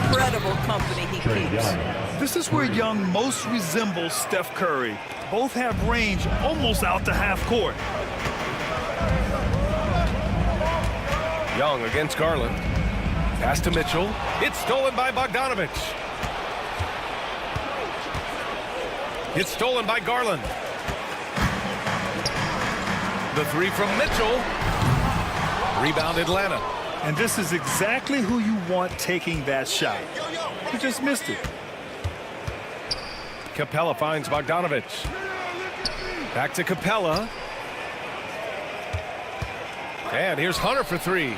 incredible company he keeps. This is where Young most resembles Steph Curry. Both have range almost out to half court. Young against Garland. Pass to Mitchell. It's stolen by Bogdanovich. It's stolen by Garland. The three from Mitchell. Rebound Atlanta. And this is exactly who you want taking that shot. He just missed it. Capella finds Bogdanovich. Back to Capella. And here's Hunter for three.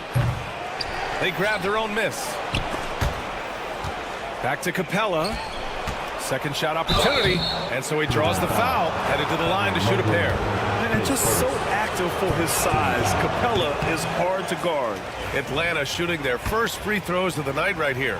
They grab their own miss. Back to Capella. Second shot opportunity. And so he draws the foul. Headed to the line to shoot a pair. And just so active for his size. Capella is hard to guard. Atlanta shooting their first free throws of the night right here.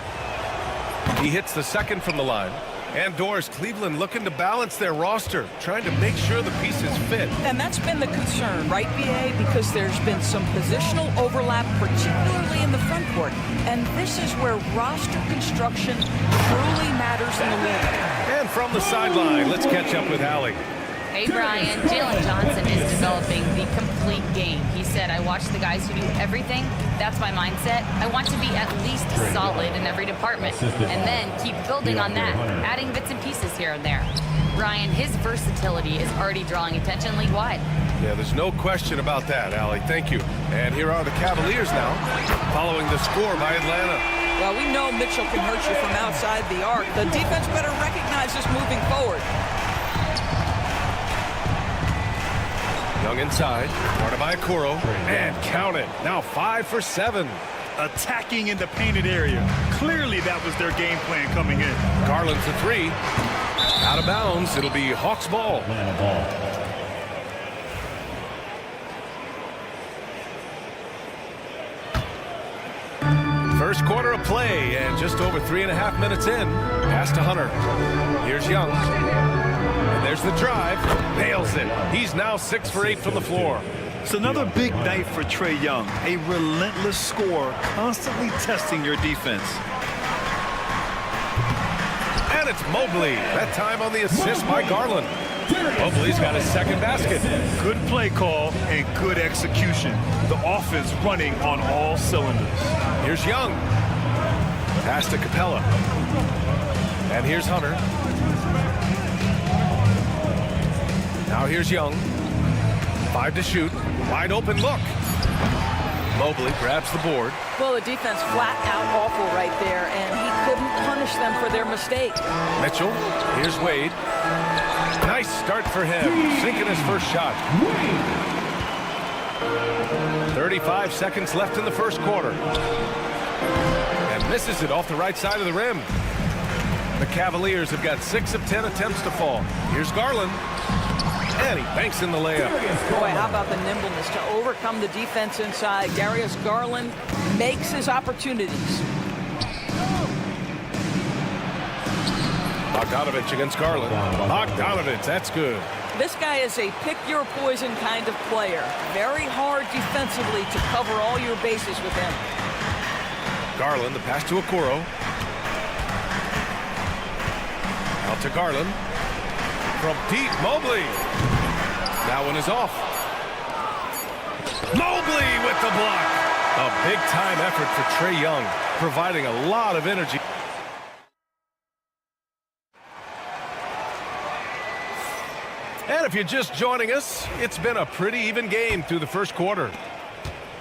He hits the second from the line. And Doris, Cleveland looking to balance their roster, trying to make sure the pieces fit. And that's been the concern, right, BA? Because there's been some positional overlap, particularly in the front court. And this is where roster construction truly matters in the league. And from the sideline, let's catch up with Allie. Hey, Brian. Jalen Johnson is developing the complete game. He said, I watch the guys who do everything. That's my mindset. I want to be at least solid in every department and then keep building on that, adding bits and pieces here and there. Brian, his versatility is already drawing attention league-wide. Yeah, there's no question about that, Allie. Thank you. And here are the Cavaliers now, following the score by Atlanta. Well, we know Mitchell can hurt you from outside the arc. The defense better recognize this moving forward. Young inside, guarded by Okoro, and count it. Now 5 for 7. Attacking in the painted area. Clearly that was their game plan coming in. Garland for three. Out of bounds. It'll be Hawks ball. First quarter of play, and just over 3.5 minutes in. Pass to Hunter. Here's Young. And there's the drive. Nails it. He's now 6 for 8 from the floor. It's another big night for Trae Young. A relentless scorer, constantly testing your defense. And it's Mobley. That time on the assist by Garland. Mobley's got his second basket. Good play call and good execution. The offense running on all cylinders. Here's Young. Pass to Capella. And here's Hunter. Now here's Young. 5 to shoot. Wide open look. Mobley grabs the board. Well, the defense flat out awful right there, and he couldn't punish them for their mistake. Mitchell. Here's Wade. Nice start for him. Sinking his first shot. 35 seconds left in the first quarter. And misses it off the right side of the rim. The Cavaliers have got 6 of 10 attempts to fall. Here's Garland. And he banks in the layup. Boy, how about the nimbleness to overcome the defense inside. Darius Garland makes his opportunities. Bogdanovich against Garland. Bogdanovich, that's good. This guy is a pick-your-poison kind of player. Very hard defensively to cover all your bases with him. Garland, the pass to Okoro. Out to Garland. From deep, Mobley. That one is off. Mobley with the block. A big-time effort for Trae Young, providing a lot of energy. And if you're just joining us, it's been a pretty even game through the first quarter.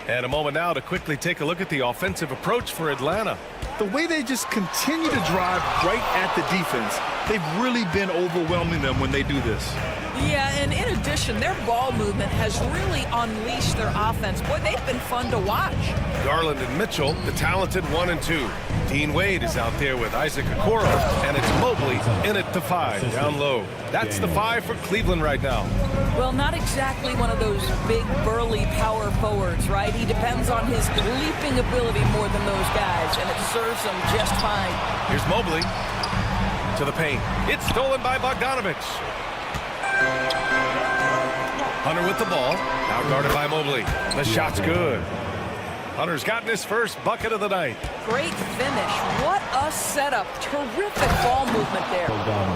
And a moment now to quickly take a look at the offensive approach for Atlanta. The way they just continue to drive right at the defense, they've really been overwhelming them when they do this. Yeah, and in addition, their ball movement has really unleashed their offense. Boy, they've been fun to watch. Garland and Mitchell, the talented 1 and 2. Dean Wade is out there with Isaac Okoro, and it's Mobley in at the 5, down low. That's the 5 for Cleveland right now. Well, not exactly one of those big, burly power forwards, right? He depends on his leaping ability more than those guys, and it serves him just fine. Here's Mobley to the paint. It's stolen by Bogdanovich. Hunter with the ball, now guarded by Mobley. The shot's good. Hunter's gotten his first bucket of the night. Great finish. What a setup. Terrific ball movement there.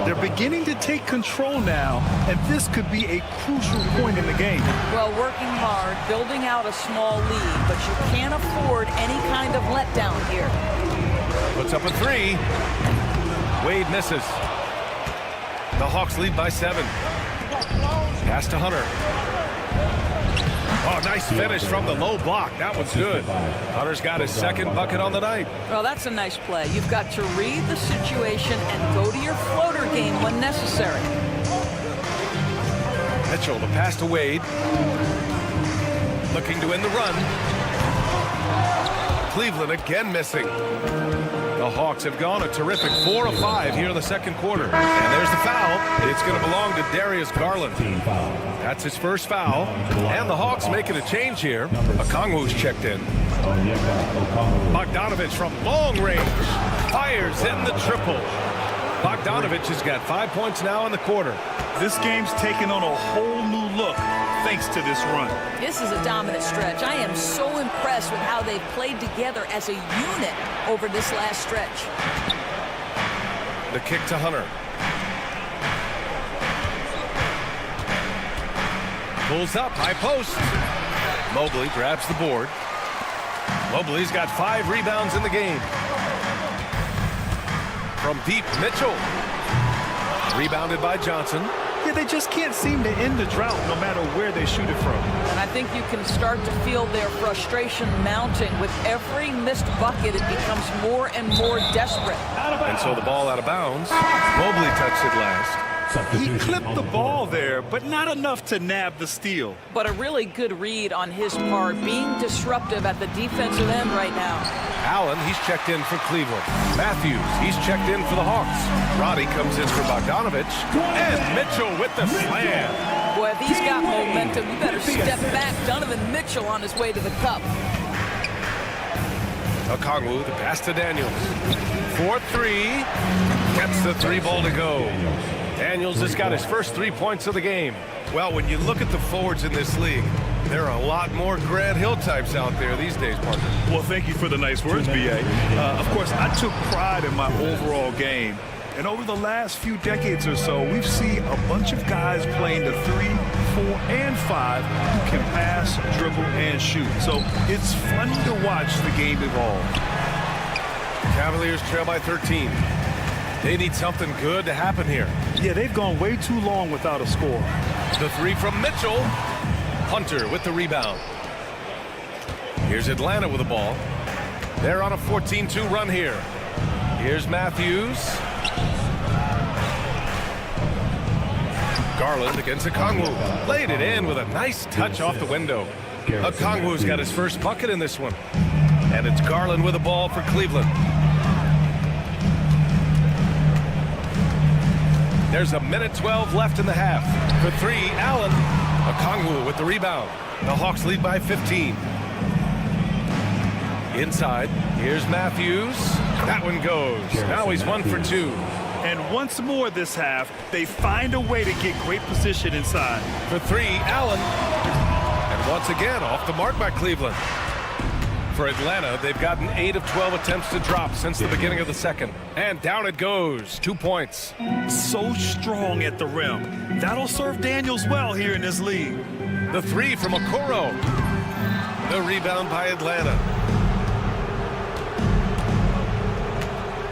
They're beginning to take control now, and this could be a crucial point in the game. Well, working hard, building out a small lead, but you can't afford any kind of letdown here. Puts up a 3. Wade misses. The Hawks lead by 7. Pass to Hunter. Oh, nice finish from the low block. That was good. Hunter's got his second bucket on the night. Well, that's a nice play. You've got to read the situation and go to your floater game when necessary. Mitchell, the pass to Wade. Looking to end the run. Cleveland again missing. The Hawks have gone a terrific 4 of 5 here in the second quarter. And there's the foul. It's going to belong to Darius Garland. That's his first foul. And the Hawks making a change here. Okongwu's checked in. Bogdanovich from long range fires in the triple. Bogdanovich has got 5 points now in the quarter. This game's taken on a whole new look thanks to this run. This is a dominant stretch. I am so impressed with how they've played together as a unit over this last stretch. The kick to Hunter. Pulls up, high post. Mobley grabs the board. Mobley's got 5 rebounds in the game. From deep, Mitchell. Rebounded by Johnson. Yeah, they just can't seem to end the drought no matter where they shoot it from. And I think you can start to feel their frustration mounting. With every missed bucket, it becomes more and more desperate. And so the ball out of bounds. Mobley touched it last. He clipped the ball there, but not enough to nab the steal. But a really good read on his part, being disruptive at the defensive end right now. Allen, he's checked in for Cleveland. Matthews, he's checked in for the Hawks. Roddy comes in for Bogdanovich. And Mitchell with the slam. Boy, if he's got momentum, you better step back. Donovan Mitchell on his way to the cup. Okongwu, the pass to Daniels. 4-3. Gets the 3-ball to go. Daniels has got his first 3 points of the game. Well, when you look at the forwards in this league, there are a lot more Grant Hill types out there these days, partner. Well, thank you for the nice words, B.A. Of course, I took pride in my overall game. And over the last few decades or so, we've seen a bunch of guys playing the 3, 4, and 5 who can pass, dribble, and shoot. So it's fun to watch the game evolve. Cavaliers trail by 13. They need something good to happen here. Yeah, they've gone way too long without a score. The 3 from Mitchell. Hunter with the rebound. Here's Atlanta with the ball. They're on a 14-2 run here. Here's Matthews. Garland against Okongwu. Laid it in with a nice touch off the window. Okongwu's got his first bucket in this one. And it's Garland with the ball for Cleveland. There's a minute 12 left in the half. For 3, Allen. Okongwu with the rebound. The Hawks lead by 15. Inside, here's Matthews. That one goes. Now he's 1 for 2. And once more this half, they find a way to get great position inside. For 3, Allen. And once again, off the mark by Cleveland. For Atlanta, they've gotten 8 of 12 attempts to drop since the beginning of the second. And down it goes. 2 points. So strong at the rim. That'll serve Daniels well here in this league. The 3 from Okoro. The rebound by Atlanta.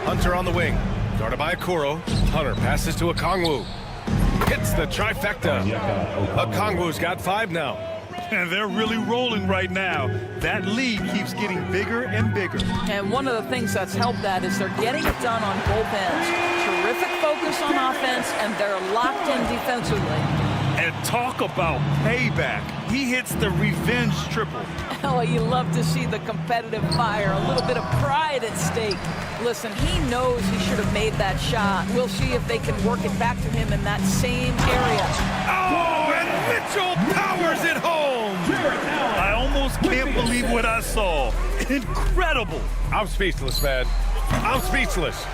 Hunter on the wing. Guarded by Okoro. Hunter passes to Okongwu. Hits the trifecta. Okongwu's got 5 now. And they're really rolling right now. That lead keeps getting bigger and bigger. And one of the things that's helped that is they're getting it done on both ends. Terrific focus on offense, and they're locked in defensively. And talk about payback. He hits the revenge triple. Oh, you love to see the competitive fire, a little bit of pride at stake. Listen, he knows he should have made that shot. We'll see if they can work it back to him in that same area. Oh, and Mitchell powers it home. I almost can't believe what I saw. Incredible. I'm speechless, man. I'm speechless.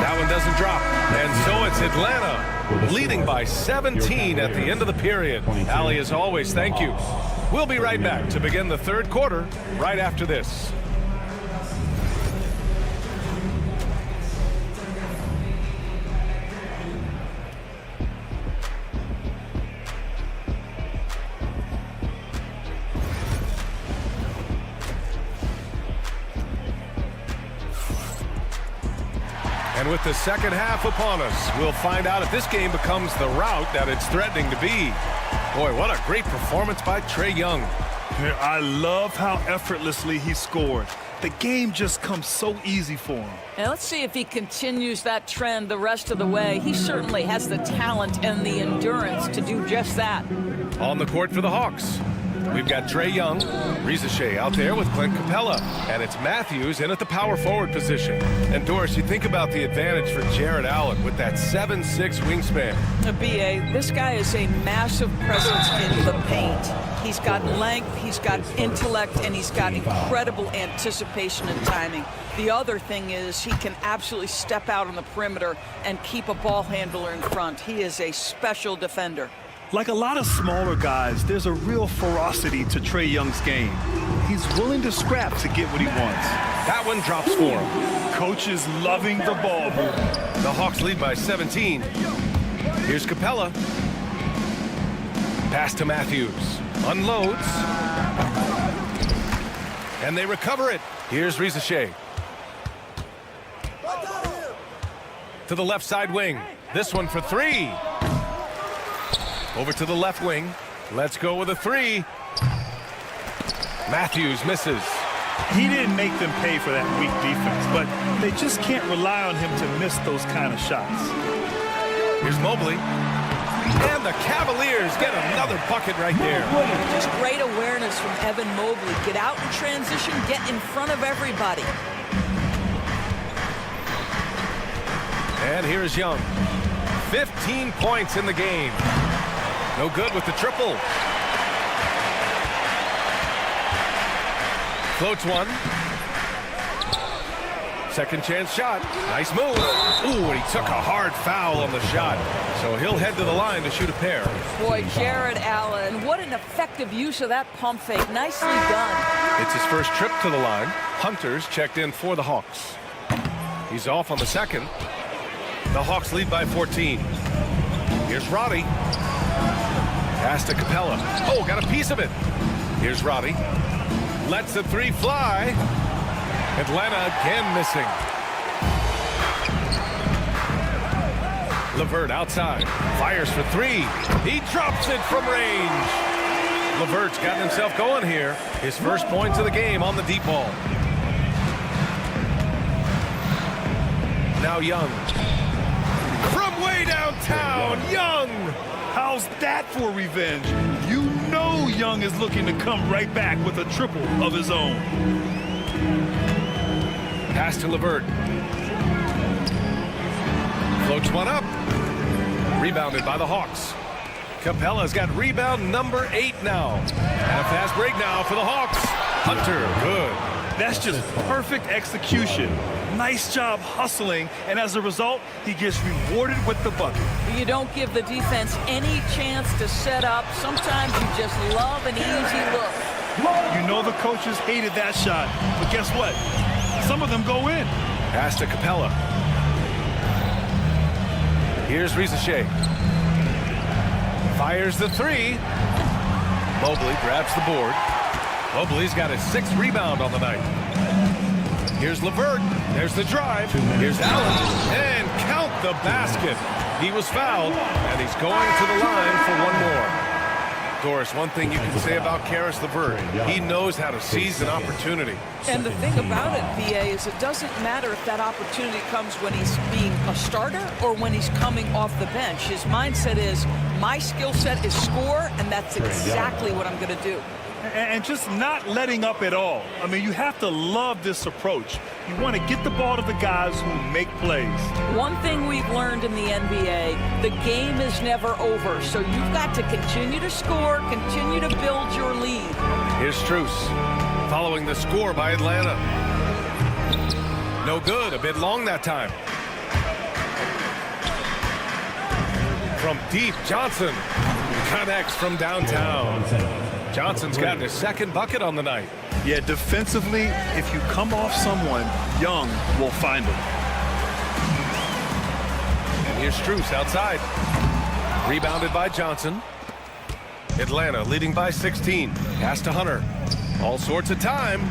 That one doesn't drop. And so it's Atlanta leading by 17 at the end of the period. Allie, as always, thank you. We'll be right back to begin the third quarter right after this. And with the second half upon us, we'll find out if this game becomes the rout that it's threatening to be. Boy, what a great performance by Trae Young. I love how effortlessly he scored. The game just comes so easy for him. And let's see if he continues that trend the rest of the way. He certainly has the talent and the endurance to do just that. On the court for the Hawks, we've got Trae Young, Riza out there with Clint Capella, and it's Matthews in at the power forward position. And Doris, you think about the advantage for Jared Allen with that 7'6" wingspan. B.A., this guy is a massive presence in the paint. He's got length, he's got intellect, and he's got incredible anticipation and timing. The other thing is he can absolutely step out on the perimeter and keep a ball handler in front. He is a special defender. Like a lot of smaller guys, there's a real ferocity to Trae Young's game. He's willing to scrap to get what he wants. That one drops for him. Coach is loving the ball movement. The Hawks lead by 17. Here's Capella. Pass to Matthews. Unloads. And they recover it. Here's Riza. To the left side wing. This one for three. Over to the left wing. Let's go with a three. Matthews misses. He didn't make them pay for that weak defense, but they just can't rely on him to miss those kind of shots. Here's Mobley. And the Cavaliers get another bucket right there. Just great awareness from Evan Mobley. Get out in transition, get in front of everybody. And here's Young. 15 points in the game. No good with the triple. Floats one. Second chance shot. Nice move. Ooh, and he took a hard foul on the shot. So he'll head to the line to shoot a pair. Boy, Jared Allen, what an effective use of that pump fake. Nicely done. It's his first trip to the line. Hunter's checked in for the Hawks. He's off on the second. The Hawks lead by 14. Here's Roddy. Pass to Capella. Oh, got a piece of it. Here's Roddy. Lets the three fly. Atlanta again missing. LeVert outside. Fires for three. He drops it from range. LeVert's gotten himself going here. His first points of the game on the deep ball. Now Young. From way downtown, Young. How's that for revenge? You know Young is looking to come right back with a triple of his own. Pass to LeVert. Floats one up. Rebounded by the Hawks. Capella's got rebound number 8 now. And a fast break now for the Hawks. Hunter, good. That's just perfect execution. Nice job hustling, and as a result, he gets rewarded with the bucket. You don't give the defense any chance to set up. Sometimes you just love an easy look. You know the coaches hated that shot, but guess what? Some of them go in. Pass to Capella. Here's Riza. Fires the three. Mobley grabs the board. Mobley's got his 6th rebound on the night. Here's LeVert. There's the drive. Here's Allen. And count the basket. He was fouled, and he's going to the line for one more. Doris, one thing you can say about Karis LeVert, he knows how to seize an opportunity. And the thing about it, B.A., is it doesn't matter if that opportunity comes when he's being a starter or when he's coming off the bench. His mindset is, my skill set is score, and that's exactly what I'm going to do. And just not letting up at all. I mean, you have to love this approach. You want to get the ball to the guys who make plays. One thing we've learned in the NBA, the game is never over. So you've got to continue to score, continue to build your lead. Here's Strus following the score by Atlanta. No good, a bit long that time. From deep, Johnson connects from downtown. Johnson's gotten his 2nd bucket on the night. Yeah, defensively, if you come off someone, Young will find him. And here's Strus outside. Rebounded by Johnson. Atlanta leading by 16. Pass to Hunter. All sorts of time.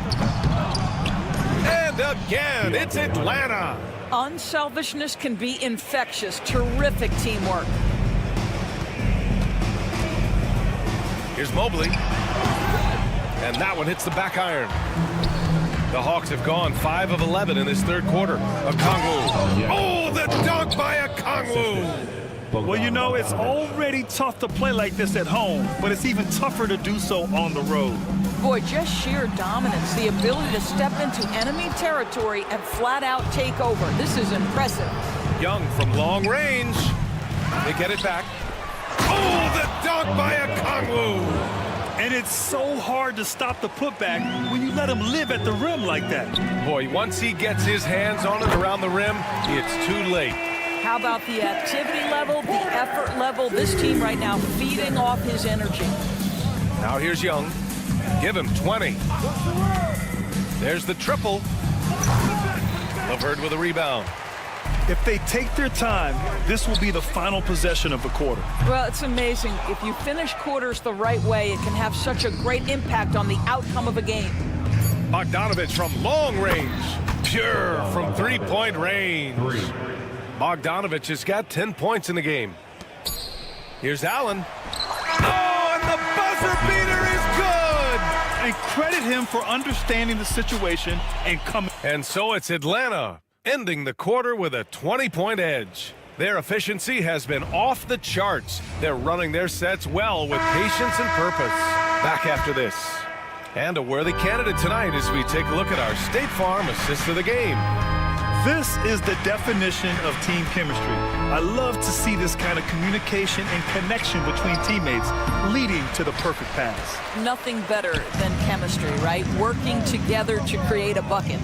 And again, it's Atlanta. Unselfishness can be infectious. Terrific teamwork. Here's Mobley. And that one hits the back iron. The Hawks have gone 5 of 11 in this third quarter. Okongwu. Oh, the dunk by Okongwu. Well, you know, it's already tough to play like this at home, but it's even tougher to do so on the road. Boy, just sheer dominance, the ability to step into enemy territory and flat out take over. This is impressive. Young from long range. They get it back. Oh, the dunk by Okongwu. And it's so hard to stop the putback when you let him live at the rim like that. Boy, once he gets his hands on it around the rim, it's too late. How about the activity level, the effort level? This team right now feeding off his energy. Now here's Young. Give him 20. There's the triple. LeVert with a rebound. If they take their time, this will be the final possession of the quarter. Well, it's amazing. If you finish quarters the right way, it can have such a great impact on the outcome of a game. Bogdanovich from long range. Pure from three-point range. Bogdanovich has got 10 points in the game. Here's Allen. Oh, and the buzzer beater is good! And credit him for understanding the situation and coming. And so it's Atlanta ending the quarter with a 20-point edge. Their efficiency has been off the charts. They're running their sets well with patience and purpose. Back after this. And a worthy candidate tonight as we take a look at our State Farm assist of the game. This is the definition of team chemistry. I love to see this kind of communication and connection between teammates leading to the perfect pass. Nothing better than chemistry, right? Working together to create a bucket.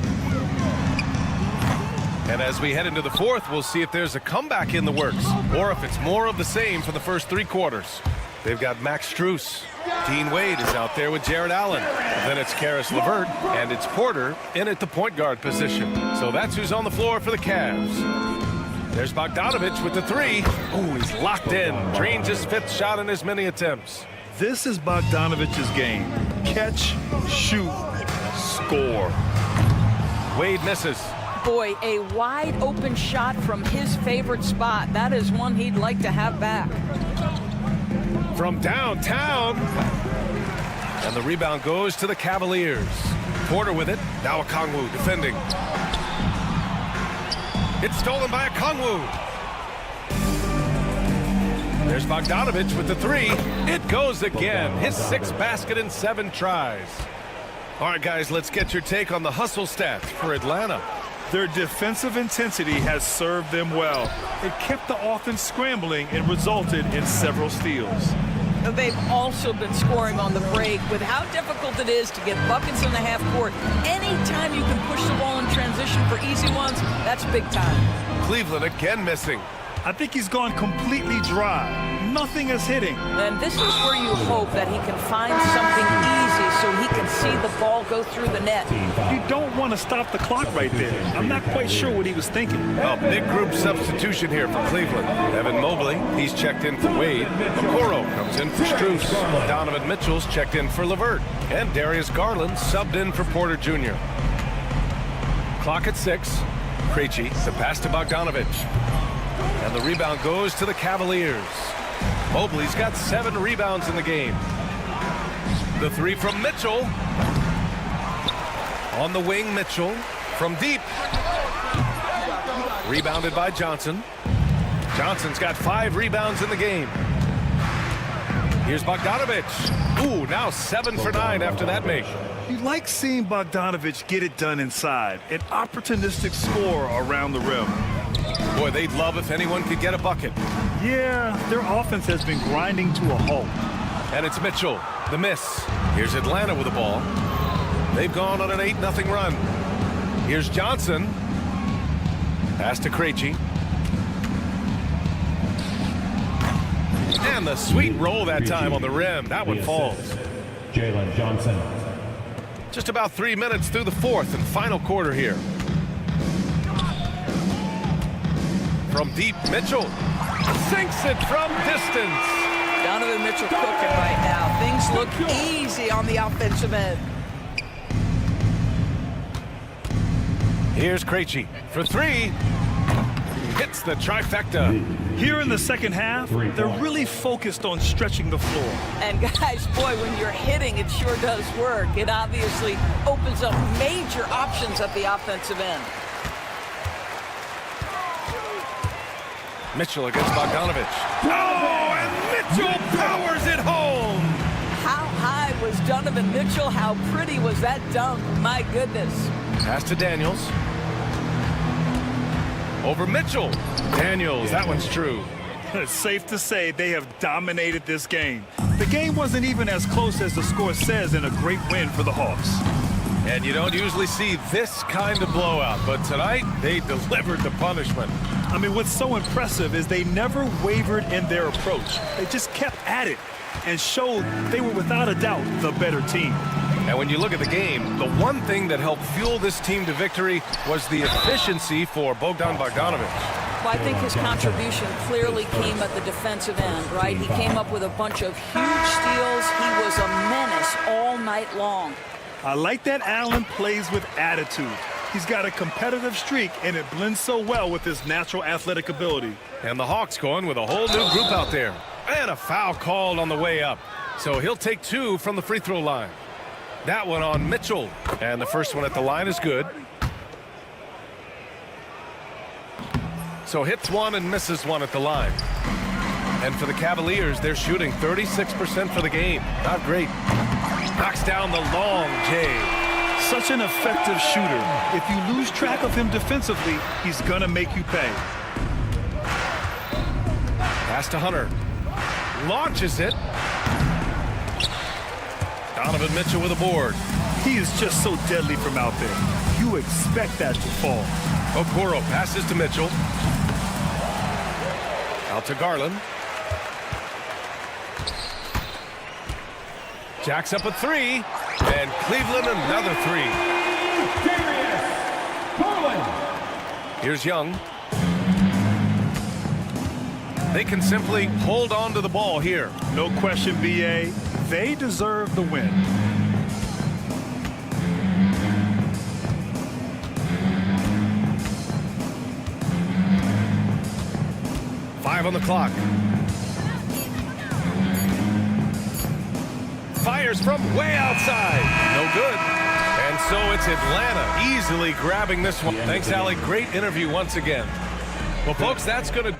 And as we head into the fourth, we'll see if there's a comeback in the works or if it's more of the same for the first 3 quarters. They've got Max Strus. Dean Wade is out there with Jared Allen. Then it's Karis LeVert, and it's Porter in at the point guard position. So that's who's on the floor for the Cavs. There's Bogdanovich with the 3. Oh, he's locked in. Drains his 5th shot in as many attempts. This is Bogdanovich's game. Catch, shoot, score. Wade misses. Boy, a wide open shot from his favorite spot. That is one he'd like to have back. From downtown. And the rebound goes to the Cavaliers. Porter with it. Now Okongwu defending. It's stolen by Okongwu. There's Bogdanovich with the 3. It goes again. His 6th basket in 7 tries. All right, guys, let's get your take on the hustle stats for Atlanta. Their defensive intensity has served them well. It kept the offense scrambling and resulted in several steals. They've also been scoring on the break. With how difficult it is to get buckets in the half court, anytime you can push the ball in transition for easy ones, that's big time. Cleveland again missing. I think he's gone completely dry. Nothing is hitting. And this is where you hope that he can find something easy so he can see the ball go through the net. You don't want to stop the clock right there. I'm not quite sure what he was thinking. A big group substitution here for Cleveland. Evan Mobley, he's checked in for Wade. Okoro comes in for Strus. Donovan Mitchell's checked in for LeVert. And Darius Garland subbed in for Porter Jr. Clock at 6. Krejci, the pass to Bogdanovich. And the rebound goes to the Cavaliers. Mobley's got 7 rebounds in the game. The 3 from Mitchell. On the wing, Mitchell from deep. Rebounded by Johnson. Johnson's got 5 rebounds in the game. Here's Bogdanovich. Ooh, now 7 for 9 after that make. You like seeing Bogdanovich get it done inside. An opportunistic score around the rim. Boy, they'd love if anyone could get a bucket. Yeah, their offense has been grinding to a halt. And it's Mitchell, the miss. Here's Atlanta with the ball. They've gone on an 8-0 run. Here's Johnson. Pass to Krejci. And the sweet roll that time on the rim. That one falls. Jalen Johnson. Just about 3 minutes through the fourth and final quarter here. From deep, Mitchell sinks it from distance. Donovan Mitchell cooking right now. Things look easy on the offensive end. Here's Krejci for three. Hits the trifecta. Here in the second half, they're really focused on stretching the floor. And guys, boy, when you're hitting, it sure does work. It obviously opens up major options at the offensive end. Mitchell against Bogdanovich. Oh, and Mitchell powers it home. How high was Donovan Mitchell? How pretty was that dunk? My goodness. Pass to Daniels. Over Mitchell. Daniels, that one's true. It's safe to say they have dominated this game. The game wasn't even as close as the score says in a great win for the Hawks. And you don't usually see this kind of blowout, but tonight they delivered the punishment. I mean, what's so impressive is they never wavered in their approach. They just kept at it and showed they were without a doubt the better team. And when you look at the game, the one thing that helped fuel this team to victory was the efficiency for Bogdan Bogdanovich. Well, I think his contribution clearly came at the defensive end, right? He came up with a bunch of huge steals. He was a menace all night long. I like that Allen plays with attitude. He's got a competitive streak, and it blends so well with his natural athletic ability. And the Hawks going with a whole new group out there. And a foul called on the way up. So he'll take two from the free throw line. That one on Mitchell. And the first one at the line is good. So hits one and misses one at the line. And for the Cavaliers, they're shooting 36% for the game. Not great. Knocks down the long J. Such an effective shooter. If you lose track of him defensively, he's gonna make you pay. Pass to Hunter. Launches it. Donovan Mitchell with a board. He is just so deadly from out there. You expect that to fall. Okoro passes to Mitchell. Out to Garland. Jacks up a three. And Cleveland another three. Here's Young. They can simply hold on to the ball here. No question, BA. They deserve the win. Five on the clock. Fires from way outside. No good. And so it's Atlanta easily grabbing this one. Thanks, Allie. Great interview once again. Well, folks, that's going to...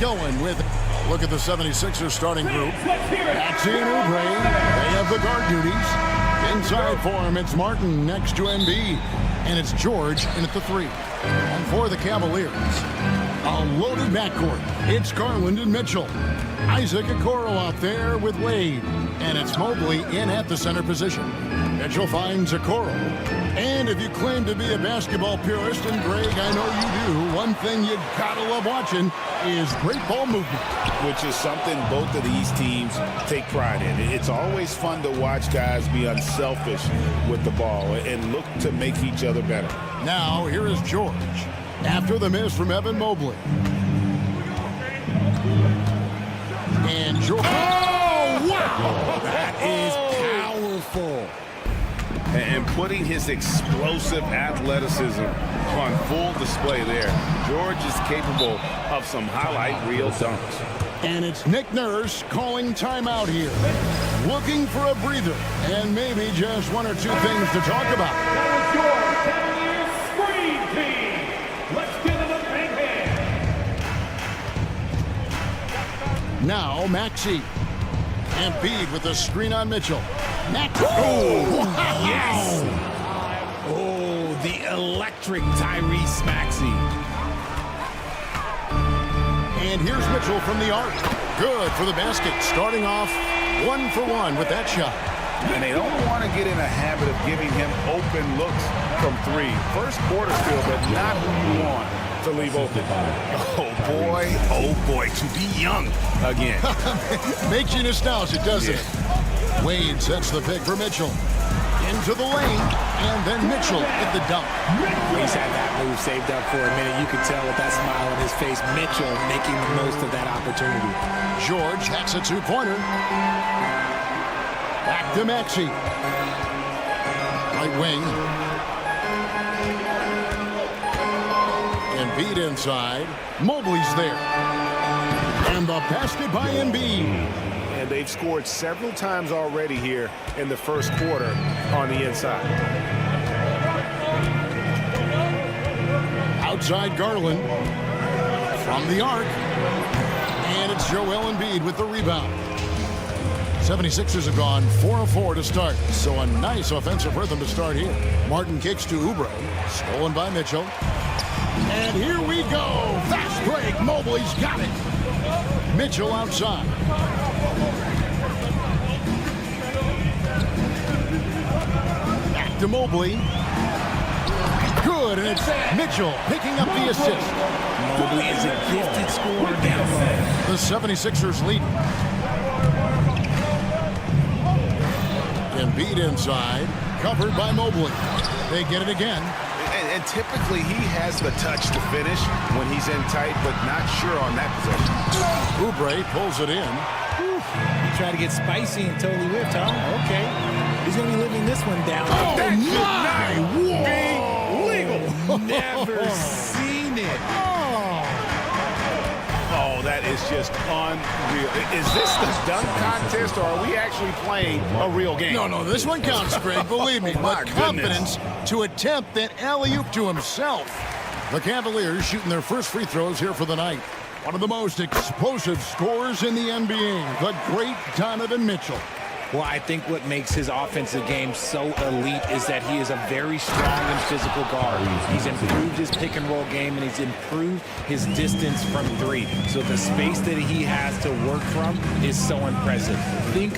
Going with, look at the 76ers starting group. Maxey and Oubre, they have the guard duties. Inside for him, it's Martin next to Embiid. And it's George in at the 3. And for the Cavaliers, a loaded backcourt. It's Garland and Mitchell. Isaac Okoro out there with Wade. And it's Mobley in at the center position. Mitchell finds Okoro. And if you claim to be a basketball purist, and Greg, I know you do, one thing you gotta love watching is great ball movement. Which is something both of these teams take pride in. It's always fun to watch guys be unselfish with the ball and look to make each other better. Now, here is George after the miss from Evan Mobley. And George. Oh, wow! That is powerful. And putting his explosive athleticism on full display there. George is capable of some highlight reel dunks. And it's Nick Nurse calling timeout here. Looking for a breather and maybe just one or two things to talk about. That was your Cavaliers screen team. Let's give them a big hand. Now Maxey. Embiid with a screen on Mitchell. Maxey. Oh, wow. Yes! Oh, the electric Tyrese Maxey. And here's Mitchell from the arc. Good for the basket. Starting off 1 for 1 with that shot. And they don't want to get in a habit of giving him open looks from 3. First quarter still, but not who you want to leave open. Oh boy, to be young again. Makes you nostalgic, doesn't it? Wade sets the pick for Mitchell. Into the lane, and then Mitchell at the dunk. He's had that move saved up for a minute. You could tell with that smile on his face, Mitchell making the most of that opportunity. George hacks a two-pointer. Back to Maxey. Right wing. Embiid inside. Mobley's there. And the basket by Embiid. And they've scored several times already here in the first quarter on the inside. Outside Garland. From the arc. And it's Joel Embiid with the rebound. 76ers have gone 4 of 4 to start, so a nice offensive rhythm to start here. Martin kicks to Oubre, stolen by Mitchell. And here we go. Fast break. Mobley's got it. Mitchell outside. Back to Mobley. Good, and it's Mitchell picking up the assist. Mobley is a gifted scorer down low. The 76ers lead. Embiid inside, covered by Mobley. They get it again. And typically he has the touch to finish when he's in tight, but not sure on that possession. Oubre pulls it in. He tried to get spicy and totally whipped, huh? Okay. He's going to be living this one down. Oh, That should my! not be legal. Never seen it. Oh, that is just unreal. Is this the dunk contest, or are we actually playing a real game? No, this one counts, Greg, believe me. My But confidence to attempt that alley-oop to himself. The Cavaliers shooting their first free throws here for the night. One of the most explosive scorers in the NBA, the great Donovan Mitchell. Well, I think what makes his offensive game so elite is that he is a very strong and physical guard. He's improved his pick and roll game, and he's improved his distance from 3. So the space that he has to work from is so impressive. Think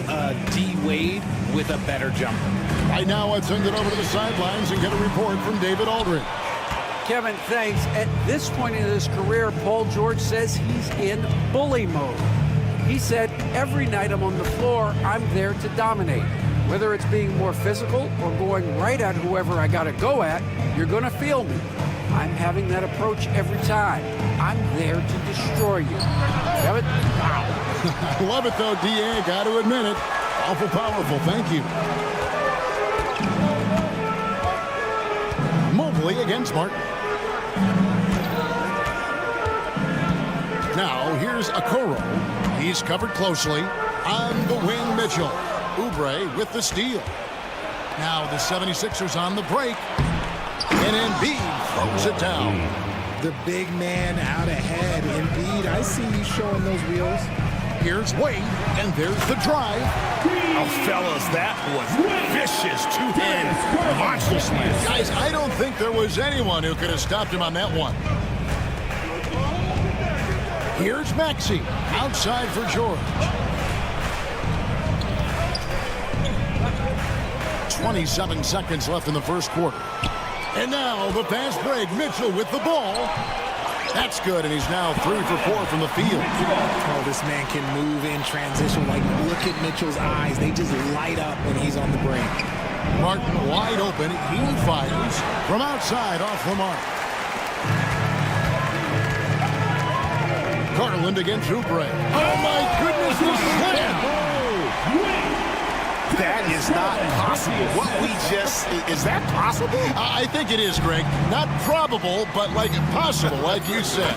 D. Wade with a better jumper. Right now, I'd send it over to the sidelines and get a report from David Aldridge. Kevin, thanks. At this point in his career, Paul George says he's in bully mode. He said, every night I'm on the floor, I'm there to dominate. Whether it's being more physical or going right at whoever I got to go at, you're going to feel me. I'm having that approach every time. I'm there to destroy you. Kevin? Wow. I love it, though, D.A. Got to admit it. Awful powerful. Thank you. Mobley against Martin. Now, here's Okoro. He's covered closely. On the wing, Mitchell. Oubre with the steal. Now the 76ers on the break. And Embiid throws it down. The big man out ahead. Embiid, I see you showing those wheels. Here's Wade, and there's the drive. Oh, fellas, that was vicious two-hand monster slam. Guys, I don't think there was anyone who could have stopped him on that one. Here's Maxey, outside for George. 27 seconds left in the first quarter. And now the fast break. Mitchell with the ball. That's good, and he's now 3 for 4 from the field. Oh, this man can move in transition. Like, look at Mitchell's eyes. They just light up when he's on the break. Martin wide open. He fires from outside off the mark. Garland against Oubre. Oh, my goodness, the slam! That is not possible. What we just, is that possible? I think it is, Greg. Not probable, but like possible, like you said.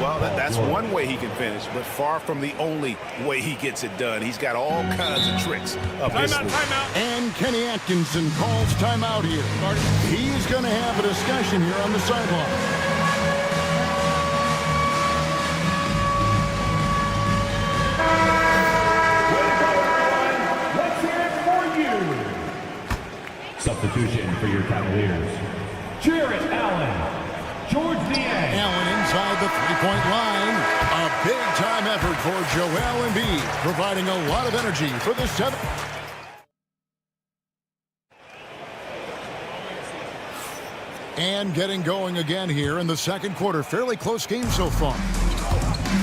Well, that's one way he can finish, but far from the only way he gets it done. He's got all kinds of tricks up his sleeve. Timeout. And Kenny Atkinson calls timeout here. He's going to have a discussion here on the sideline. Substitution for your Cavaliers. Jarrett Allen. George D.A. Allen inside the three-point line. A big-time effort for Joel Embiid, providing a lot of energy for the 7th. And getting going again here in the second quarter. Fairly close game so far.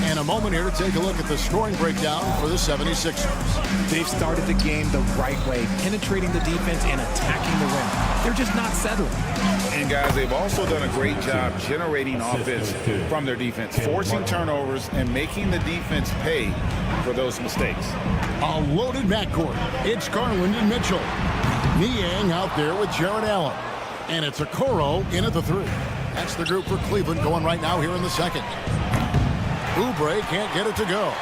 And a moment here to take a look at the scoring breakdown for the 76ers. They've started the game the right way, penetrating the defense and attacking the rim. They're just not settling. And guys, they've also done a great job generating offense from their defense, forcing turnovers and making the defense pay for those mistakes. A loaded backcourt. It's Garland and Mitchell. Niang out there with Jarrett Allen. And it's Okoro in at the 3. That's the group for Cleveland going right now here in the second. Oubre can't get it to go.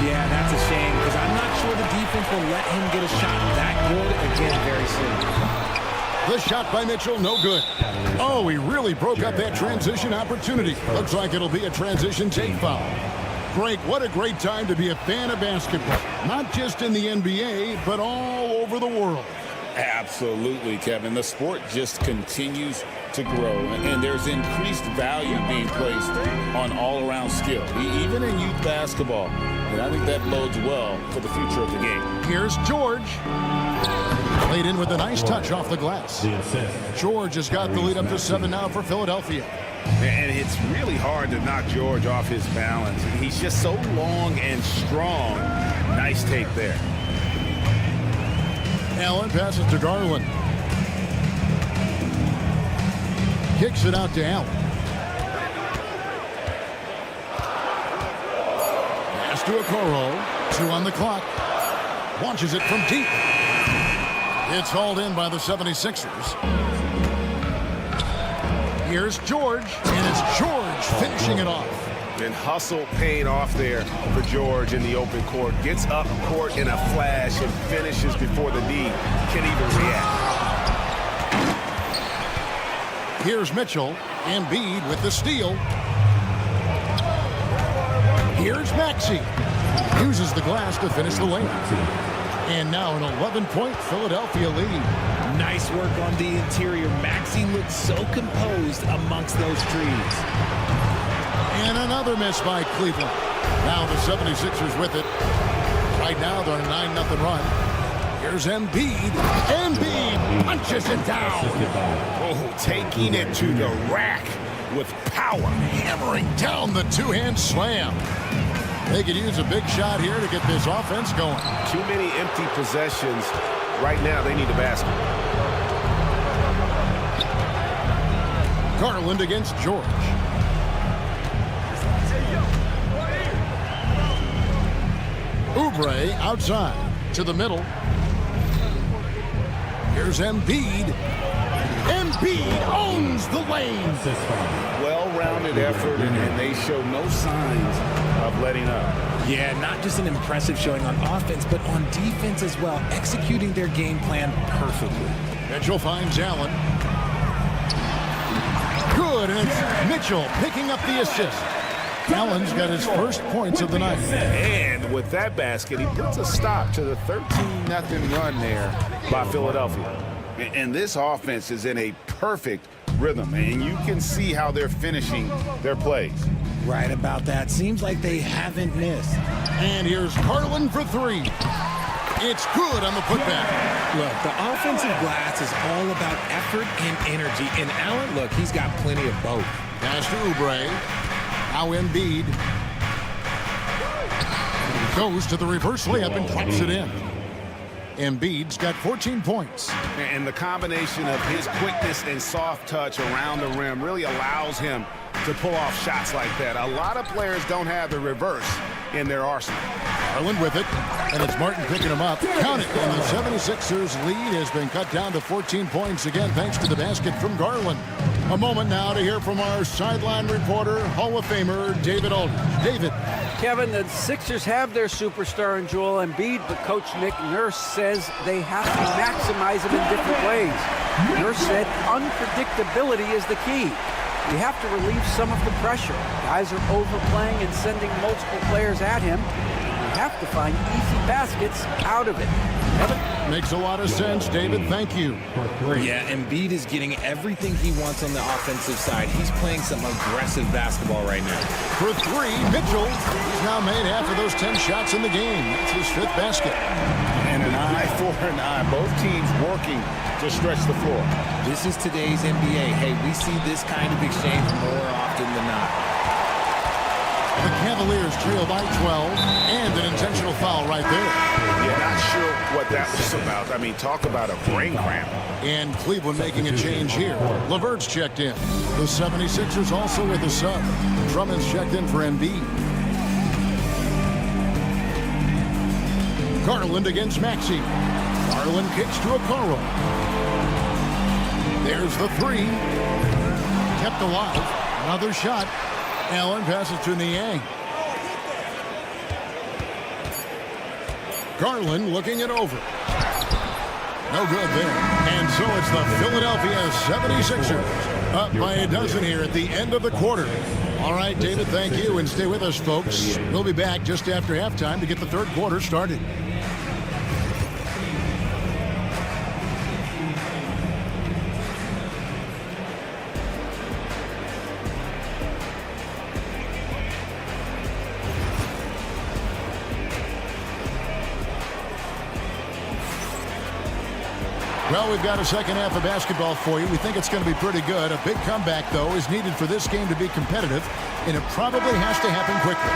Yeah, that's a shame because I'm not sure the defense will let him get a shot that good again very soon. The shot by Mitchell, no good. Oh, he really broke up that transition opportunity. Looks like it'll be a transition take foul. Greg, what a great time to be a fan of basketball. Not just in the NBA, but all over the world. Absolutely, Kevin. The sport just continues to grow, and there's increased value being placed on all-around skill, even in youth basketball. And I think that bodes well for the future of the game. Here's George. Played in with a nice touch off the glass. George has got the lead up to 7 now for Philadelphia. And it's really hard to knock George off his balance. He's just so long and strong. Nice take there. Allen passes to Garland. Kicks it out to Allen. Pass to Okoro. 2 on the clock. Launches it from deep. It's hauled in by the 76ers. Here's George, and it's George finishing it off. And hustle paid off there for George in the open court. Gets up court in a flash and finishes before the D can even react. Here's Mitchell. Embiid with the steal. Here's Maxey. Uses the glass to finish the layup. And now an 11-point Philadelphia lead. Nice work on the interior. Maxey looks so composed amongst those trees. And another miss by Cleveland. Now the 76ers with it. Right now they're on a 9-0 run. Here's Embiid. Embiid punches it down. Oh, taking it to the rack with power. Hammering down the two-hand slam. They could use a big shot here to get this offense going. Too many empty possessions. Right now, they need a basket. Garland against George. Oubre outside to the middle. Here's Embiid. Embiid owns the lane. Well-rounded effort, and they show no signs of letting up. Yeah, not just an impressive showing on offense, but on defense as well, executing their game plan perfectly. Mitchell finds Allen. Good, and it's Mitchell picking up the assist. Allen's got his first points of the night. And with that basket, he puts a stop to the 13-0 run there by Philadelphia. And this offense is in a perfect rhythm, and you can see how they're finishing their plays. Right about that. Seems like they haven't missed. And here's Garland for three. It's good on the putback. Look, the offensive glass is all about effort and energy. And Allen, look, he's got plenty of both. Pass to Oubre. Now Embiid goes to the reverse layup and drops it in. Embiid's got 14 points. And the combination of his quickness and soft touch around the rim really allows him to pull off shots like that. A lot of players don't have the reverse in their arsenal. Garland with it, and it's Martin picking him up. Count it, and the 76ers lead has been cut down to 14 points again thanks to the basket from Garland. A moment now to hear from our sideline reporter, Hall of Famer David Aldridge. David. Kevin, the Sixers have their superstar in Joel Embiid, but Coach Nick Nurse says they have to maximize him in different ways. Nurse said unpredictability is the key. You have to relieve some of the pressure. Guys are overplaying and sending multiple players at him. You have to find easy baskets out of it. Kevin? Makes a lot of sense, David. Thank you. Yeah, Embiid is getting everything he wants on the offensive side. He's playing some aggressive basketball right now. For three, Mitchell. He's now made half of those 10 shots in the game. That's his fifth basket. And an eye for an eye. Both teams working to stretch the floor. This is today's NBA. Hey, we see this kind of exchange more often than not. The Cavaliers trail by 12, and an intentional foul right there. Yeah, not sure what that was about. I mean, talk about a brain cramp. And Cleveland making a change here. LeVert's checked in. The 76ers also with a sub. Drummond's checked in for Embiid. Garland against Maxey. Garland kicks to Okoro. There's the three. Kept alive. Another shot. Allen passes to Niang. Garland looking it over. No good there. And so it's the Philadelphia 76ers up by a dozen here at the end of the quarter. All right, David, thank you. And stay with us, folks. We'll be back just after halftime to get the third quarter started. Well, we've got a second half of basketball for you. We think it's going to be pretty good. A big comeback, though, is needed for this game to be competitive, and it probably has to happen quickly.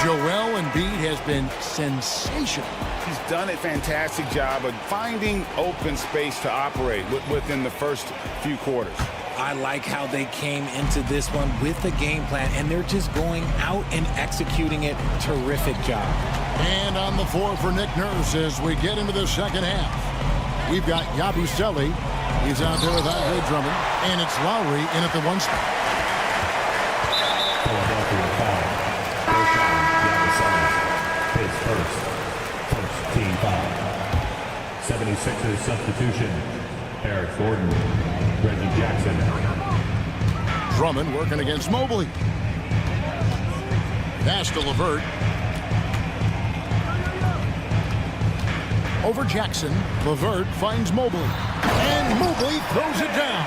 Joel Embiid has been sensational. He's done a fantastic job of finding open space to operate within the first few quarters. I like how they came into this one with the game plan, and they're just going out and executing it. Terrific job. And on the floor for Nick Nurse as we get into the second half. We've got Yabusele. He's out there with Andre Drummond. And it's Lowry in at the one spot. Philadelphia foul. First down, Yabusele. His first team foul. 76ers substitution. Eric Gordon. Reggie Jackson. Drummond working against Mobley. Pass to LeVert. Over Jackson. LeVert finds Mobley. And Mobley throws it down.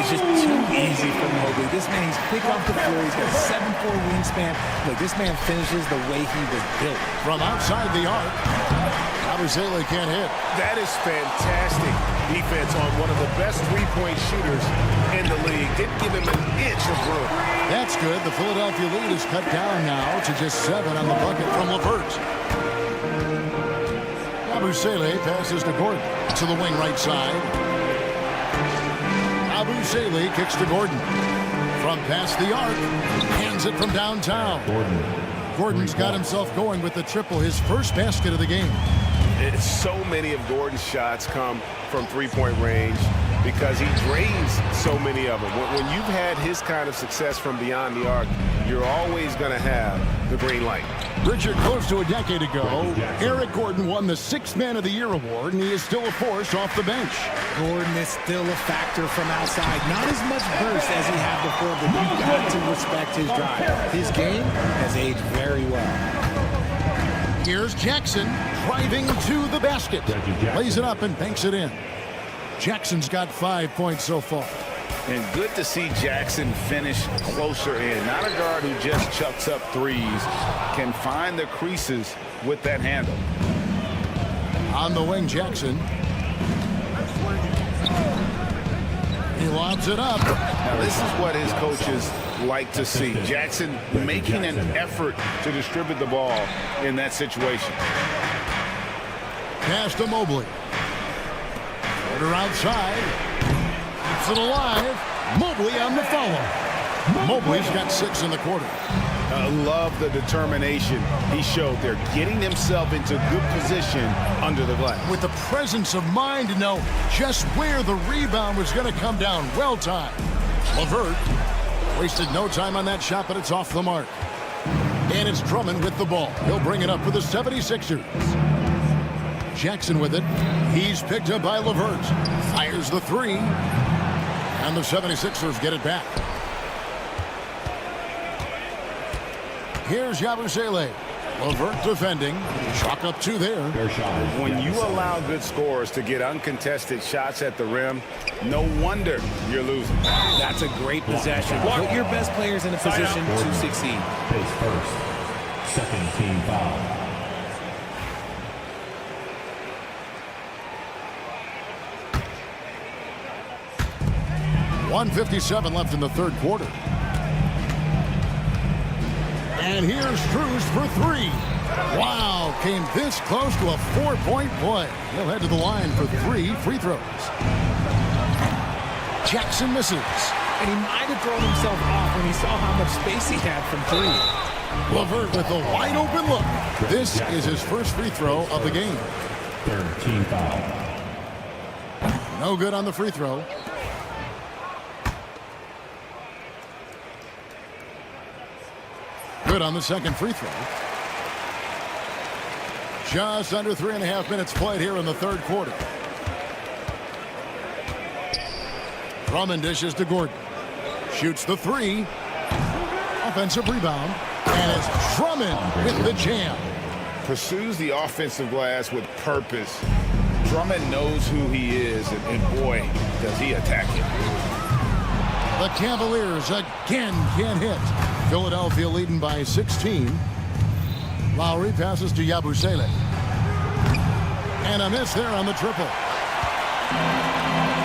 is just too easy for Mobley. This man, he's quick off the floor. He's got a 7'4" wingspan. Look, this man finishes the way he was built. From outside the arc, Cavaliers can't hit. That is fantastic defense on one of the best three-point shooters in the league. Didn't give him an inch of room. That's good. The Philadelphia lead is cut down now to just 7 on the bucket from LeVert. Cavaliers passes to Gordon to the wing right side. Cavaliers kicks to Gordon. From past the arc, hands it from downtown. Gordon's got himself going with the triple, his first basket of the game. So many of Gordon's shots come from three-point range because he drains so many of them. When you've had his kind of success from beyond the arc, you're always going to have the green light. Richard, close to a decade ago, Eric Gordon won the 6th Man of the Year award, and he is still a force off the bench. Gordon is still a factor from outside. Not as much burst as he had before, but you've got to respect his drive. His game has aged very well. Here's Jackson driving to the basket. Lays it up and banks it in. Jackson's got 5 points so far. And good to see Jackson finish closer in. Not a guard who just chucks up threes. Can find the creases with that handle. On the wing, Jackson. He lobs it up. Now, this is what his coaches like to see. Jackson making an effort to distribute the ball in that situation. Pass to Mobley. Order outside. Keeps it alive. Mobley on the follow. Mobley's got 6 in the quarter. Love the determination he showed there, getting himself into good position under the glass. With the presence of mind to know just where the rebound was going to come down. Well timed. LeVert wasted no time on that shot, but it's off the mark. And it's Drummond with the ball. He'll bring it up for the 76ers. Jackson with it. He's picked up by LeVert. Fires the 3. And the 76ers get it back. Here's Yabusele. LeVert defending. Chalk up 2 there. When you allow good scorers to get uncontested shots at the rim, no wonder you're losing. That's a great possession. Put your best players in a position to succeed. Face first. Second team foul. .157 left in the third quarter. And here's Strus for 3. Wow, came this close to a 4-point play. He'll head to the line for 3 free throws. Jackson misses. And he might have thrown himself off when he saw how much space he had from 3. LeVert with a wide open look. This is his first free throw of the game. Third team foul. No good on the free throw. Good on the second free throw. Just under 3.5 minutes played here in the third quarter. Drummond dishes to Gordon. Shoots the 3. Offensive rebound. And it's Drummond with the jam. Pursues the offensive glass with purpose. Drummond knows who he is, and boy, does he attack him. The Cavaliers again can't hit. Philadelphia leading by 16. Lowry passes to Yabusele. And a miss there on the triple.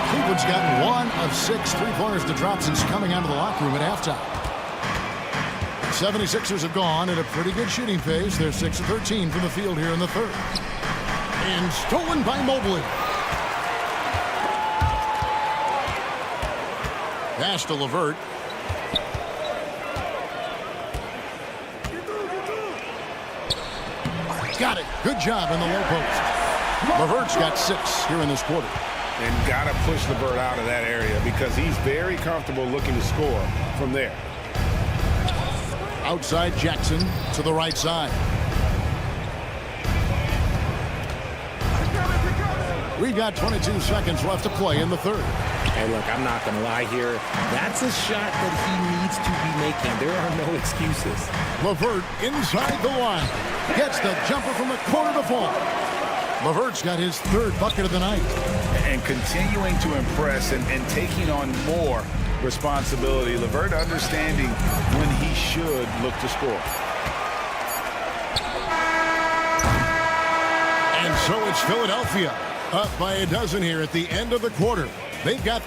Cleveland's gotten 1 of 6 three-pointers to drop since coming out of the locker room at halftime. 76ers have gone at a pretty good shooting pace. They're 6 of 13 from the field here in the third. And stolen by Mobley. Pass to LeVert. Got it. Good job in the low post. LeVert's got 6 here in this quarter. And got to push LeVert out of that area because he's very comfortable looking to score from there. Outside Jackson to the right side. We've got 22 seconds left to play in the third. Hey, look, I'm not going to lie here. That's a shot that he needs to be making. There are no excuses. LeVert inside the line. Gets the jumper from the corner to fall. LeVert's got his 3rd bucket of the night. and continuing to impress and taking on more responsibility. LeVert understanding when he should look to score. And so it's Philadelphia up by a dozen here at the end of the quarter. They've got...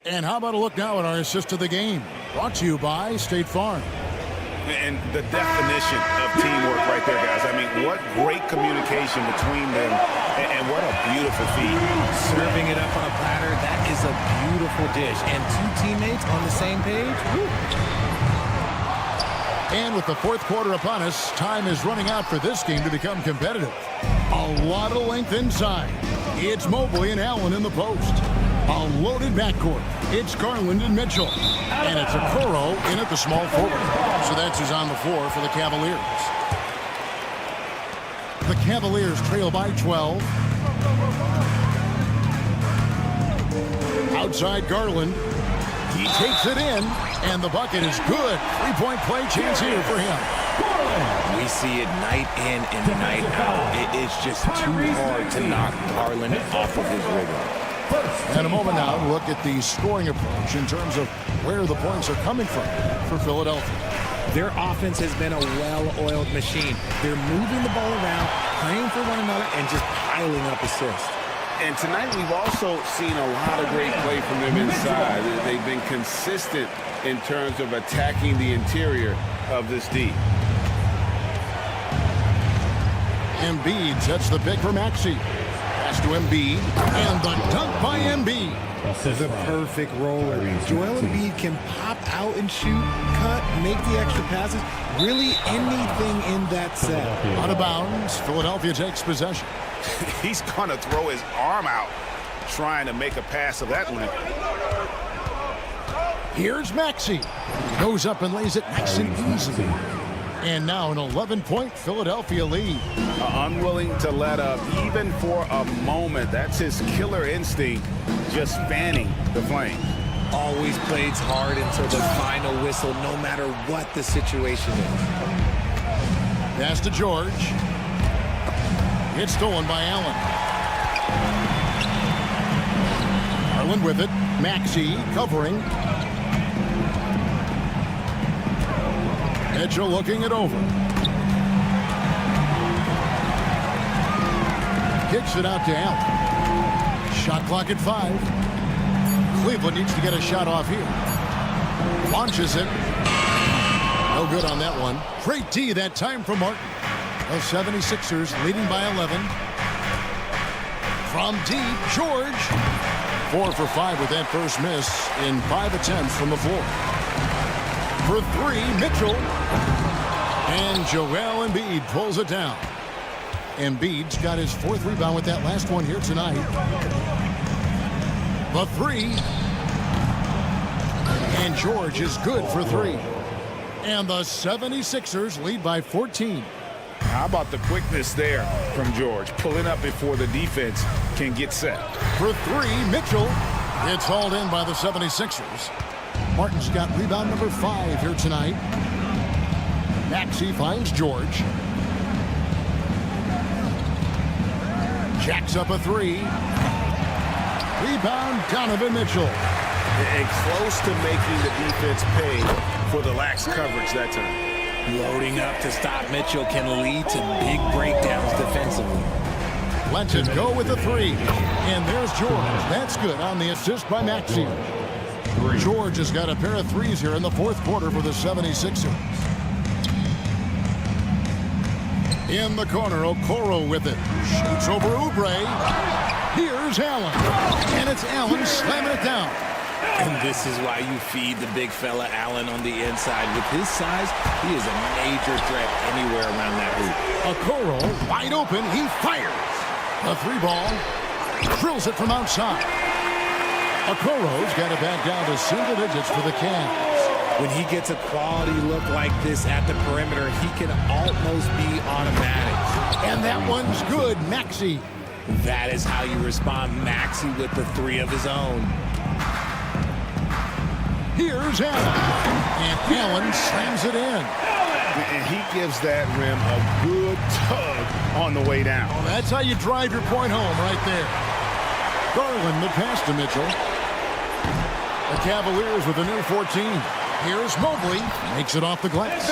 And how about a look now at our assist of the game? Brought to you by State Farm. And the definition of teamwork right there, guys. I mean, what great communication between them, and what a beautiful feed. Serving it up on a platter, that is a beautiful dish. And two teammates on the same page. Woo. And with the fourth quarter upon us, time is running out for this game to become competitive. A lot of length inside. It's Mobley and Allen in the post. A loaded backcourt. It's Garland and Mitchell. And it's Okoro in at the small forward. So that's who's on the floor for the Cavaliers. The Cavaliers trail by 12. Outside Garland. He takes it in, and the bucket is good. Three-point play chance here for him. We see it night in and night out. It is just too hard to knock Garland off of his rhythm. And a moment now to look at the scoring approach in terms of where the points are coming from for Philadelphia. Their offense has been a well-oiled machine. They're moving the ball around, playing for one another, and just piling up assists. And tonight we've also seen a lot of great play from them inside. They've been consistent in terms of attacking the interior of this D. Embiid sets the pick for Maxey. Pass to Embiid, and the dunk by Embiid. The perfect roller. Joel Embiid can pop out and shoot, cut, make the extra passes. Really anything in that set. Out of bounds, Philadelphia takes possession. He's going to throw his arm out trying to make a pass of that length. Here's Maxey. Goes up and lays it nice and easy. And now an 11-point Philadelphia lead. Unwilling to let up even for a moment. That's his killer instinct, just fanning the flame. Always plays hard until the final whistle, no matter what the situation is. Pass to George. It's stolen by Allen. Garland with it. Maxey covering. Mitchell looking it over. Kicks it out to Allen. Shot clock at 5. Cleveland needs to get a shot off here. Launches it. No good on that one. Great D that time from Martin. The 76ers leading by 11. From deep, George. 4 for 5 with that first miss in 5 attempts from the floor. For 3, Mitchell. And Joel Embiid pulls it down. Embiid's got his 4th rebound with that last one here tonight. The 3. And George is good for 3. And the 76ers lead by 14. How about the quickness there from George, pulling up before the defense can get set. For 3, Mitchell. It's hauled in by the 76ers. Martin's got rebound number 5 here tonight. Maxey finds George. Jacks up a 3. Rebound, Donovan Mitchell. And close to making the defense pay for the lax coverage that time. Loading up to stop Mitchell can lead to big breakdowns defensively. Lets it go with the 3. And there's George. That's good on the assist by Maxey. George has got a pair of 3s here in the 4th quarter for the 76ers. In the corner, Okoro with it. Shoots over Oubre. Here's Allen. And it's Allen slamming it down. And this is why you feed the big fella Allen on the inside. With his size, he is a major threat anywhere around that hoop. Okoro wide open. He fires. A 3-ball. Drills it from outside. Okoro's got it back down to single digits for the Cavs. When he gets a quality look like this at the perimeter, he can almost be automatic. And that one's good. Maxey. That is how you respond. Maxey with the 3 of his own. Here's Allen. And Allen slams it in. And he gives that rim a good tug on the way down. Well, that's how you drive your point home right there. Garland, the pass to Mitchell. The Cavaliers with a new 14. Here's Mobley. Makes it off the glass.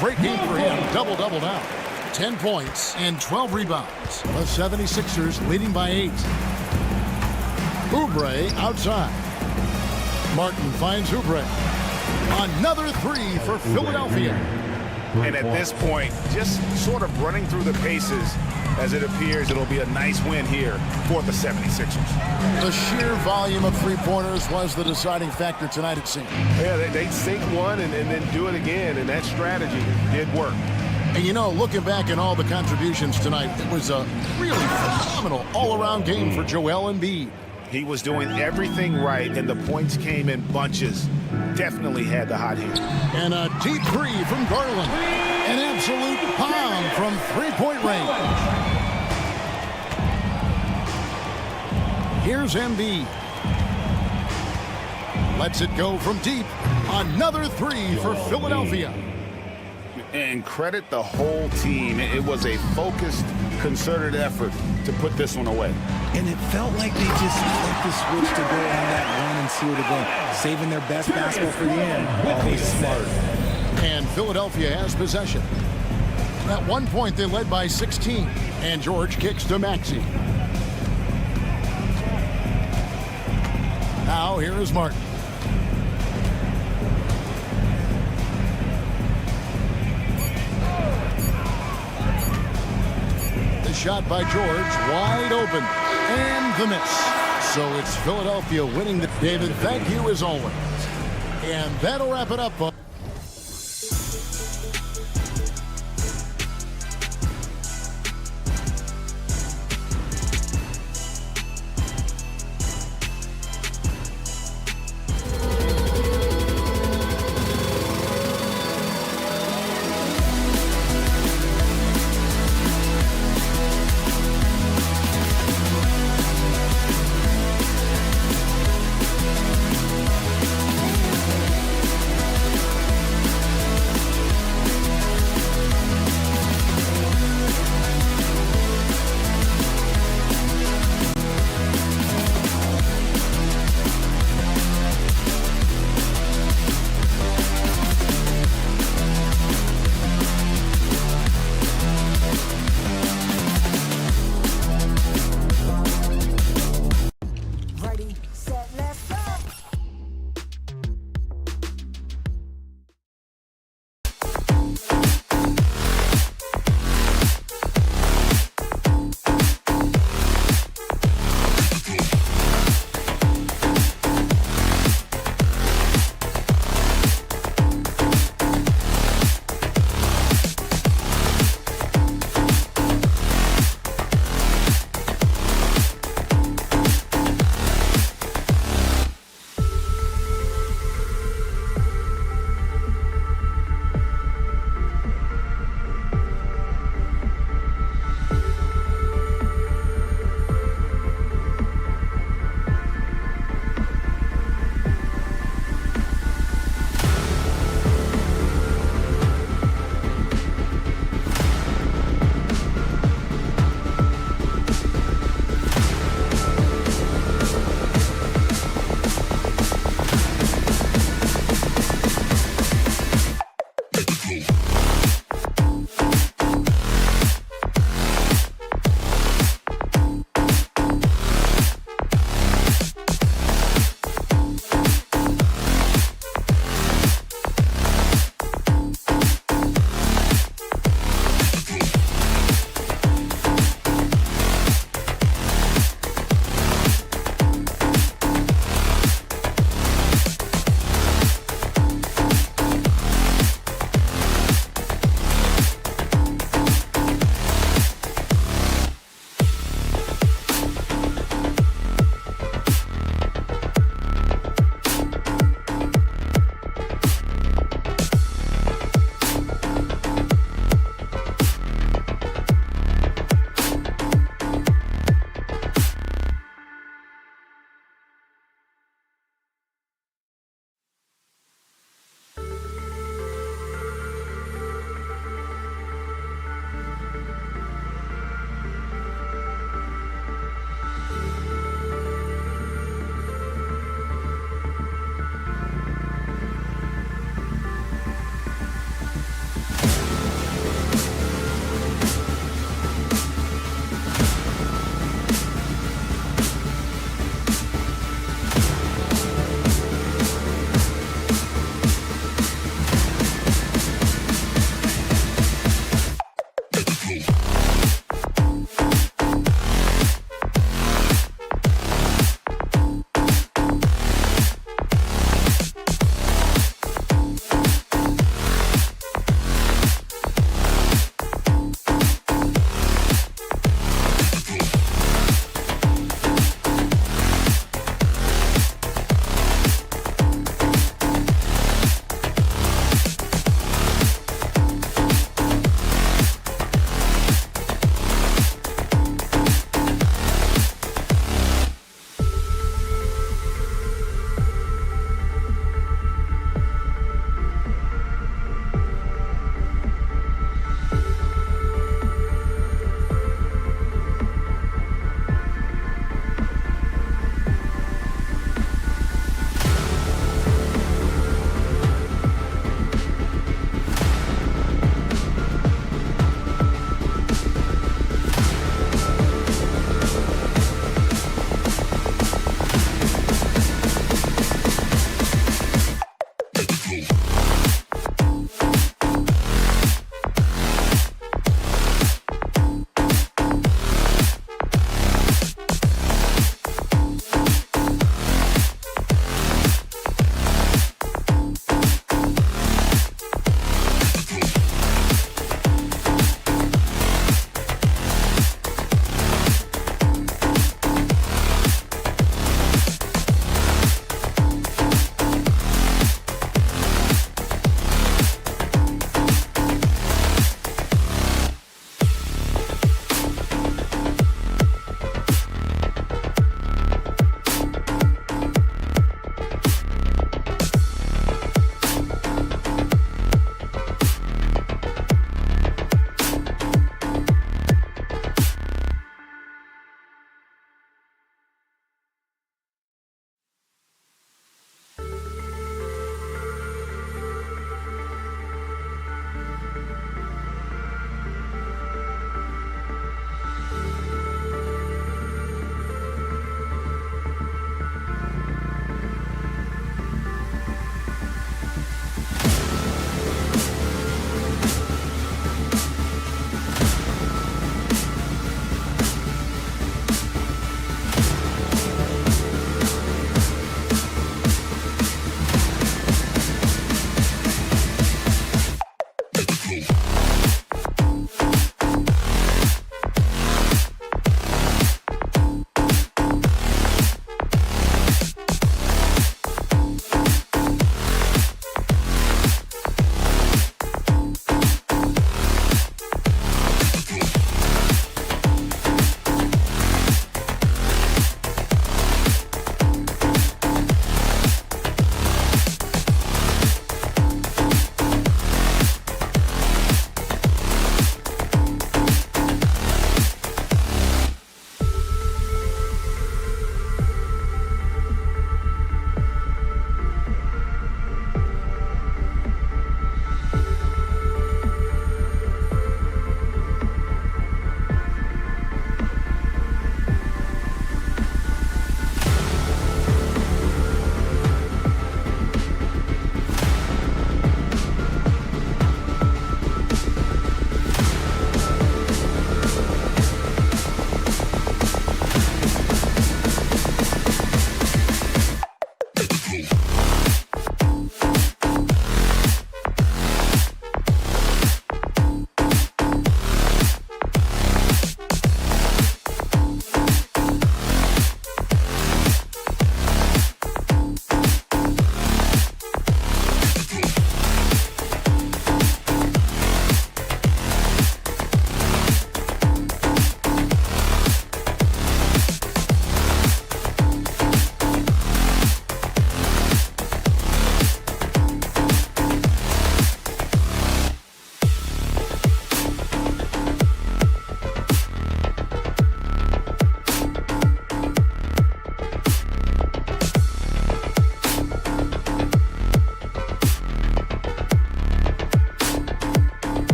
Great game for him. Double-double now. 10 points and 12 rebounds. The 76ers leading by 8. Oubre outside. Martin finds Oubre. Another 3 for Philadelphia. And at this point, just sort of running through the paces, as it appears it'll be a nice win here for the 76ers. The sheer volume of three-pointers was the deciding factor tonight, it seemed. Yeah, they sink one and then do it again, and that strategy did work. And you know, looking back at all the contributions tonight, it was a really phenomenal all-around game for Joel Embiid. He was doing everything right, and the points came in bunches. Definitely had the hot hand. And a deep 3 from Garland. An absolute bomb from three-point range. Here's Embiid. Lets it go from deep. Another 3 for Philadelphia. And credit the whole team. It was a focused, concerted effort to put this one away. And it felt like they just flipped the switch to go on that run and seal the game, saving their best basketball for the end. Always smart. And Philadelphia has possession. At one point, they led by 16. And George kicks to Maxey. Now, here is Martin. The shot by George, wide open. And the miss. So it's Philadelphia winning the... David, thank you as always. And that'll wrap it up.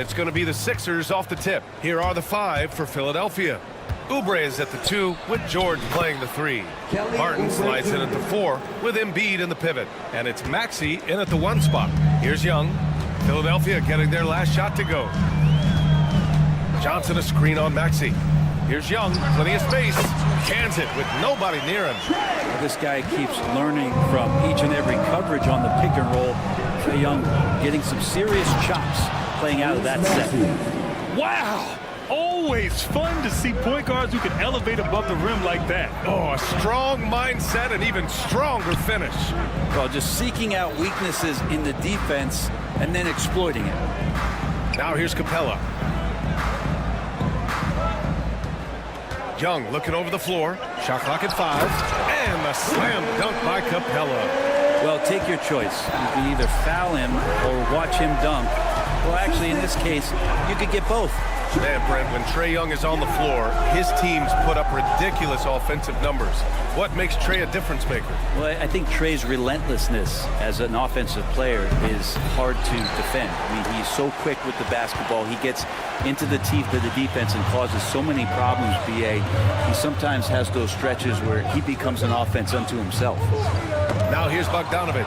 it's going to be the Sixers off the tip. Here are the 5 for Philadelphia. Oubre is at the 2 with George playing the 3. Martin slides in at the 4 with Embiid in the pivot. And it's Maxey in at the 1 spot. Here's Young. Philadelphia getting their last shot to go. Johnson a screen on Maxey. Here's Young, plenty of space. Cans it with nobody near him. This guy keeps learning from each and every coverage on the pick and roll. Trae Young getting some serious chops playing out of that set. Wow! Always fun to see point guards who can elevate above the rim like that. Oh, a strong mindset and even stronger finish. Well, just seeking out weaknesses in the defense and then exploiting it. Now here's Capella. Young looking over the floor. Shot clock at 5. And a slam dunk by Capella. Well, take your choice. You can either foul him or watch him dunk. Well, actually, in this case, you could get both. Man, Brent, when Trae Young is on the floor, his teams put up ridiculous offensive numbers. What makes Trae a difference maker? Well, I think Trae's relentlessness as an offensive player is hard to defend. I mean, he's so quick with the basketball. He gets into the teeth of the defense and causes so many problems, BA. He sometimes has those stretches where he becomes an offense unto himself. Now here's Bogdanovic.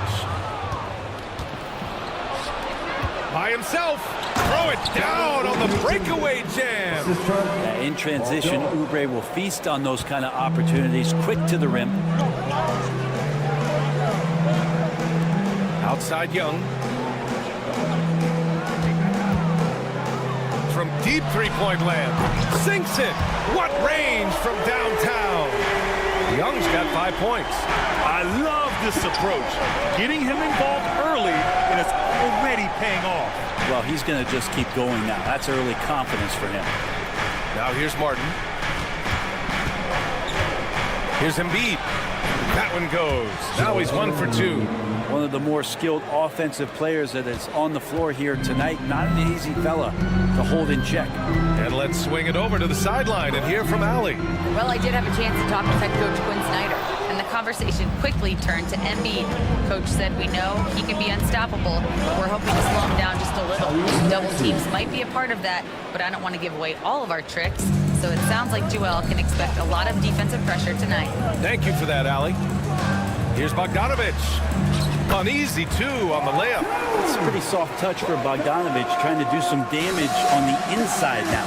By himself. Throw it down on the breakaway jam. In transition, Oubre will feast on those kind of opportunities, quick to the rim. Outside Young. From deep three-point land. Sinks it. What range from downtown. Young's got 5 points. I love this approach. Getting him involved early, and it's already paying off. Well, he's going to just keep going now. That's early confidence for him. Now here's Martin. Here's Embiid. That one goes. Now he's 1 for 2. One of the more skilled offensive players that is on the floor here tonight. Not an easy fella to hold in check. And let's swing it over to the sideline and hear from Allie. Well, I did have a chance to talk with head coach Quinn Snyder, and the conversation quickly turned to Embiid. Coach said, we know he can be unstoppable, but we're hoping to slow him down just a little. Double teams might be a part of that, but I don't want to give away all of our tricks. So it sounds like Joel can expect a lot of defensive pressure tonight. Thank you for that, Allie. Here's Bogdanovic. Uneasy, 2 on the layup. It's a pretty soft touch for Bogdanovic, trying to do some damage on the inside now.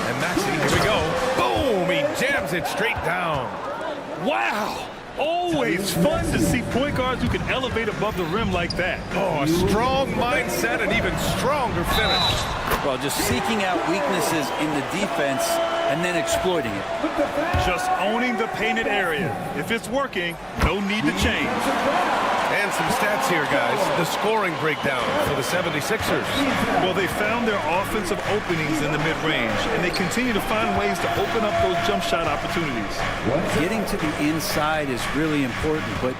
And Maxey, here we go. Boom! He jams it straight down. Wow! Always fun to see point guards who can elevate above the rim like that. Oh, a strong mindset and even stronger finish. Well, just seeking out weaknesses in the defense and then exploiting it. Just owning the painted area. If it's working, no need to change. And some stats here, guys. The scoring breakdown for the 76ers. Well, they found their offensive openings in the mid-range, and they continue to find ways to open up those jump shot opportunities. Getting to the inside is really important, but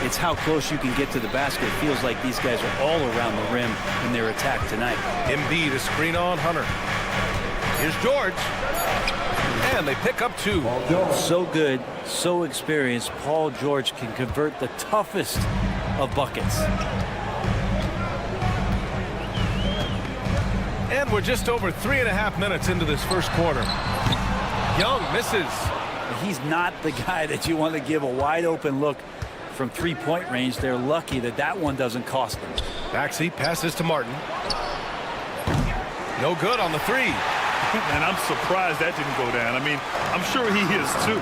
it's how close you can get to the basket. It feels like these guys are all around the rim in their attack tonight. Embiid, a screen on Hunter. Here's George. And they pick up 2. So good, so experienced. Paul George can convert the toughest of buckets. And we're just over 3.5 minutes into this first quarter. Young misses. He's not the guy that you want to give a wide open look from three-point range. They're lucky that that one doesn't cost them. Maxey passes to Martin. No good on the 3. And I'm surprised that didn't go down. I mean, I'm sure he is too.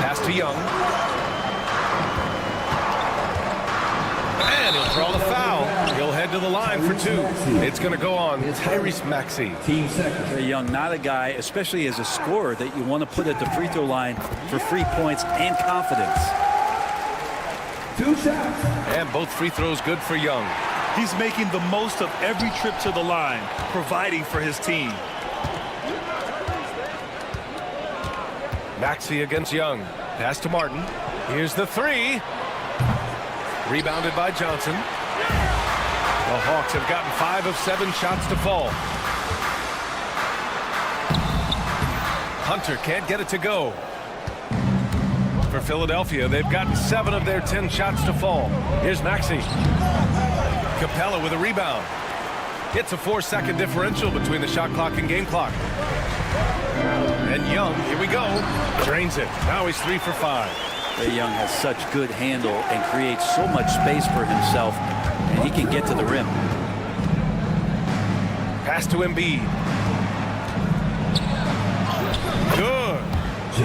Pass to Young. And he'll draw the foul. He'll head to the line for 2. It's going to go on Tyrese Maxey. Trae Young, not a guy, especially as a scorer, that you want to put at the free throw line for free points and confidence. 2 shots. And both free throws good for Young. He's making the most of every trip to the line, providing for his team. Maxey against Young. Pass to Martin. Here's the 3. Rebounded by Johnson. The Hawks have gotten 5 of 7 shots to fall. Hunter can't get it to go. For Philadelphia, they've gotten 7 of their 10 shots to fall. Here's Maxey. Capella with a rebound. It's a 4-second differential between the shot clock and game clock. And Young, here we go, drains it. Now he's 3 for 5. Trae Young has such good handle and creates so much space for himself, and he can get to the rim. Pass to Embiid. Good.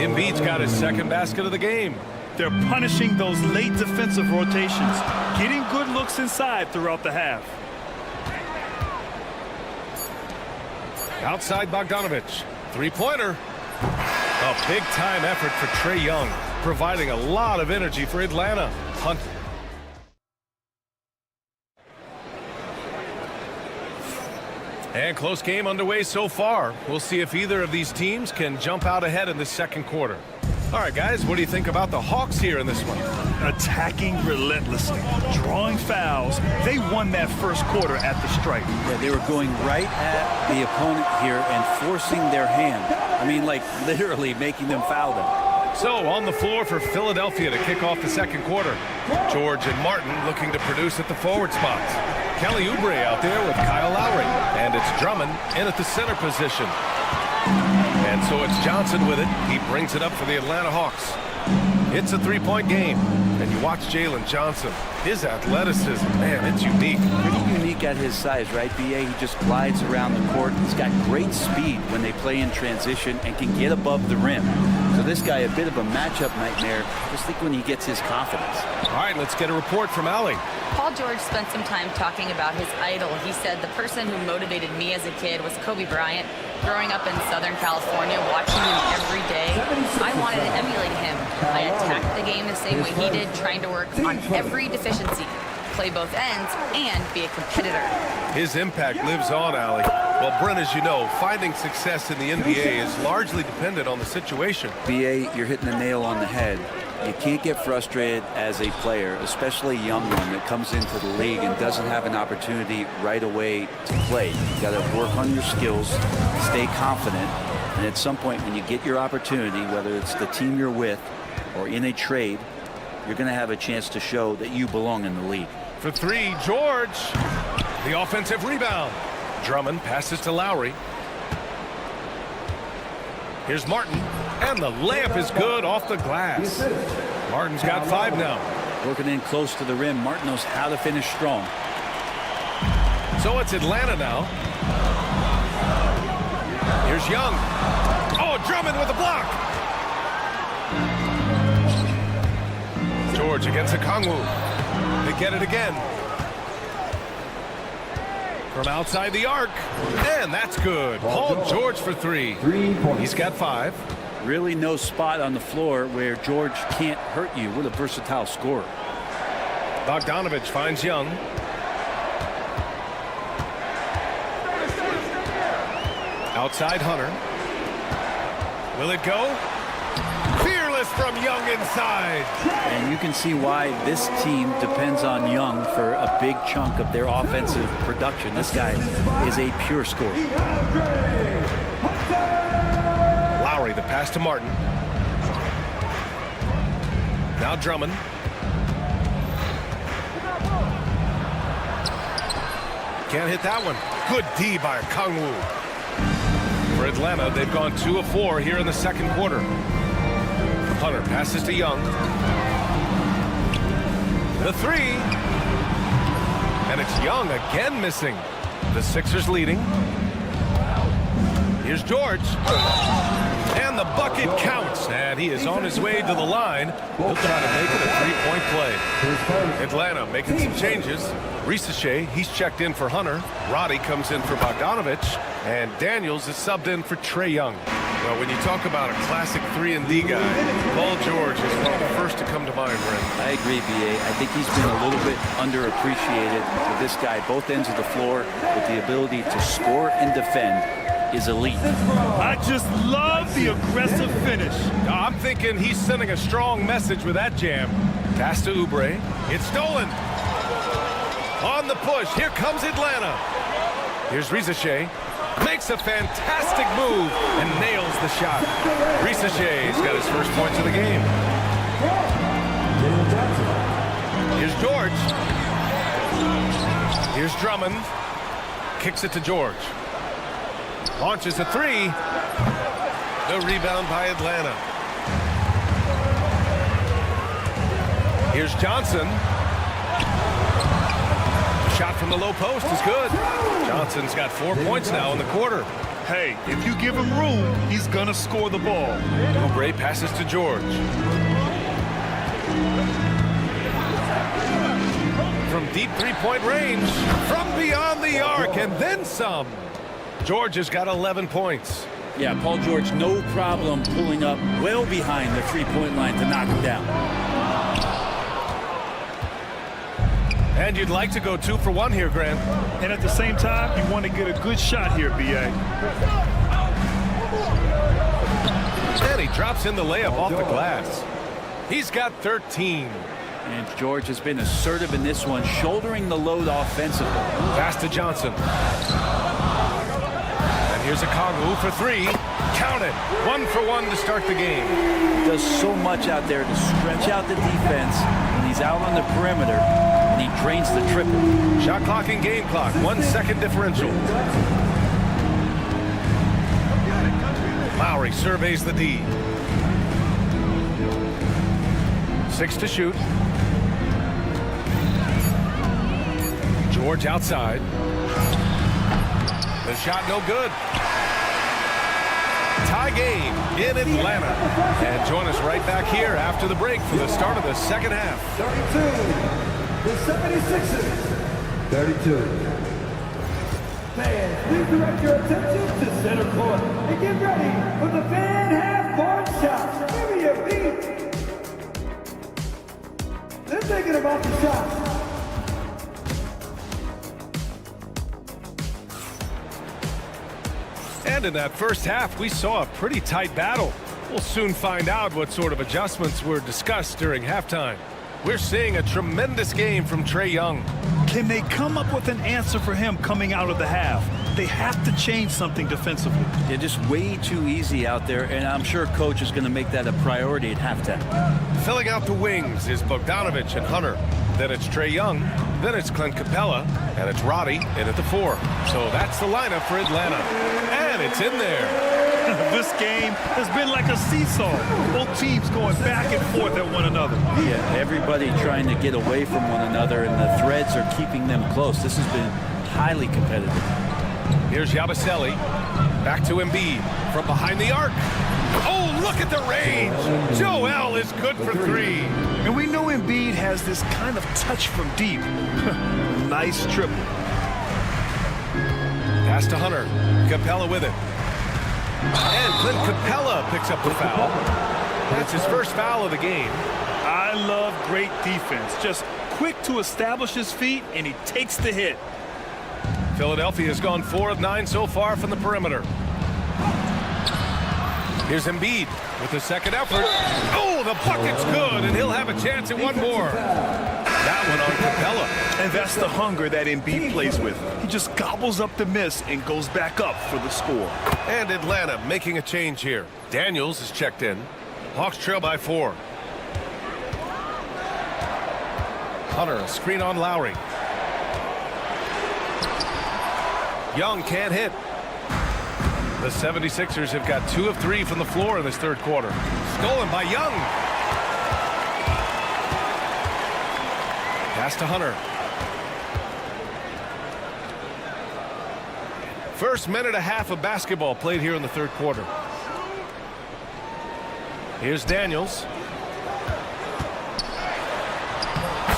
Embiid's got his second basket of the game. They're punishing those late defensive rotations, getting good looks inside throughout the half. Outside Bogdanovich. Three-pointer. A big-time effort for Trae Young, providing a lot of energy for Atlanta. Hunt. And close game underway so far. We'll see if either of these teams can jump out ahead in the second quarter. All right, guys, what do you think about the Hawks here in this one? Attacking relentlessly, drawing fouls. They won that first quarter at the stripe. Yeah, they were going right at the opponent here and forcing their hand. I mean, like literally making them foul them. So on the floor for Philadelphia to kick off the second quarter. George and Martin looking to produce at the forward spots. Kelly Oubre out there with Kyle Lowry. And it's Drummond in at the center position. And so it's Johnson with it. He brings it up for the Atlanta Hawks. It's a three-point game. And you watch Jalen Johnson. His athleticism, man, it's unique. Pretty unique at his size, right, B.A.? He just glides around the court. He's got great speed when they play in transition and can get above the rim. So this guy, a bit of a matchup nightmare. Just think when he gets his confidence. All right, let's get a report from Allie. Paul George spent some time talking about his idol. He said, the person who motivated me as a kid was Kobe Bryant. Growing up in Southern California, watching him every day, I wanted to emulate him. I attacked the game the same way he did, trying to work on every deficiency, play both ends, and be a competitor. His impact lives on, Allie. Well, Brent, as you know, finding success in the NBA is largely dependent on the situation. B.A., you're hitting the nail on the head. You can't get frustrated as a player, especially a young one that comes into the league and doesn't have an opportunity right away to play. You got to work on your skills, stay confident, and at some point when you get your opportunity, whether it's the team you're with or in a trade, you're going to have a chance to show that you belong in the league. For three, George. The offensive rebound. Drummond passes to Lowry. Here's Martin, and the layup is good off the glass. Martin's got 5 now. Working in close to the rim, Martin knows how to finish strong. So it's Atlanta now. Here's Young. Oh, Drummond with a block. George against Okongwu. They get it again. From outside the arc, and that's good. Paul George for 3. He's got 5. Really no spot on the floor where George can't hurt you. What a versatile scorer. Bogdanovich finds Young. Outside Hunter. Will it go? Fearless from Young inside. And you can see why this team depends on Young for a big chunk of their offensive production. This guy is a pure scorer. Lowry, the pass to Martin. Now Drummond. Can't hit that one. Good D by Okongwu. For Atlanta, they've gone 2 of 4 here in the second quarter. Hunter passes to Young. The 3. And it's Young again missing. The Sixers leading. Here's George. And the bucket counts. And he is on his way to the line. He'll try to make it a 3-point play. Atlanta making some changes. Risachet, he's checked in for Hunter. Roddy comes in for Bogdanovich. And Daniels is subbed in for Trae Young. Well, when you talk about a classic 3-and-D guy, Paul George is one of the first to come to mind, Brent. I agree, B.A. I think he's been a little bit underappreciated. For this guy, both ends of the floor, with the ability to score and defend, is elite. I just love the aggressive finish. I'm thinking he's sending a strong message with that jam. Pass to Oubre. It's stolen. On the push, here comes Atlanta. Here's Risachet. Makes a fantastic move and nails the shot. Risachet's got his first points of the game. Here's Drummond. Kicks it to George. Launches a three. The rebound by Atlanta. Here's Johnson. The shot from the low post is good. Johnson's got 4 points now in the quarter. Hey, if you give him room, he's going to score the ball. Oubre passes to George. From deep three-point range, from beyond the arc, and then some. George has got 11 points. Yeah, Paul George, no problem pulling up well behind the three-point line to knock him down. And you'd like to go 2 for 1 here, Grant. And at the same time, you want to get a good shot here, B.A. And he drops in the layup off the glass. He's got 13. And George has been assertive in this one, shouldering the load offensively. Pass to Johnson. And here's a Kongu for 3. Count it. 1 for 1 to start the game. Does so much out there to stretch out the defense when he's out on the perimeter, and he drains the triple. Shot clock and game clock. 1 second differential. Lowry surveys the D. 6 to shoot. George outside. The shot no good. Tie game in Atlanta. And join us right back here after the break for the start of the second half. 32, the 76ers. 32. Fans, please direct your attention to center court and get ready for the fan half-court shots. Give me a beat. They're thinking about the shots. And in that first half, we saw a pretty tight battle. We'll soon find out what sort of adjustments were discussed during halftime. We're seeing a tremendous game from Trae Young. Can they come up with an answer for him coming out of the half? They have to change something defensively. They're just way too easy out there, and I'm sure Coach is going to make that a priority at halftime. Filling out the wings is Bogdanovich and Hunter. Then it's Trae Young. Then it's Clint Capella. And it's Roddy in at the 4. So that's the lineup for Atlanta. And it's in there. This game has been like a seesaw. Both teams going back and forth at one another. Yeah, everybody trying to get away from one another, and the threads are keeping them close. This has been highly competitive. Here's Yabusele. Back to Embiid from behind the arc. Oh, look at the range. Joel is good for 3. And we know Embiid has this kind of touch from deep. Nice triple. Pass to Hunter. Capella with it. And Clint Capella picks up the foul. That's his first foul of the game. I love great defense. Just quick to establish his feet, and he takes the hit. Philadelphia has gone 4 of 9 so far from the perimeter. Here's Embiid with the second effort. Oh, the bucket's good, and he'll have a chance at one more. That one on Capella. And that's the hunger that Embiid plays with. He just gobbles up the miss and goes back up for the score. And Atlanta making a change here. Daniels is checked in. Hawks trail by 4. Hunter, a screen on Lowry. Young can't hit. The 76ers have got 2 of 3 from the floor in this third quarter. Stolen by Young. Pass to Hunter. First minute and a half of basketball played here in the third quarter. Here's Daniels.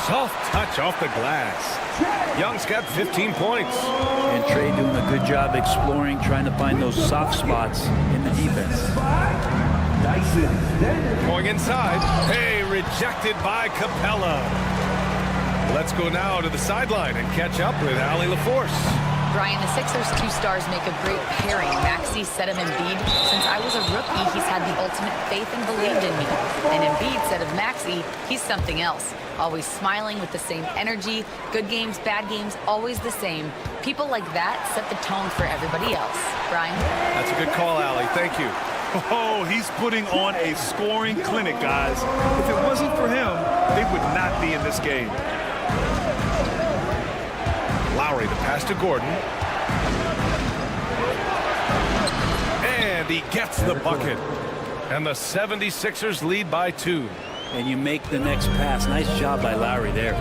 Soft touch off the glass. Young's got 15 points. And Trae doing a good job exploring, trying to find those soft spots in the defense. Going inside. Hey, rejected by Capella. Let's go now to the sideline and catch up with Allie LaForce. Brian, the Sixers' 2 stars make a great pairing. Maxey said of Embiid, since I was a rookie, he's had the ultimate faith and believed in me. And Embiid said of Maxey, he's something else. Always smiling with the same energy. Good games, bad games, always the same. People like that set the tone for everybody else. Brian? That's a good call, Allie. Thank you. Oh, he's putting on a scoring clinic, guys. If it wasn't for him, they would not be in this game. Lowry Pass to Gordon. And he gets the bucket. And the 76ers lead by 2. And you make the next pass. Nice job by Lowry there.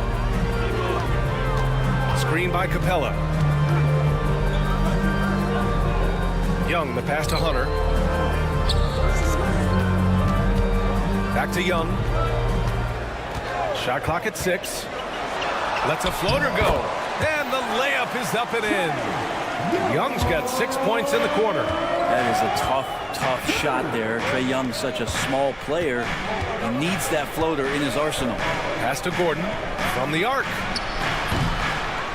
Screen by Capella. Young, the pass to Hunter. Back to Young. Shot clock at 6. Lets a floater go. And the layup is up and in. Young's got 6 points in the quarter. That is a tough shot there. Trae Young's such a small player. He needs that floater in his arsenal. Pass to Gordon from the arc.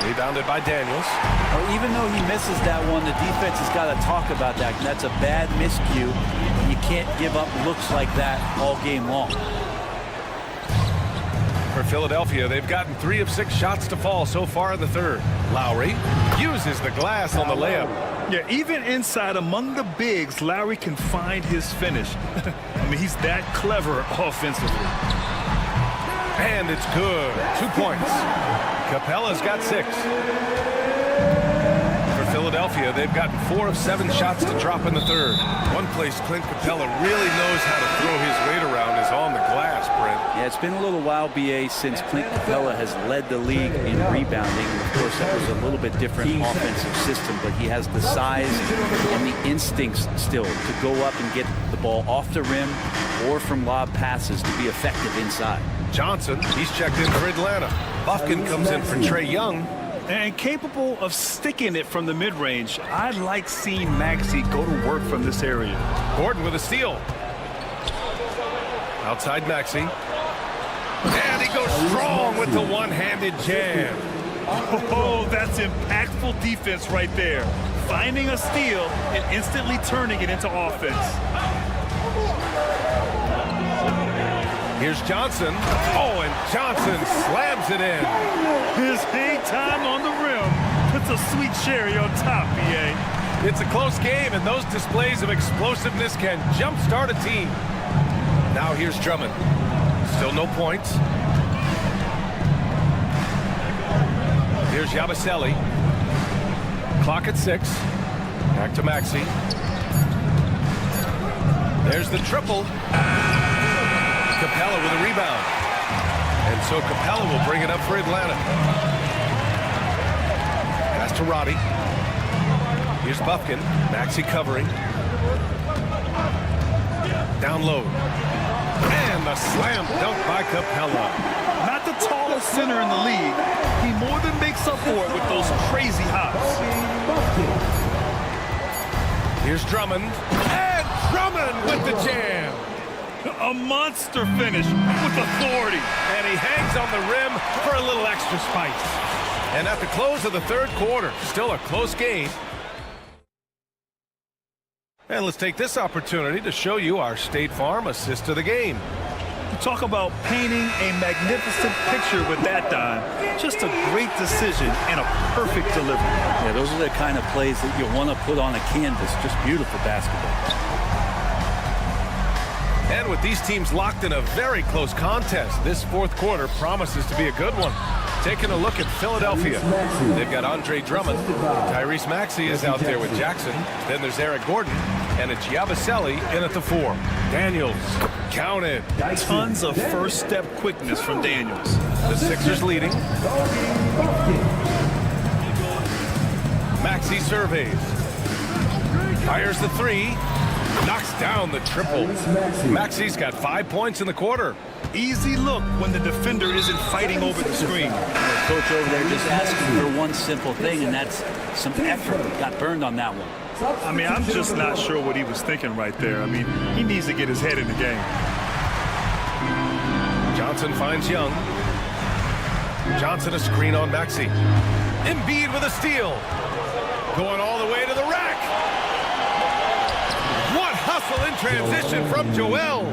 Rebounded by Daniels. Well, even though he misses that one, the defense has got to talk about that. That's a bad miscue. You can't give up looks like that all game long. For Philadelphia, they've gotten 3 of 6 shots to fall so far in the third. Lowry uses the glass on the layup. Yeah, even inside among the bigs, Lowry can find his finish. I mean, he's that clever offensively. And it's good. 2 points. Capella's got 6. For Philadelphia, they've gotten 4 of 7 shots to drop in the third. One place Clint Capella really knows how to throw his weight around is on the glass, Brent. Yeah, it's been a little while, BA, since Clint Capella has led the league in rebounding. Of course, that was a little bit different offensive system, but he has the size and the instincts still to go up and get the ball off the rim or from lob passes to be effective inside. Johnson, he's checked in for Atlanta. Buffkin comes in for Trae Young. And capable of sticking it from the mid-range. I like seeing Maxey go to work from this area. Gordon with a steal. Outside Maxey. And he goes strong with the one-handed jam. Oh, that's impactful defense right there. Finding a steal and instantly turning it into offense. Here's Johnson. Oh, and Johnson slams it in. His hang time on the rim puts a sweet cherry on top, BA. It's a close game, and those displays of explosiveness can jumpstart a team. Now here's Drummond. Still no points. Here's Yabusele. Clock at 6. Back to Maxey. There's the triple. Capella with a rebound. And so Capella will bring it up for Atlanta. Pass to Roddy. Here's Buffkin. Maxey covering. Down low. And the slam dunk by Capella. Not the tallest center in the league. He more than makes up for it with those crazy hops. Here's Drummond. And Drummond with the jam. A monster finish with authority. And he hangs on the rim for a little extra spice. And at the close of the third quarter, still a close game. And let's take this opportunity to show you our State Farm assist of the game. Talk about painting a magnificent picture with that dime. Just a great decision and a perfect delivery. Yeah, those are the kind of plays that you want to put on a canvas. Just beautiful basketball. And with these teams locked in a very close contest, this fourth quarter promises to be a good one. Taking a look at Philadelphia. They've got Andre Drummond. Tyrese Maxey is out there with Jackson. Then there's Eric Gordon. And it's Yabusele in at the 4. Daniels counted. Tons of first step quickness from Daniels. The Sixers leading. Maxey surveys. Fires the 3. Knocks down the triple. Maxey's got 5 points in the quarter. Easy look when the defender isn't fighting over the screen. The coach over there just asking for one simple thing, and that's some effort. Got burned on that one. I mean, I'm just not sure what he was thinking right there. I mean, he needs to get his head in the game. Johnson finds Young. Johnson a screen on Maxey. Embiid with a steal. Going all the way to the rack. What hustle in transition from Joel.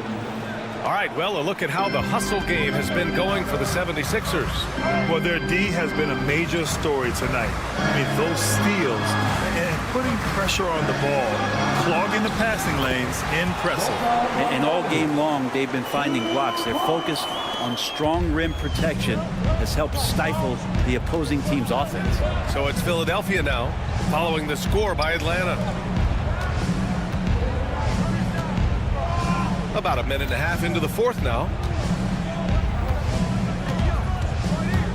All right, well, a look at how the hustle game has been going for the 76ers. Well, their D has been a major story tonight. I mean, those steals, putting pressure on the ball, clogging the passing lanes, impressive. And all game long, they've been finding blocks. Their focus on strong rim protection has helped stifle the opposing team's offense. So it's Philadelphia now, following the score by Atlanta. About a minute and a half into the fourth now.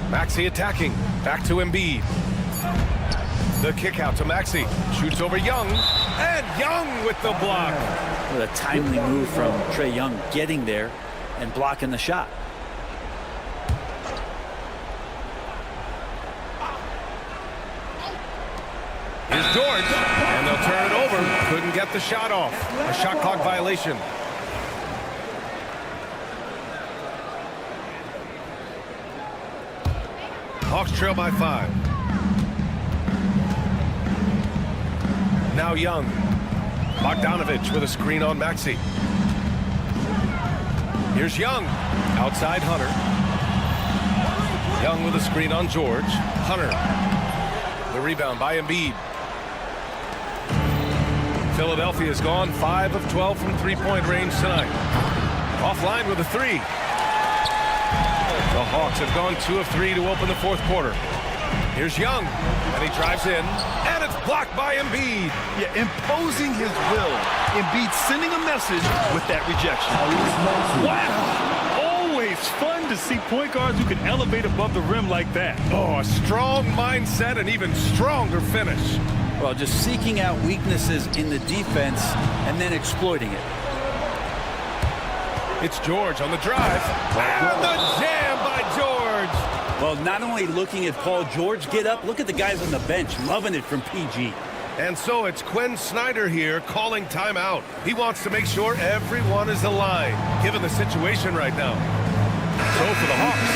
Maxey attacking. Back to Embiid. The kick out to Maxey. Shoots over Young. And Young with the block. With a timely move from Trae Young getting there and blocking the shot. Here's George. And they'll turn it over. Couldn't get the shot off. A shot clock violation. Hawks trail by 5. Now Young. Bogdanovich with a screen on Maxey. Here's Young. Outside Hunter. Young with a screen on George. Hunter. The rebound by Embiid. Philadelphia's gone 5 of 12 from three-point range tonight. Offline with a 3. The Hawks have gone 2 of 3 to open the fourth quarter. Here's Young, and he drives in, and it's blocked by Embiid. Yeah, imposing his will. Embiid sending a message with that rejection. Wow! Always fun to see point guards who can elevate above the rim like that. Oh, a strong mindset and even stronger finish. Well, just seeking out weaknesses in the defense and then exploiting it. It's George on the drive. And the jam by George. Well, not only looking at Paul George get up, look at the guys on the bench loving it from PG. And so it's Quinn Snyder here calling timeout. He wants to make sure everyone is aligned, given the situation right now. So for the Hawks,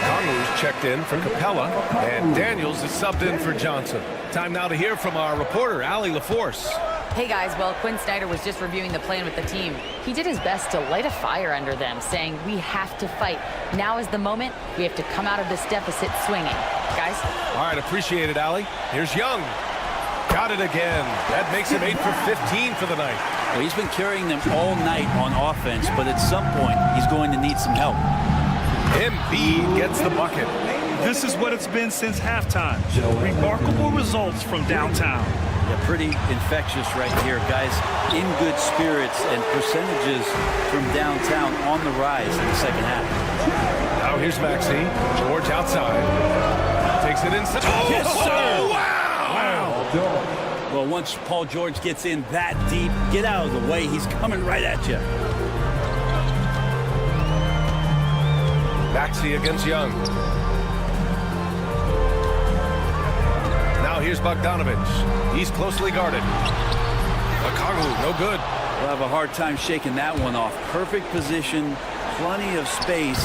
Okongwu's checked in for Capella, and Daniels is subbed in for Johnson. Time now to hear from our reporter, Allie LaForce. Hey guys, well, Quinn Snyder was just reviewing the plan with the team. He did his best to light a fire under them, saying we have to fight. Now is the moment. We have to come out of this deficit swinging. Guys? All right, appreciate it, Allie. Here's Young. Got it again. That makes him 8 for 15 for the night. Well, he's been carrying them all night on offense, but at some point, he's going to need some help. Embiid gets the bucket. This is what it's been since halftime. Remarkable results from downtown. Yeah, pretty infectious right here, guys. In good spirits and percentages from downtown on the rise in the second half. Now here's Maxey. George outside. Takes it inside. Oh, yes, sir. Oh, wow. Well, once Paul George gets in that deep, get out of the way. He's coming right at you. Maxey against Young. Now here's Bogdanovich. He's closely guarded. Okongwu, no good. We'll have a hard time shaking that one off. Perfect position, plenty of space.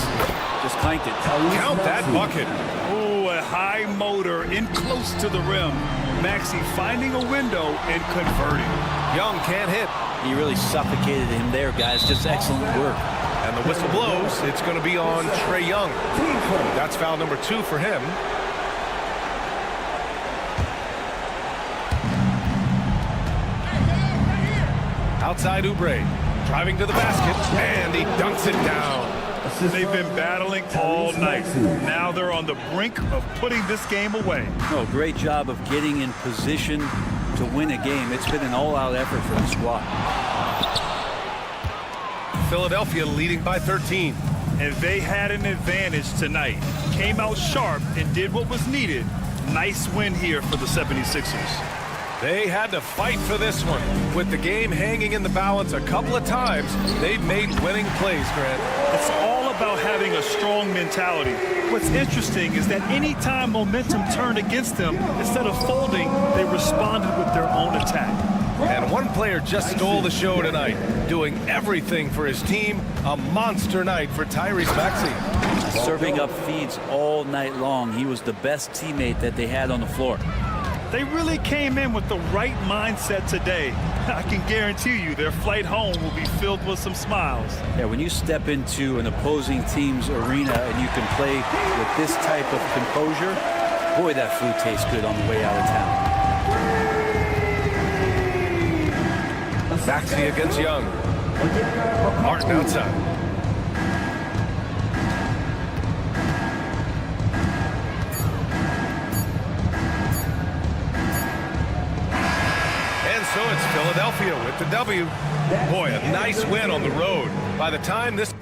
Just clanked it. Count that bucket. Oh, a high motor in close to the rim. Maxey finding a window and converting. Young can't hit. He really suffocated him there, guys. Just excellent work. And the whistle blows. It's going to be on Trae Young. That's foul number 2 for him. Outside Oubre, driving to the basket, and he dunks it down. They've been battling all night. Now they're on the brink of putting this game away. Oh, great job of getting in position to win a game. It's been an all-out effort for the squad. Philadelphia leading by 13. And they had an advantage tonight. Came out sharp and did what was needed. Nice win here for the 76ers. They had to fight for this one. With the game hanging in the balance a couple of times, they've made winning plays, Grant. It's all about having a strong mentality. What's interesting is that any time momentum turned against them, instead of folding, they responded with their own attack. And one player just stole the show tonight, doing everything for his team. A monster night for Tyrese Maxey. Serving up feeds all night long. He was the best teammate that they had on the floor. They really came in with the right mindset today. I can guarantee you their flight home will be filled with some smiles. Yeah, when you step into an opposing team's arena and you can play with this type of composure, boy, that food tastes good on the way out of town. Saxey against Young. Martin outside. And so it's Philadelphia with the W. Boy, a nice win on the road. By the time this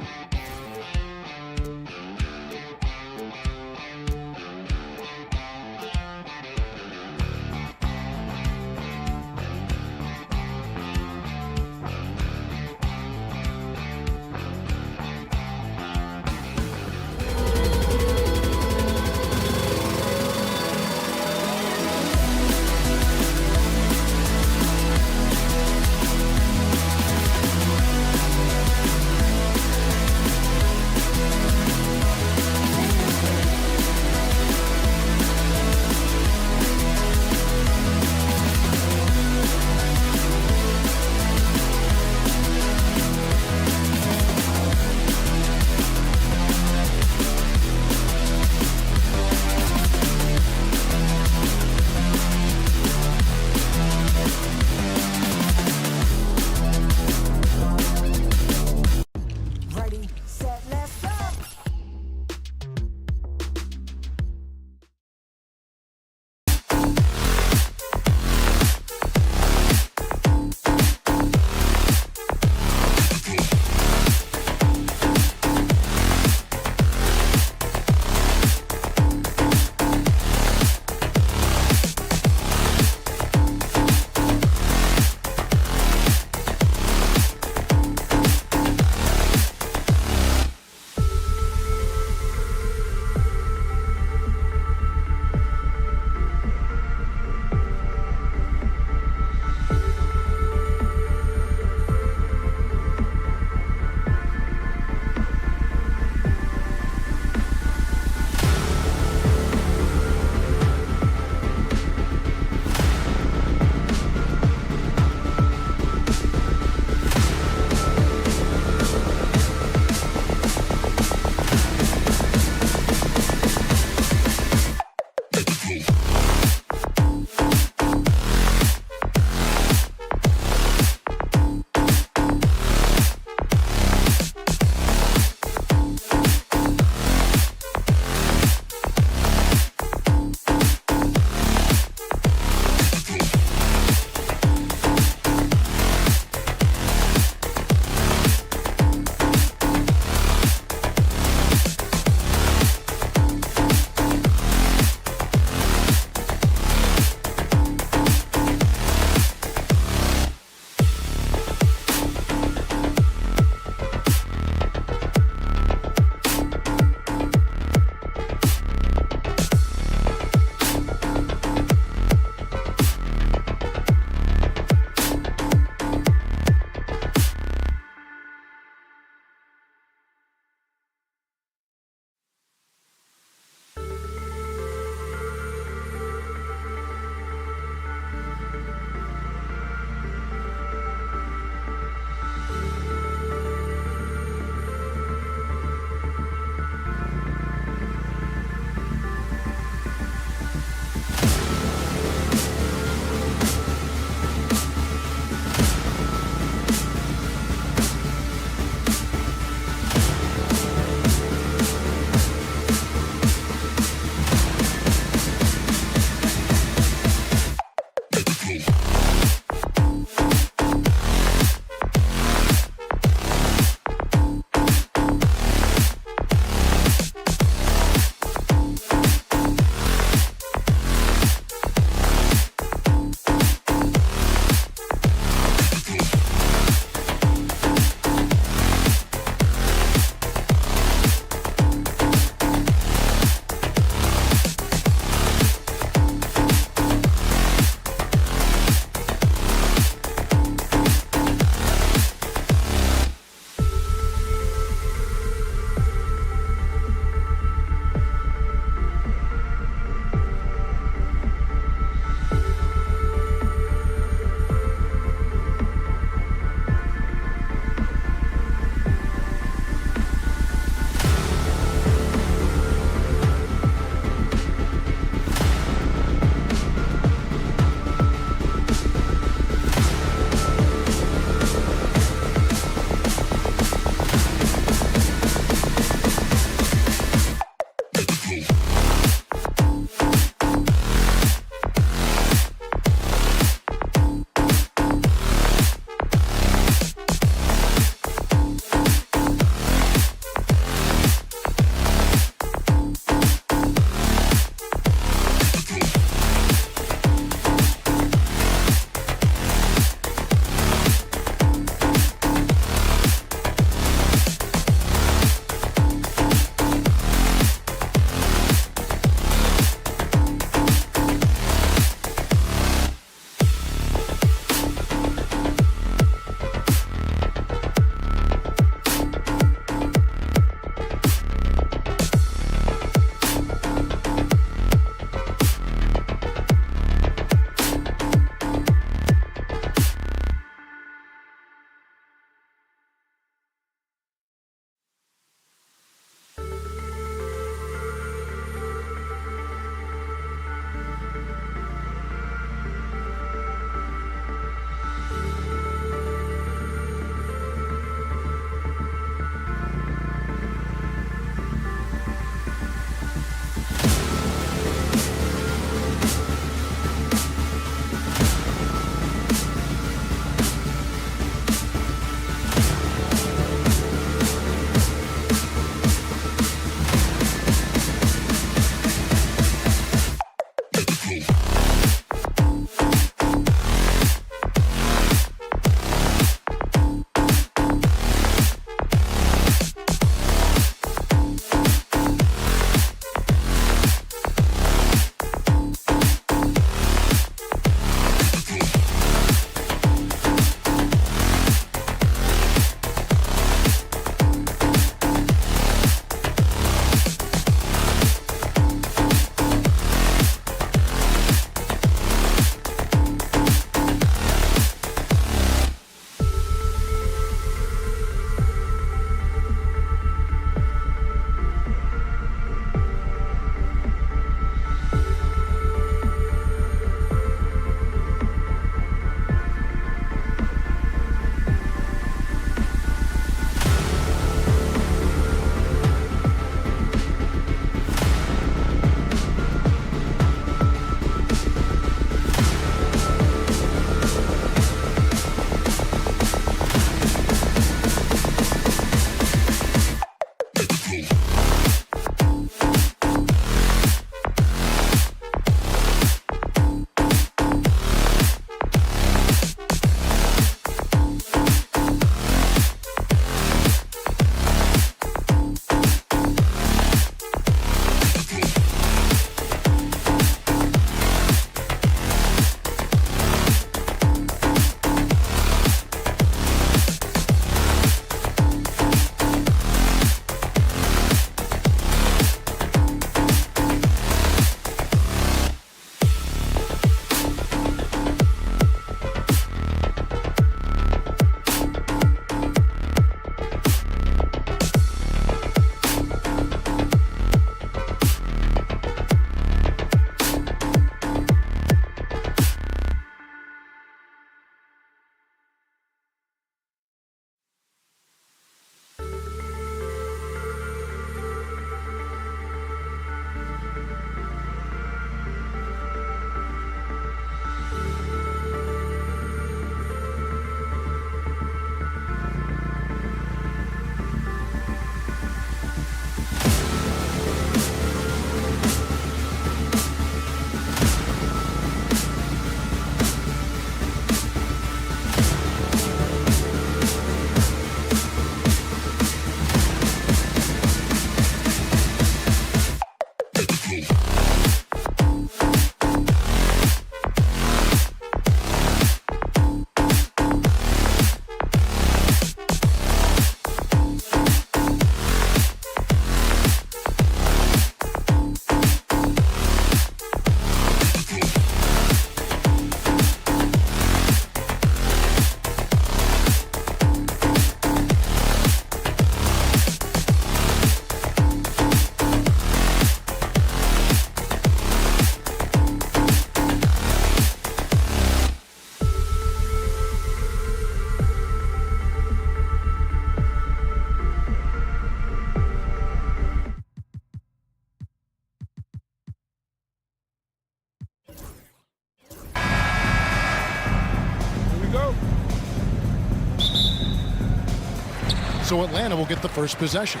So Atlanta will get the first possession.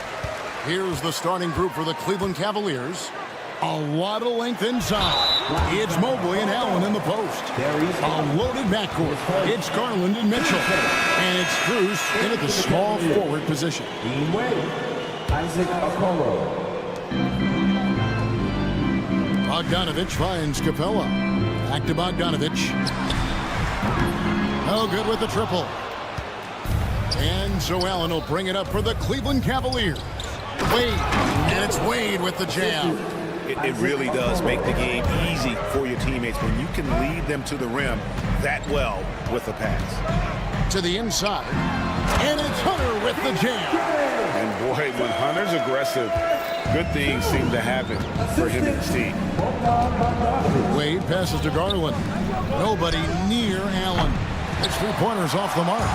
Here's the starting group for the Cleveland Cavaliers. A lot of length inside. It's Mobley and Allen in the post. A loaded backcourt. It's Garland and Mitchell. And it's Cruz in at the small forward position. Isaac Okoro. Bogdanovich finds Capella. Back to Bogdanovich. No good with the triple. And so Allen will bring it up for the Cleveland Cavaliers. Wade. And it's Wade with the jam. It really does make the game easy for your teammates when you can lead them to the rim that well with a pass. To the inside. And it's Hunter with the jam. And boy, when Hunter's aggressive, good things seem to happen for him and his team. Wade passes to Garland. Nobody near Allen. It's 3-pointers off the mark.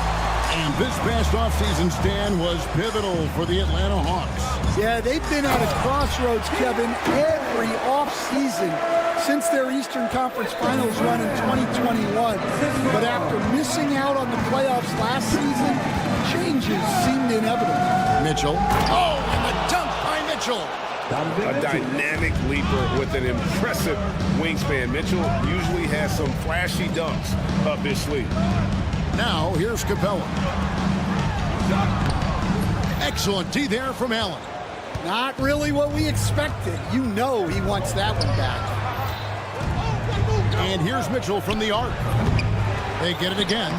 And this past offseason stand was pivotal for the Atlanta Hawks. Yeah, they've been at a crossroads, Kevin, every offseason since their Eastern Conference Finals run in 2021. But after missing out on the playoffs last season, changes seemed inevitable. Mitchell. Oh, and the dunk by Mitchell. A dynamic leaper with an impressive wingspan. Mitchell usually has some flashy dunks up his sleeve. Now, here's Capella. Excellent D there from Allen. Not really what we expected. You know he wants that one back. And here's Mitchell from the arc. They get it again.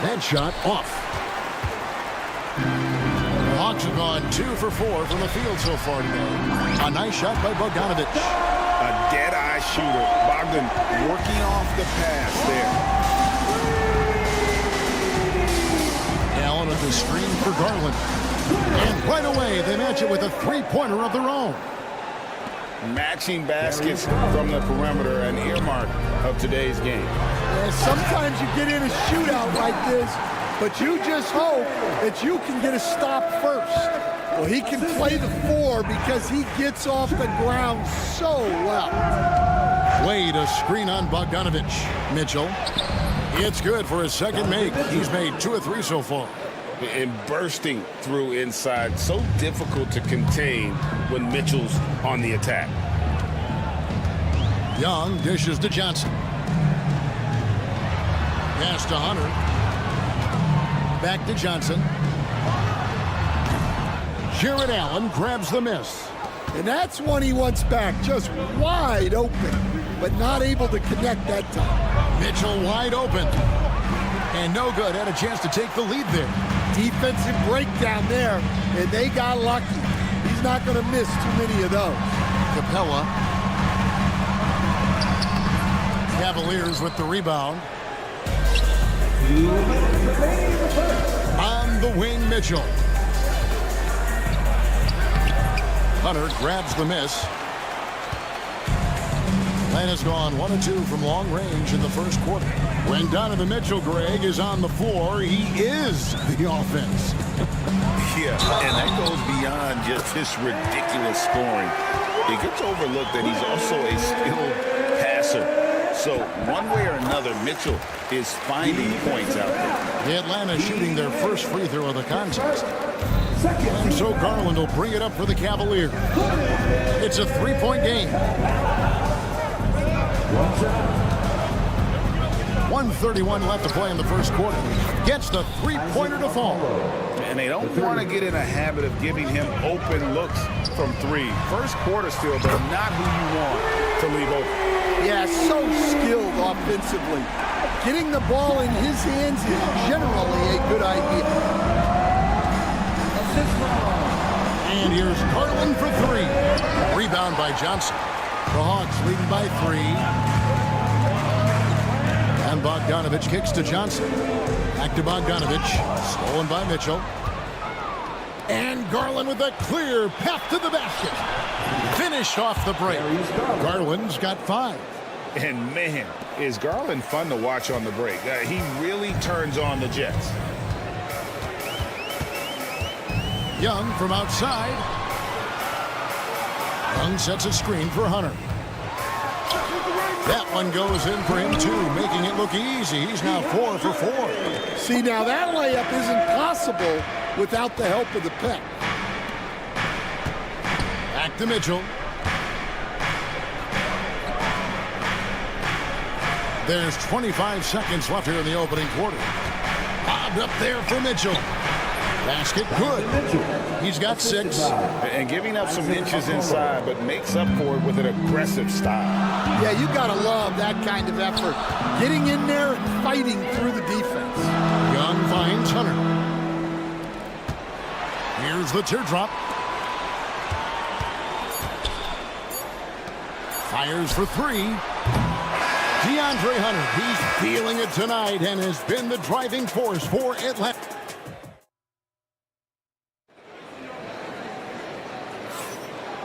That shot off. The Hawks have gone 2 for 4 from the field so far today. A nice shot by Bogdanovich. A dead-eye shooter. Bogdan working off the pass there. Allen with the screen for Garland. And right away, they match it with a 3-pointer of their own. Matching baskets from the perimeter, an earmark of today's game. Yeah, sometimes you get in a shootout like this, but you just hope that you can get a stop first. Well, he can play the 4 because he gets off the ground so well. Wade, a screen on Bogdanovich. Mitchell. It's good for his second make. He's made 2 of 3 so far. And bursting through inside. So difficult to contain when Mitchell's on the attack. Young dishes to Johnson. Pass to Hunter. Back to Johnson. Jared Allen grabs the miss. And that's one he wants back. Just wide open, but not able to connect that time. Mitchell wide open. And no good. Had a chance to take the lead there. Defensive breakdown there, and they got lucky. He's not going to miss too many of those. Capella. Cavaliers with the rebound. On the wing, Mitchell. Hunter grabs the miss. Atlanta's gone 1 of 2 from long range in the first quarter. When Donovan Mitchell, Greg, is on the floor, he is the offense. Yeah, and that goes beyond just his ridiculous scoring. It gets overlooked that he's also a skilled passer. So one way or another, Mitchell is finding points out there. The Atlanta shooting their first free throw of the contest. And so Garland will bring it up for the Cavaliers. It's a 3-point game. 1:31 left to play in the first quarter. Gets the 3-pointer to fall. And they don't want to get in a habit of giving him open looks from 3. First quarter still, but not who you want to leave open. Yeah, so skilled offensively. Getting the ball in his hands is generally a good idea. And here's Garland for 3. Rebound by Johnson. The Hawks leading by 3. And Bogdanovich kicks to Johnson. Back to Bogdanovich. Stolen by Mitchell. And Garland with a clear path to the basket. Finished off the break. Garland's got 5. And man, is Garland fun to watch on the break. He really turns on the Jets. Young from outside. Young sets a screen for Hunter. That one goes in for him, too, making it look easy. He's now 4 for 4. See, now that layup isn't possible without the help of the pec. Back to Mitchell. There's 25 seconds left here in the opening quarter. Bobbed up there for Mitchell. Basket good. He's got 6. And giving up some inches inside, but makes up for it with an aggressive style. Yeah, you got to love that kind of effort. Getting in there and fighting through the defense. Young finds Hunter. Here's the teardrop. Fires for 3. DeAndre Hunter, he's feeling it tonight and has been the driving force for Atlanta.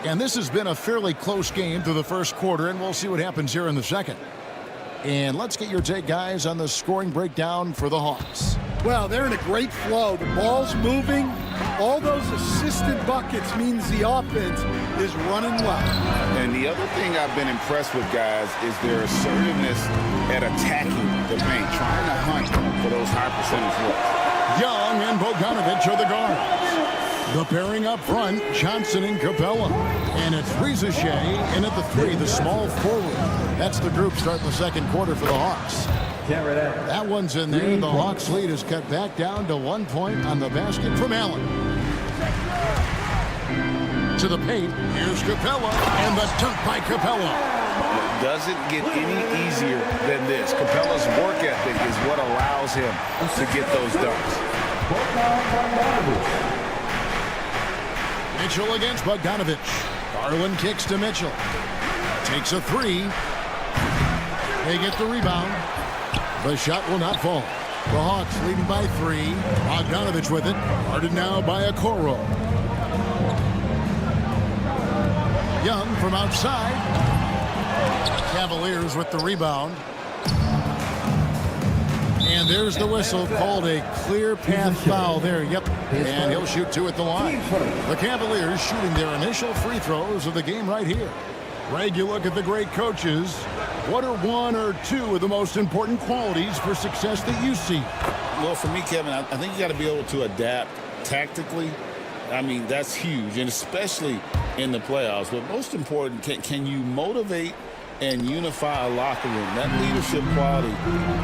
And this has been a fairly close game through the first quarter, and we'll see what happens here in the second. And let's get your take, guys, on the scoring breakdown for the Hawks. Well, they're in a great flow. The ball's moving. All those assisted buckets means the offense is running well. And the other thing I've been impressed with, guys, is their assertiveness at attacking the paint, trying to hunt for those high percentage looks. Young and Bogdanovich are the guards. The pairing up front, Johnson and Capella. And it's Reza Shea in at the 3, the small forward. That's the group starting the second quarter for the Hawks. That one's in there. The Hawks lead is cut back down to 1 point on the basket from Allen. To the paint, here's Capella, and the dunk by Capella. It doesn't get any easier than this. Capella's work ethic is what allows him to get those dunks. Mitchell against Bogdanovich. Garland kicks to Mitchell. Takes a 3. They get the rebound. The shot will not fall. The Hawks leading by 3. Bogdanovich with it. Guarded now by Okoro. Young from outside. Cavaliers with the rebound. And there's the whistle, called a clear path foul there. Yep, and he'll shoot 2 at the line. The Cavaliers shooting their initial free throws of the game right here. Greg, you look at the great coaches. What are 1 or 2 of the most important qualities for success that you see? Well, for me, Kevin, I think you got to be able to adapt tactically. I mean, that's huge, and especially in the playoffs. But most important, can you motivate and unify a locker room? That leadership quality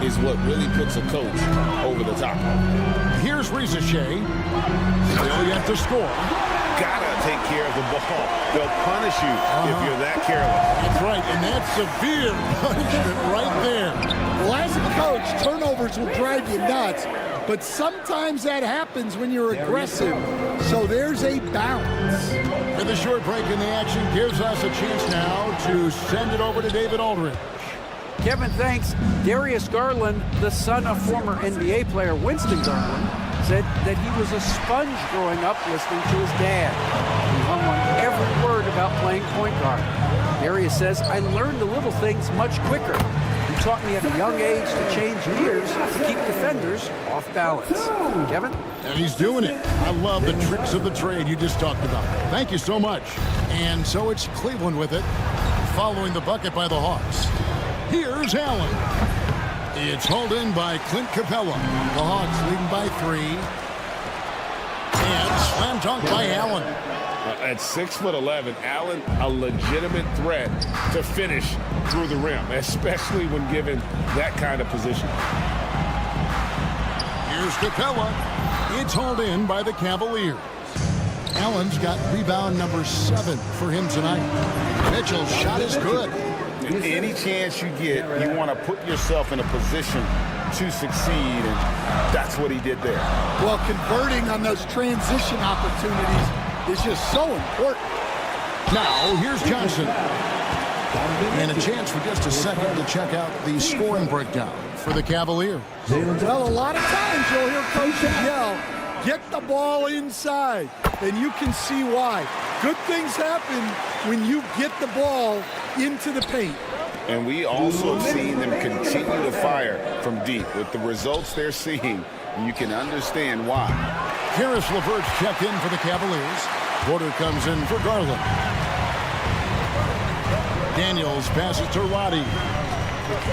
is what really puts a coach over the top. Here's Reza Shea. Still yet to score. Gotta take care of the ball. They'll punish you if you're that careless. That's right, and that's severe punishment right there. Well, as a coach, turnovers will drive you nuts, but sometimes that happens when you're aggressive. So there's a balance. And the short break in the action gives us a chance now to send it over to David Aldridge. Kevin, thanks. Darius Garland, the son of former NBA player Winston Garland, said that he was a sponge growing up listening to his dad. He hung on every word about playing point guard. Darius says, I learned the little things much quicker. He taught me at a young age to change gears to keep defenders off balance. Kevin? And he's doing it. I love the tricks of the trade you just talked about. Thank you so much. And so it's Cleveland with it, following the bucket by the Hawks. Here's Allen. It's hauled in by Clint Capella. The Hawks leading by 3. And slam dunk by Allen. At 6'11", Allen, a legitimate threat to finish through the rim, especially when given that kind of position. Here's Capella. It's hauled in by the Cavaliers. Allen's got rebound number 7 for him tonight. Mitchell's shot is good. Any chance you get, you want to put yourself in a position to succeed, and that's what he did there. Well, converting on those transition opportunities is just so important. Now, here's Johnson. And a chance for just a second to check out the scoring breakdown for the Cavaliers. Well, a lot of times you'll hear coaches yell, get the ball inside, and you can see why. Good things happen when you get the ball into the paint. And we also have seen them continue to fire from deep. With the results they're seeing, you can understand why. Karis LeVert's checked in for the Cavaliers. Porter comes in for Garland. McDaniels passes to Roddy.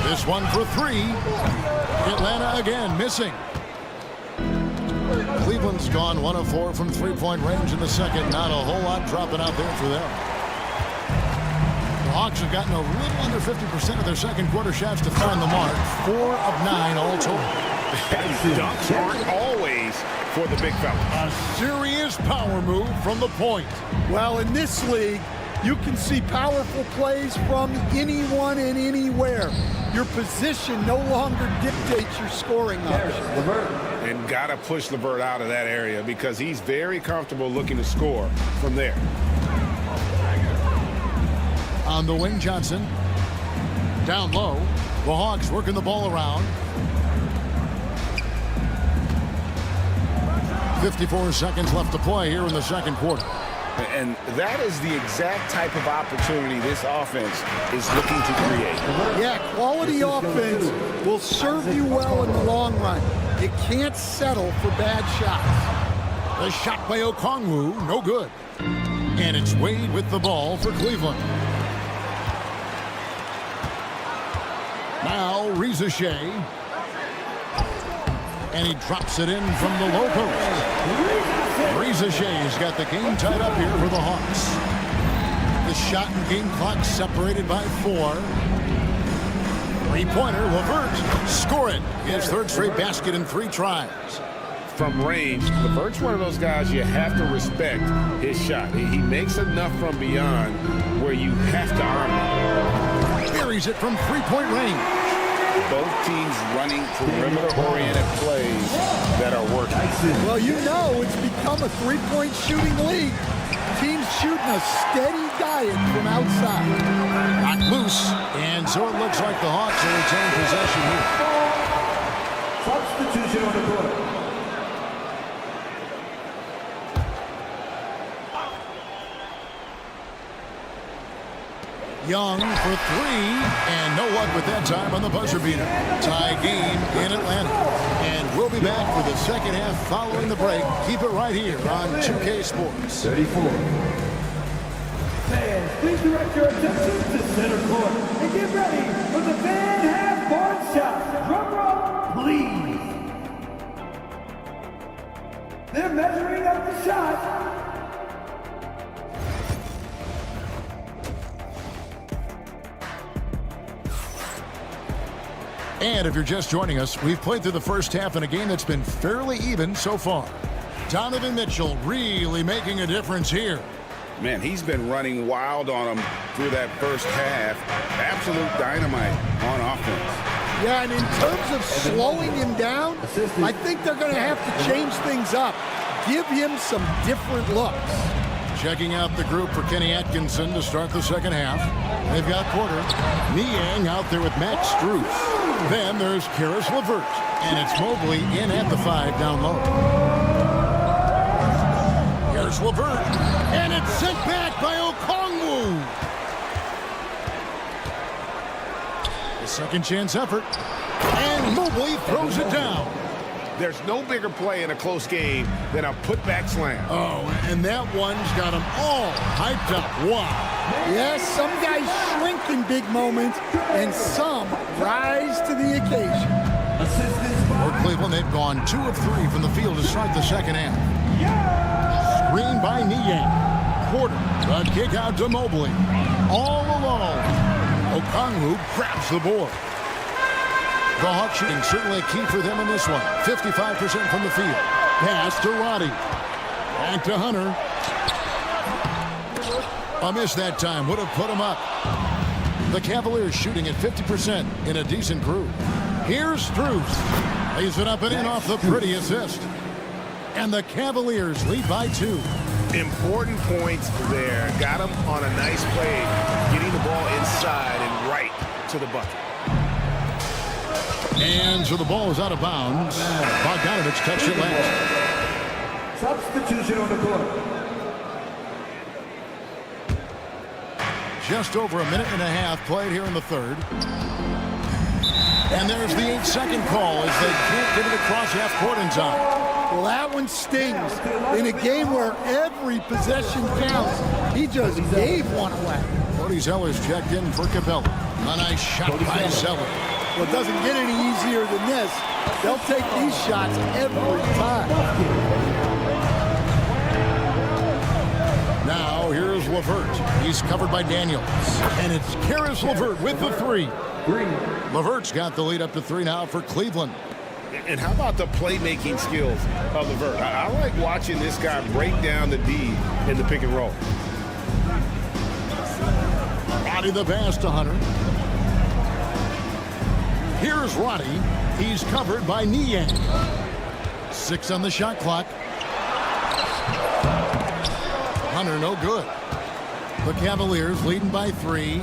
This one for three. Atlanta again missing. Cleveland's gone 1 of 4 from three-point range in the second. Not a whole lot dropping out there for them. The Hawks have gotten a little under 50% of their second quarter shots to find the mark. 4 of 9 all total. Dunks aren't always for the big fella. A serious power move from the point. Well, in this league, you can see powerful plays from anyone and anywhere. Your position no longer dictates your scoring option. And got to push LeVert out of that area because he's very comfortable looking to score from there. On the wing, Johnson. Down low. The Hawks working the ball around. 54 seconds left to play here in the second quarter. And that is the exact type of opportunity this offense is looking to create. Yeah, quality offense will serve you well in the long run. You can't settle for bad shots. The shot by Okongwu, no good. And it's Wade with the ball for Cleveland. Now Reza Shea. And he drops it in from the low post. Reza Shea's got the game tied up here for the Hawks. The shot and game clock separated by 4. Three-pointer, LeVert, score it. His third straight basket in 3 tries. From range, LeVert's one of those guys you have to respect his shot. He makes enough from beyond where you have to arm him. Buries it from three-point range. Both teams running perimeter-oriented plays that are working. Well, you know it's become a three-point shooting league. Teams shooting a steady diet from outside. Knocked loose, and so it looks like the Hawks will retain possession here. Substitution on the court. Young for 3, and no luck with that time on the buzzer beater. Tie game in Atlanta. And we'll be back for the second half following the break. Keep it right here on 2K Sports. 34. Fans, please direct your attention to center court and get ready for the fan half-court shot. Drum roll, please. They're measuring up the shot. And if you're just joining us, we've played through the first half in a game that's been fairly even so far. Donovan Mitchell really making a difference here. Man, he's been running wild on him through that first half. Absolute dynamite on offense. Yeah, and in terms of slowing him down, I think they're going to have to change things up. Give him some different looks. Checking out the group for Kenny Atkinson to start the second half. They've got Porter. Niang out there with Max Strus. Then there's Karis LeVert. And it's Mobley in at the 5 down low. Here's LeVert. And it's sent back by Okongwu. The second chance effort. And Mobley throws it down. There's no bigger play in a close game than a putback slam. Oh, and that one's got them all hyped up. Wow. Yes, some guys shrink in big moments, and some rise to the occasion. For Cleveland, they've gone 2 of 3 from the field to start the second half. Screen by Niang. Porter, the kick out to Mobley. All alone. Okongwu grabs the board. The Hawks shooting certainly a key for them in this one. 55% from the field. Pass to Roddy. Back to Hunter. A miss that time. Would have put him up. The Cavaliers shooting at 50% in a decent groove. Here's Strus. Lays it up and in off the pretty assist. And the Cavaliers lead by 2. Important points there. Got him on a nice play. Getting the ball inside and right to the bucket. And so the ball is out of bounds. Bogdanovich touched it last. Substitution on the court. Just over a minute and a half played here in the third. And there's the 8-second call as they can't get it across half court in time. Well, that one stings. In a game where every possession counts, he just gave one away. Cody Zeller's checked in for Capella. A nice shot by Zeller. Well, it doesn't get any easier than this. They'll take these shots every time. Now here's LeVert. He's covered by Daniels. And it's Karis LeVert with the three. LeVert's got the lead up to 3 now for Cleveland. And how about the playmaking skills of LeVert? I like watching this guy break down the D in the pick and roll. Roddy the pass to Hunter. Here's Roddy. He's covered by Niang. 6 on the shot clock. Hunter no good. The Cavaliers leading by 3.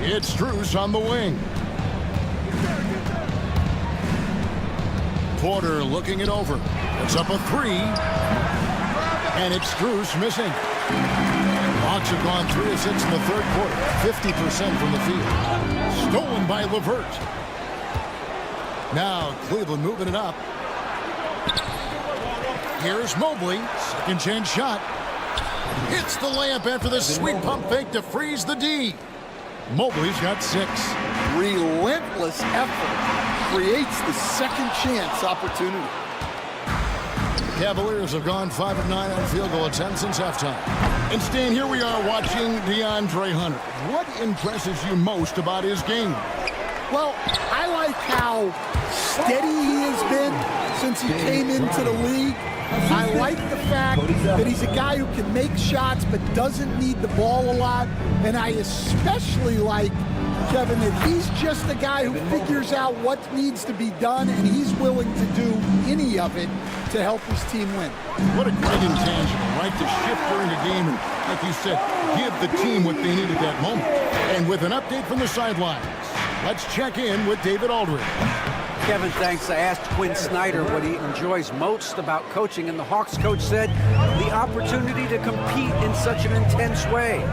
It's Strus on the wing. Porter looking it over. It's up a 3. And it's Strus missing. Hawks have gone 3 of 6 in the third quarter. 50% from the field. Stolen by LeVert. Now Cleveland moving it up. Here's Mobley. Second chance shot. Hits the layup after the sweet pump fake to freeze the D. Mobley's got 6. Relentless effort creates the second chance opportunity. Cavaliers have gone 5 of 9 on field goal attempts since halftime. And Stan, here we are watching DeAndre Hunter. What impresses you most about his game? Well, I like how steady he has been since he came into the league. I like the fact that he's a guy who can make shots but doesn't need the ball a lot. And I especially like, Kevin, that he's just a guy who figures out what needs to be done, and he's willing to do any of it to help his team win. What a great intangible, right? To shift during a game and, like you said, give the team what they need at that moment. And with an update from the sidelines, let's check in with David Aldridge. Kevin, thanks. I asked Quinn Snyder what he enjoys most about coaching, and the Hawks coach said the opportunity to compete in such an intense way.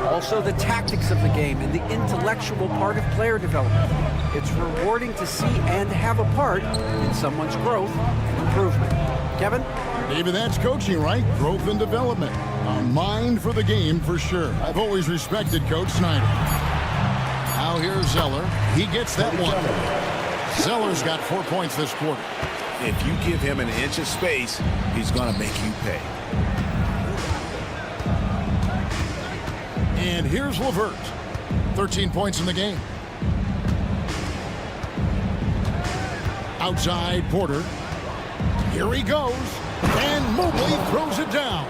Also, the tactics of the game and the intellectual part of player development. It's rewarding to see and have a part in someone's growth and improvement. Kevin? David, that's coaching, right? Growth and development. A mind for the game for sure. I've always respected Coach Snyder. Now here's Zeller. He gets that one. Zeller's got 4 points this quarter. If you give him an inch of space, he's going to make you pay. And here's LeVert. 13 points in the game. Outside Porter. Here he goes. And Mobley throws it down.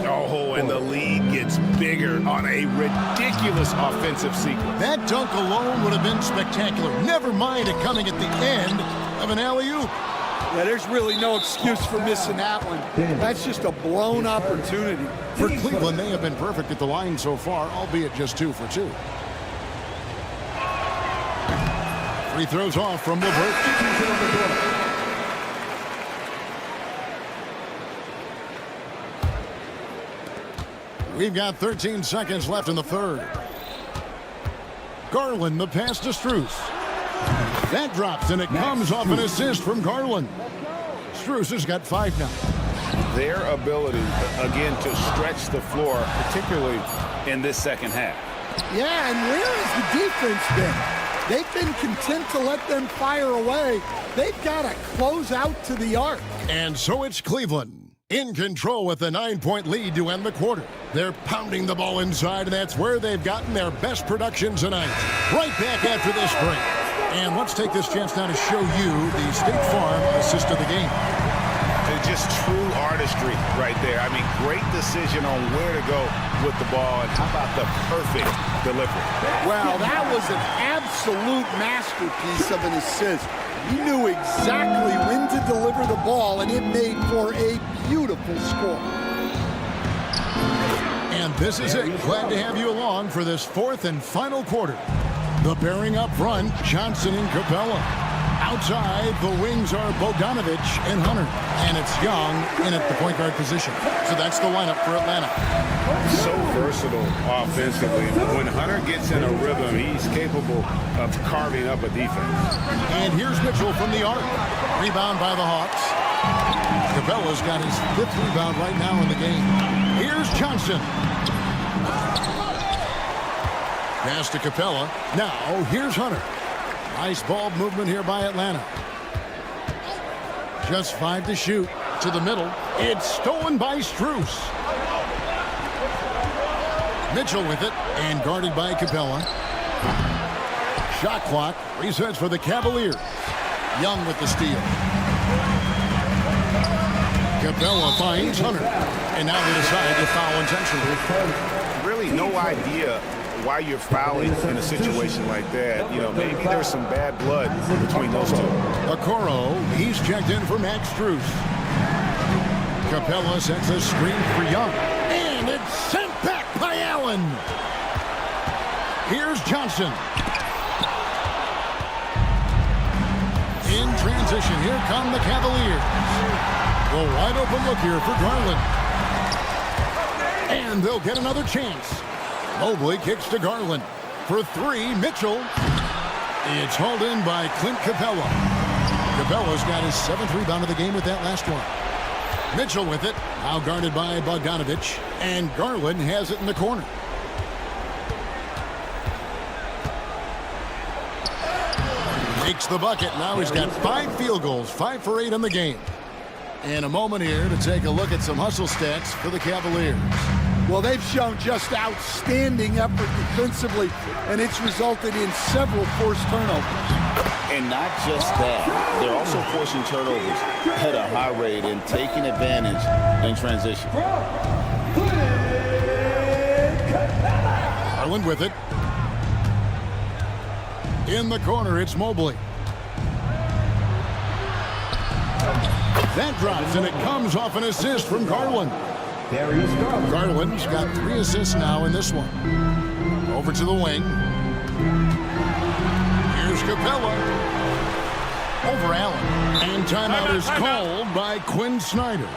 Oh, and the lead gets bigger on a ridiculous offensive sequence. That dunk alone would have been spectacular. Never mind it coming at the end of an alley-oop. Yeah, there's really no excuse for missing that one. That's just a blown opportunity. For Cleveland, they have been perfect at the line so far, albeit just 2 for 2. Free throws off from LeVert. We've got 13 seconds left in the third. Garland, the pass to Strus. That drops, and it comes off an assist from Garland. Strus has got 5 now. Their ability, again, to stretch the floor, particularly in this second half. Yeah, and where has the defense been? They've been content to let them fire away. They've got to close out to the arc. And so it's Cleveland in control with a 9-point lead to end the quarter. They're pounding the ball inside, and that's where they've gotten their best production tonight. Right back after this break. And let's take this chance now to show you the State Farm assist of the game. Just true artistry right there. I mean, great decision on where to go with the ball, and how about the perfect delivery? Well, that was an absolute masterpiece of an assist. He knew exactly when to deliver the ball, and it made for a beautiful score. And this is it. Glad to have you along for this 4th and final quarter. The pairing up front, Johnson and Capella. Outside, the wings are Bogdanovich and Hunter. And it's Young in at the point guard position. So that's the lineup for Atlanta. So versatile offensively. When Hunter gets in a rhythm, he's capable of carving up a defense. And here's Mitchell from the arc. Rebound by the Hawks. Capella's got his 5th rebound right now in the game. Here's Johnson. Pass to Capella. Now, here's Hunter. Nice ball movement here by Atlanta. Just 5 to shoot. To the middle. It's stolen by Strus. Mitchell with it. And guarded by Capella. Shot clock resets for the Cavaliers. Young with the steal. Capella finds Hunter. And now they decide to foul intentionally. Really no idea why you're fouling in a situation like that. You know, maybe there's some bad blood between those two. Okoro, he's checked in for Max Strus. Capella sets a screen for Young. And it's sent back by Allen. Here's Johnson. In transition, here come the Cavaliers. A wide open look here for Garland. And they'll get another chance. Mobley kicks to Garland. For 3, Mitchell. It's hauled in by Clint Capella. Capella's got his 7th rebound of the game with that last one. Mitchell with it. Now guarded by Bogdanovich. And Garland has it in the corner. Makes the bucket. Now he's got 5 field goals. 5 for 8 in the game. And a moment here to take a look at some hustle stats for the Cavaliers. Well, they've shown just outstanding effort defensively, and it's resulted in several forced turnovers. And not just that, they're also forcing turnovers at a high rate and taking advantage in transition. Garland with it. In the corner, it's Mobley. That drops, and it comes off an assist from Garland. Garland's got 3 assists now in this one. Over to the wing. Here's Capella. Over Allen. And timeout is called by Quinn Snyder.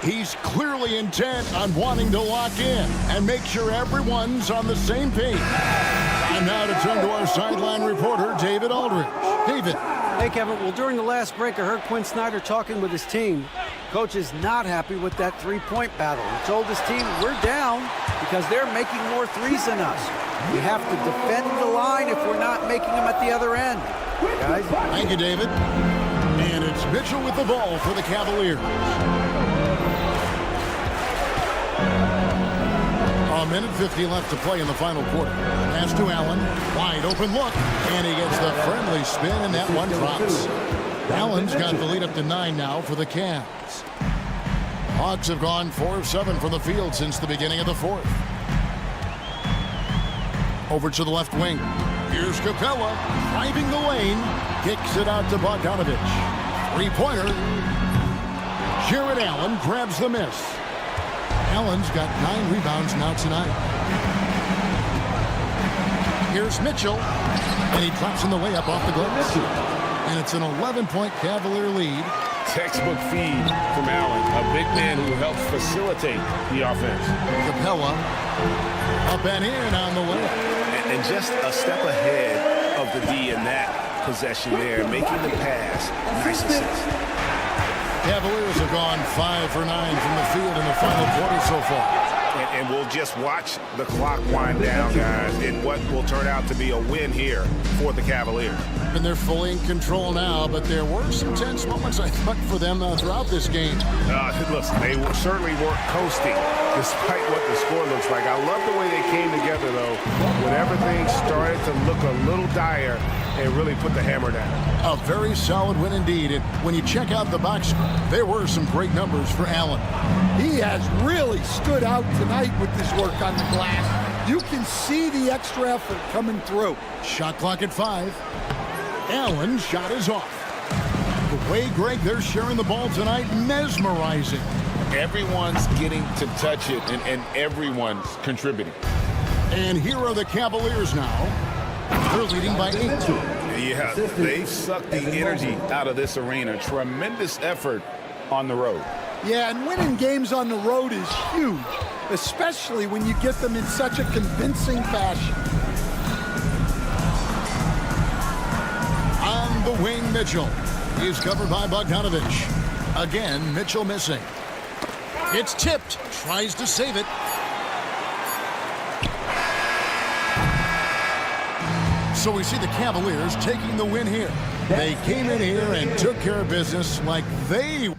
He's clearly intent on wanting to lock in and make sure everyone's on the same page. And now to turn to our sideline reporter, David Aldridge. David. Hey, Kevin. Well, during the last break, I heard Quinn Snyder talking with his team. Coach is not happy with that 3-point battle. He told his team, we're down because they're making more threes than us. We have to defend the line if we're not making them at the other end. Guys. Thank you, David. And it's Mitchell with the ball for the Cavaliers. A minute 50 left to play in the final quarter. Pass to Allen. Wide open look. And he gets the friendly spin, and that one drops. Allen's got the lead up to 9 now for the Cavs. Hawks have gone 4 of 7 from the field since the beginning of the 4th. Over to the left wing. Here's Capella driving the lane. Kicks it out to Bogdanovich. 3-pointer. Jared Allen grabs the miss. Allen's got 9 rebounds now tonight. Here's Mitchell. And he drops in the layup off the glass. And it's an 11-point Cavalier lead. Textbook feed from Allen, a big man who helps facilitate the offense. Capella up and in on the layup. And just a step ahead of the D in that possession there, making the pass. Nice assist. Cavaliers have gone 5 for 9 from the field in the final quarter so far. And we'll just watch the clock wind down, guys, in what will turn out to be a win here for the Cavaliers. And they're fully in control now, but there were some tense moments, I thought, for them throughout this game. Listen, they certainly weren't coasting, despite what the score looks like. I love the way they came together, though, when everything started to look a little dire and really put the hammer down. A very solid win indeed. And when you check out the box score, there were some great numbers for Allen. He has really stood out tonight with his work on the glass. You can see the extra effort coming through. Shot clock at 5. Allen's shot is off. The way, Greg, they're sharing the ball tonight, mesmerizing. Everyone's getting to touch it, and everyone's contributing. And here are the Cavaliers now. They're leading by 8. Yeah, they've sucked the energy out of this arena. Tremendous effort on the road. Yeah, and winning games on the road is huge, especially when you get them in such a convincing fashion. On the wing, Mitchell. He's covered by Bogdanovich. Again, Mitchell missing. It's tipped. Tries to save it. So we see the Cavaliers taking the win here. They came in here and took care of business like they...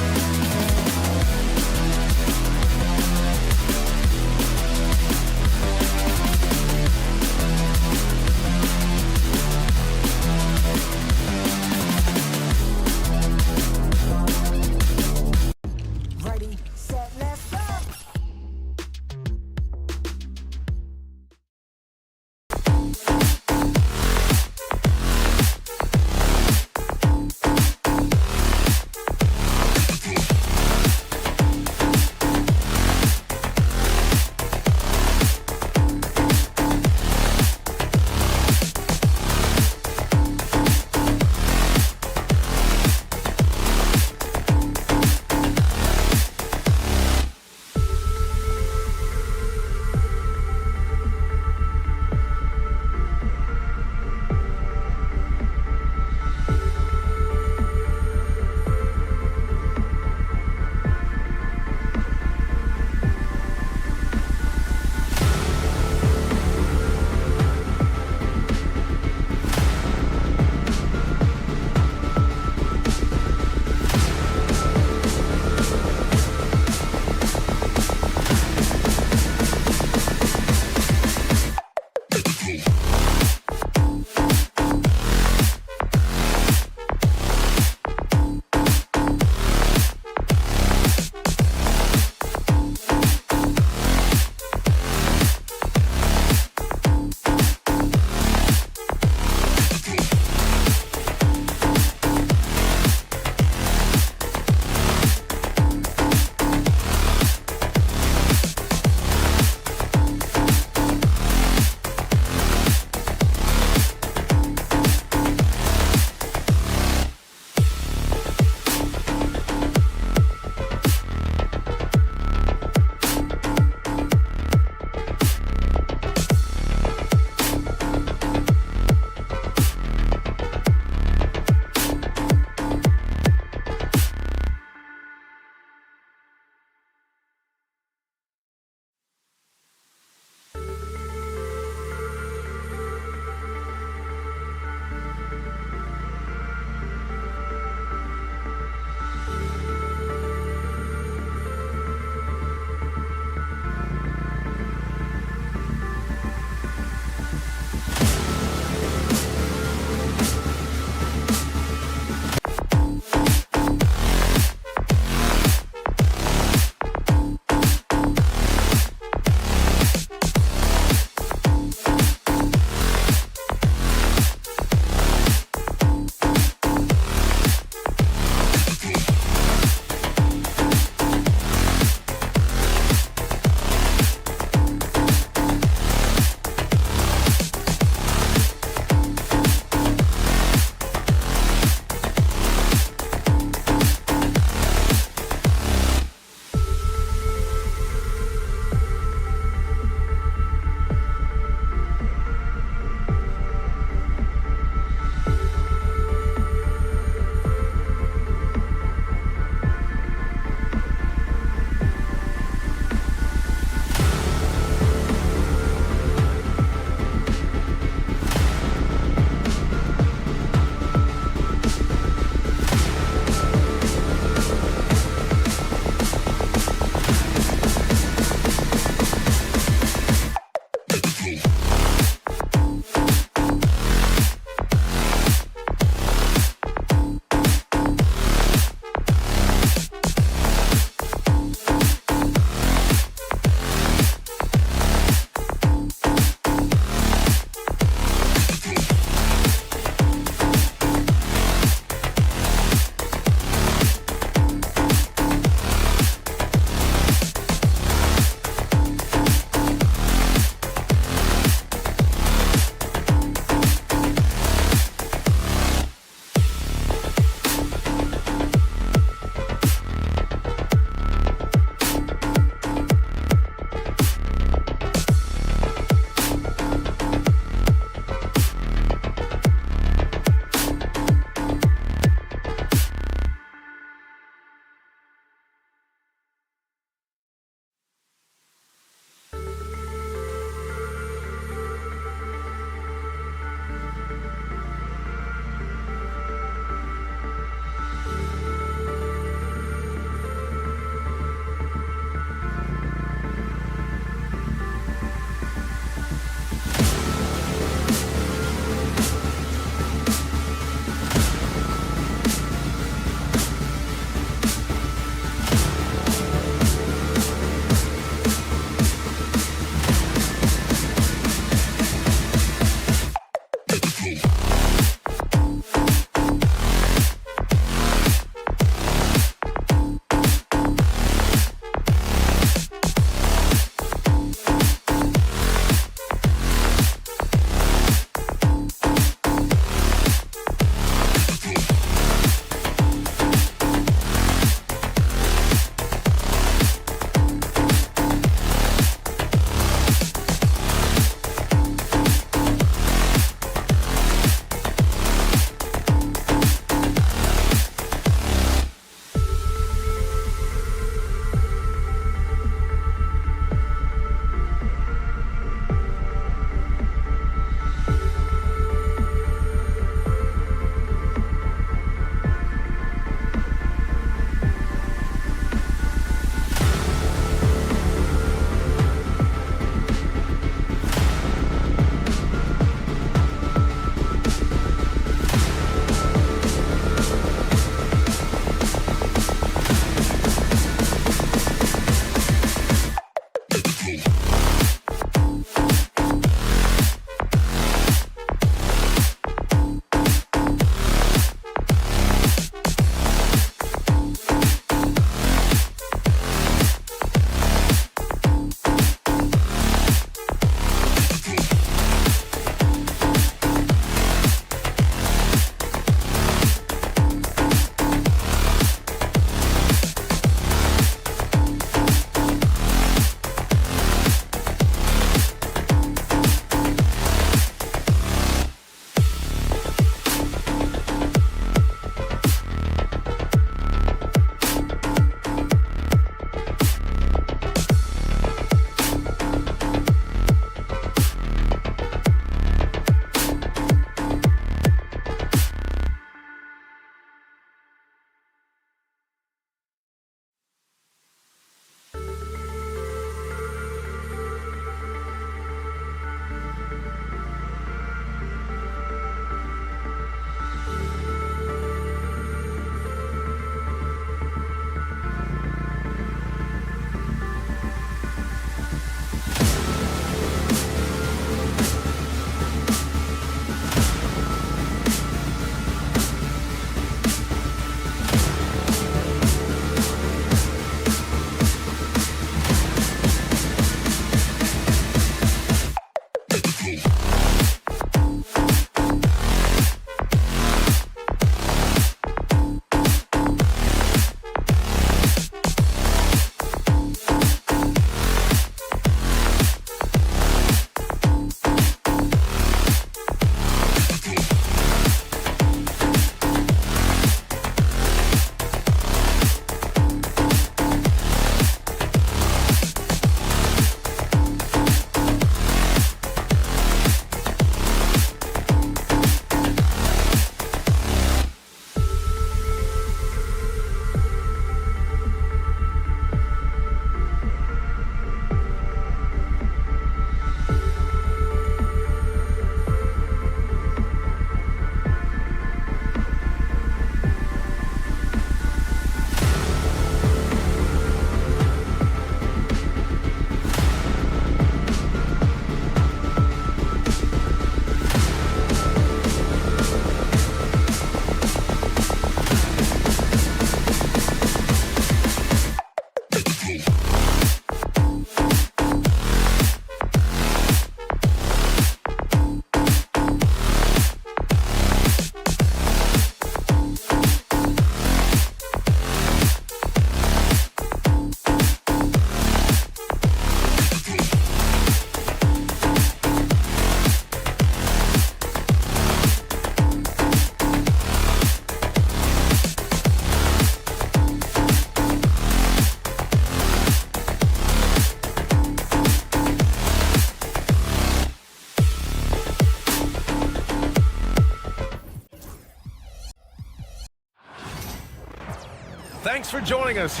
Thanks for joining us.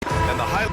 And the highlight.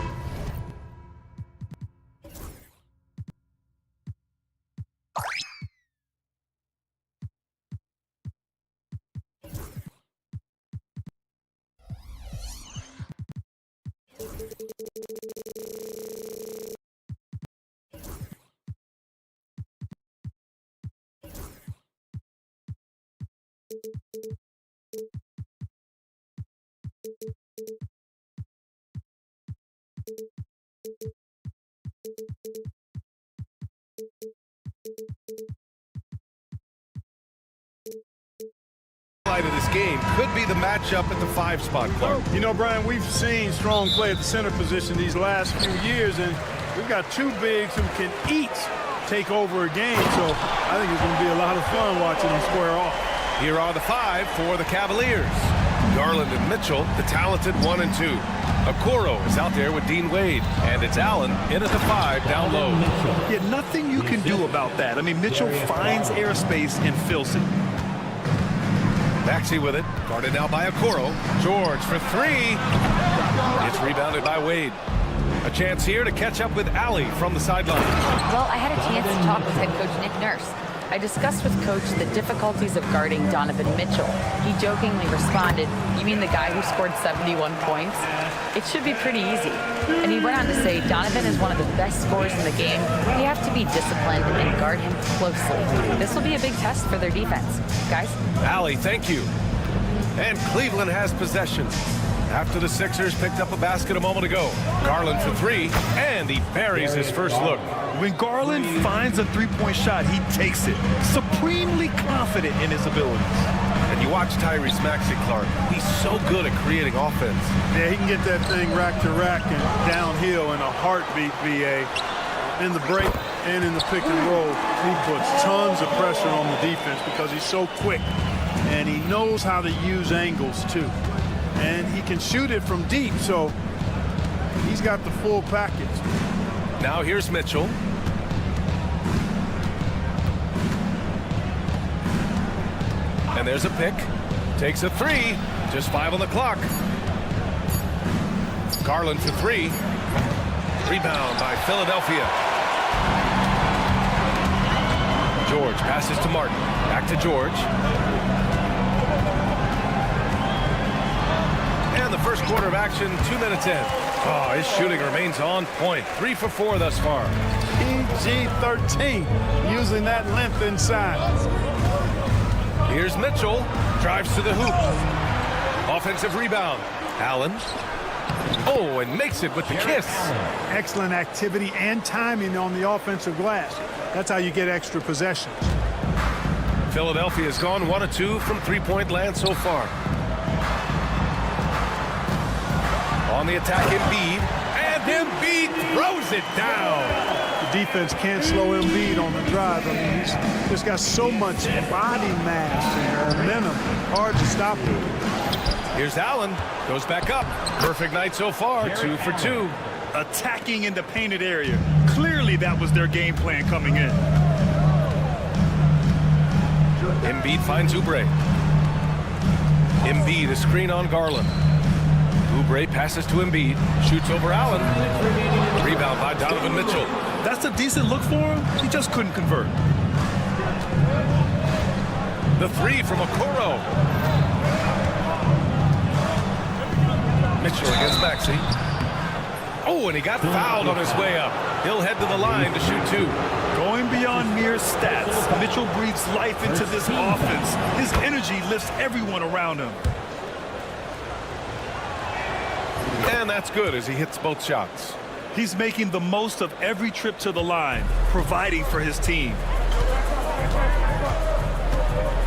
Of this game could be the matchup at the 5 spot, Clark. You know, Brian, we've seen strong play at the center position these last few years, and we've got two bigs who can each take over a game, so I think it's going to be a lot of fun watching them square off. Here are the 5 for the Cavaliers. Garland and Mitchell, the talented 1 and 2. Okoro is out there with Dean Wade, and it's Allen in at the 5 down low. Yeah, nothing you can do about that. I mean, Mitchell finds airspace and fills it. Maxey with it, guarded now by Okoro. George for 3. It's rebounded by Wade. A chance here to catch up with Allie from the sideline. Well, I had a chance to talk with head coach Nick Nurse. I discussed with Coach the difficulties of guarding Donovan Mitchell. He jokingly responded, "You mean the guy who scored 71 points? It should be pretty easy." And he went on to say, Donovan is one of the best scorers in the game. We have to be disciplined and guard him closely. This will be a big test for their defense. Guys? Allie, thank you. And Cleveland has possession. After the Sixers picked up a basket a moment ago. Garland for 3, and he buries his first look. When Garland finds a three-point shot, he takes it. Supremely confident in his abilities. And you watch Tyrese Maxey, Clark. He's so good at creating offense. Yeah, he can get that thing rack to rack and downhill in a heartbeat, BA. In the break and in the pick and roll, he puts tons of pressure on the defense because he's so quick. And he knows how to use angles, too. And he can shoot it from deep, so he's got the full package. Now here's Mitchell. And there's a pick. Takes a 3. Just 5 on the clock. Garland for 3. Rebound by Philadelphia. George passes to Martin. Back to George. And the first quarter of action, 2 minutes in. Oh, his shooting remains on point. 3 for 4 thus far. PG-13, using that length inside. Here's Mitchell. Drives to the hoop. Offensive rebound. Allen. Oh, and makes it with the kiss. Excellent activity and timing on the offensive glass. That's how you get extra possessions. Philadelphia has gone 1 of 2 from three-point land so far. On the attack, Embiid. And Embiid throws it down. The defense can't slow Embiid on the drive. I mean, he's just got so much body mass and momentum. Hard to stop him. Here's Allen. Goes back up. Perfect night so far. 2 for 2. Attacking in the painted area. Clearly that was their game plan coming in. Embiid finds Oubre. Embiid, a screen on Garland. Oubre passes to Embiid. Shoots over Allen. Rebound by Donovan Mitchell. That's a decent look for him. He just couldn't convert. The 3 from Okoro. Mitchell against Maxey. Oh, and he got fouled on his way up. He'll head to the line to shoot 2. Going beyond mere stats, Mitchell breathes life into this offense. His energy lifts everyone around him. And that's good as he hits both shots. He's making the most of every trip to the line, providing for his team.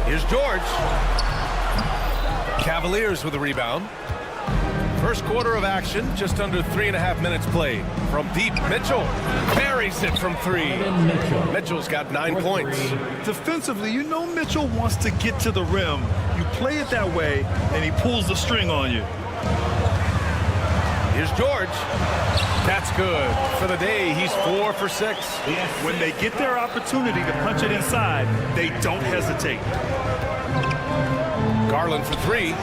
Here's George. Cavaliers with a rebound. First quarter of action, just under 3.5 minutes played. From deep, Mitchell buries it from 3. Mitchell's got 9 points. Defensively, you know Mitchell wants to get to the rim. You play it that way, and he pulls the string on you. Here's George. That's good. For the day, he's 4 for 6. When they get their opportunity to punch it inside, they don't hesitate. Garland for 3.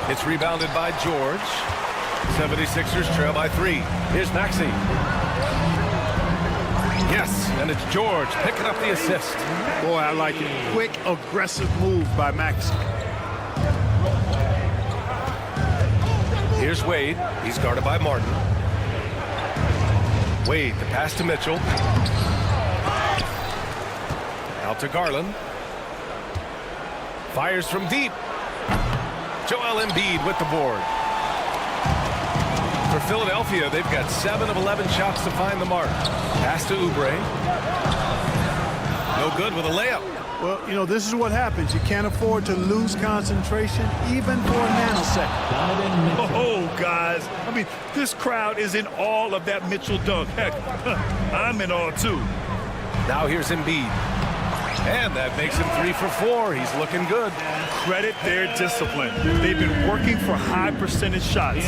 It's rebounded by George. 76ers trail by 3. Here's Maxey. Yes, and it's George picking up the assist. Boy, I like it. Quick, aggressive move by Maxey. Here's Wade. He's guarded by Martin. Wade, the pass to Mitchell. Out to Garland. Fires from deep. Joel Embiid with the board. For Philadelphia, they've got 7 of 11 shots to find the mark. Pass to Oubre. No good with a layup. Well, you know, this is what happens. You can't afford to lose concentration even for a nanosecond. Oh, guys. I mean, this crowd is in awe of that Mitchell dunk. Heck, I'm in awe, too. Now here's Embiid. And that makes him 3 for 4. He's looking good. Credit their discipline. They've been working for high percentage shots.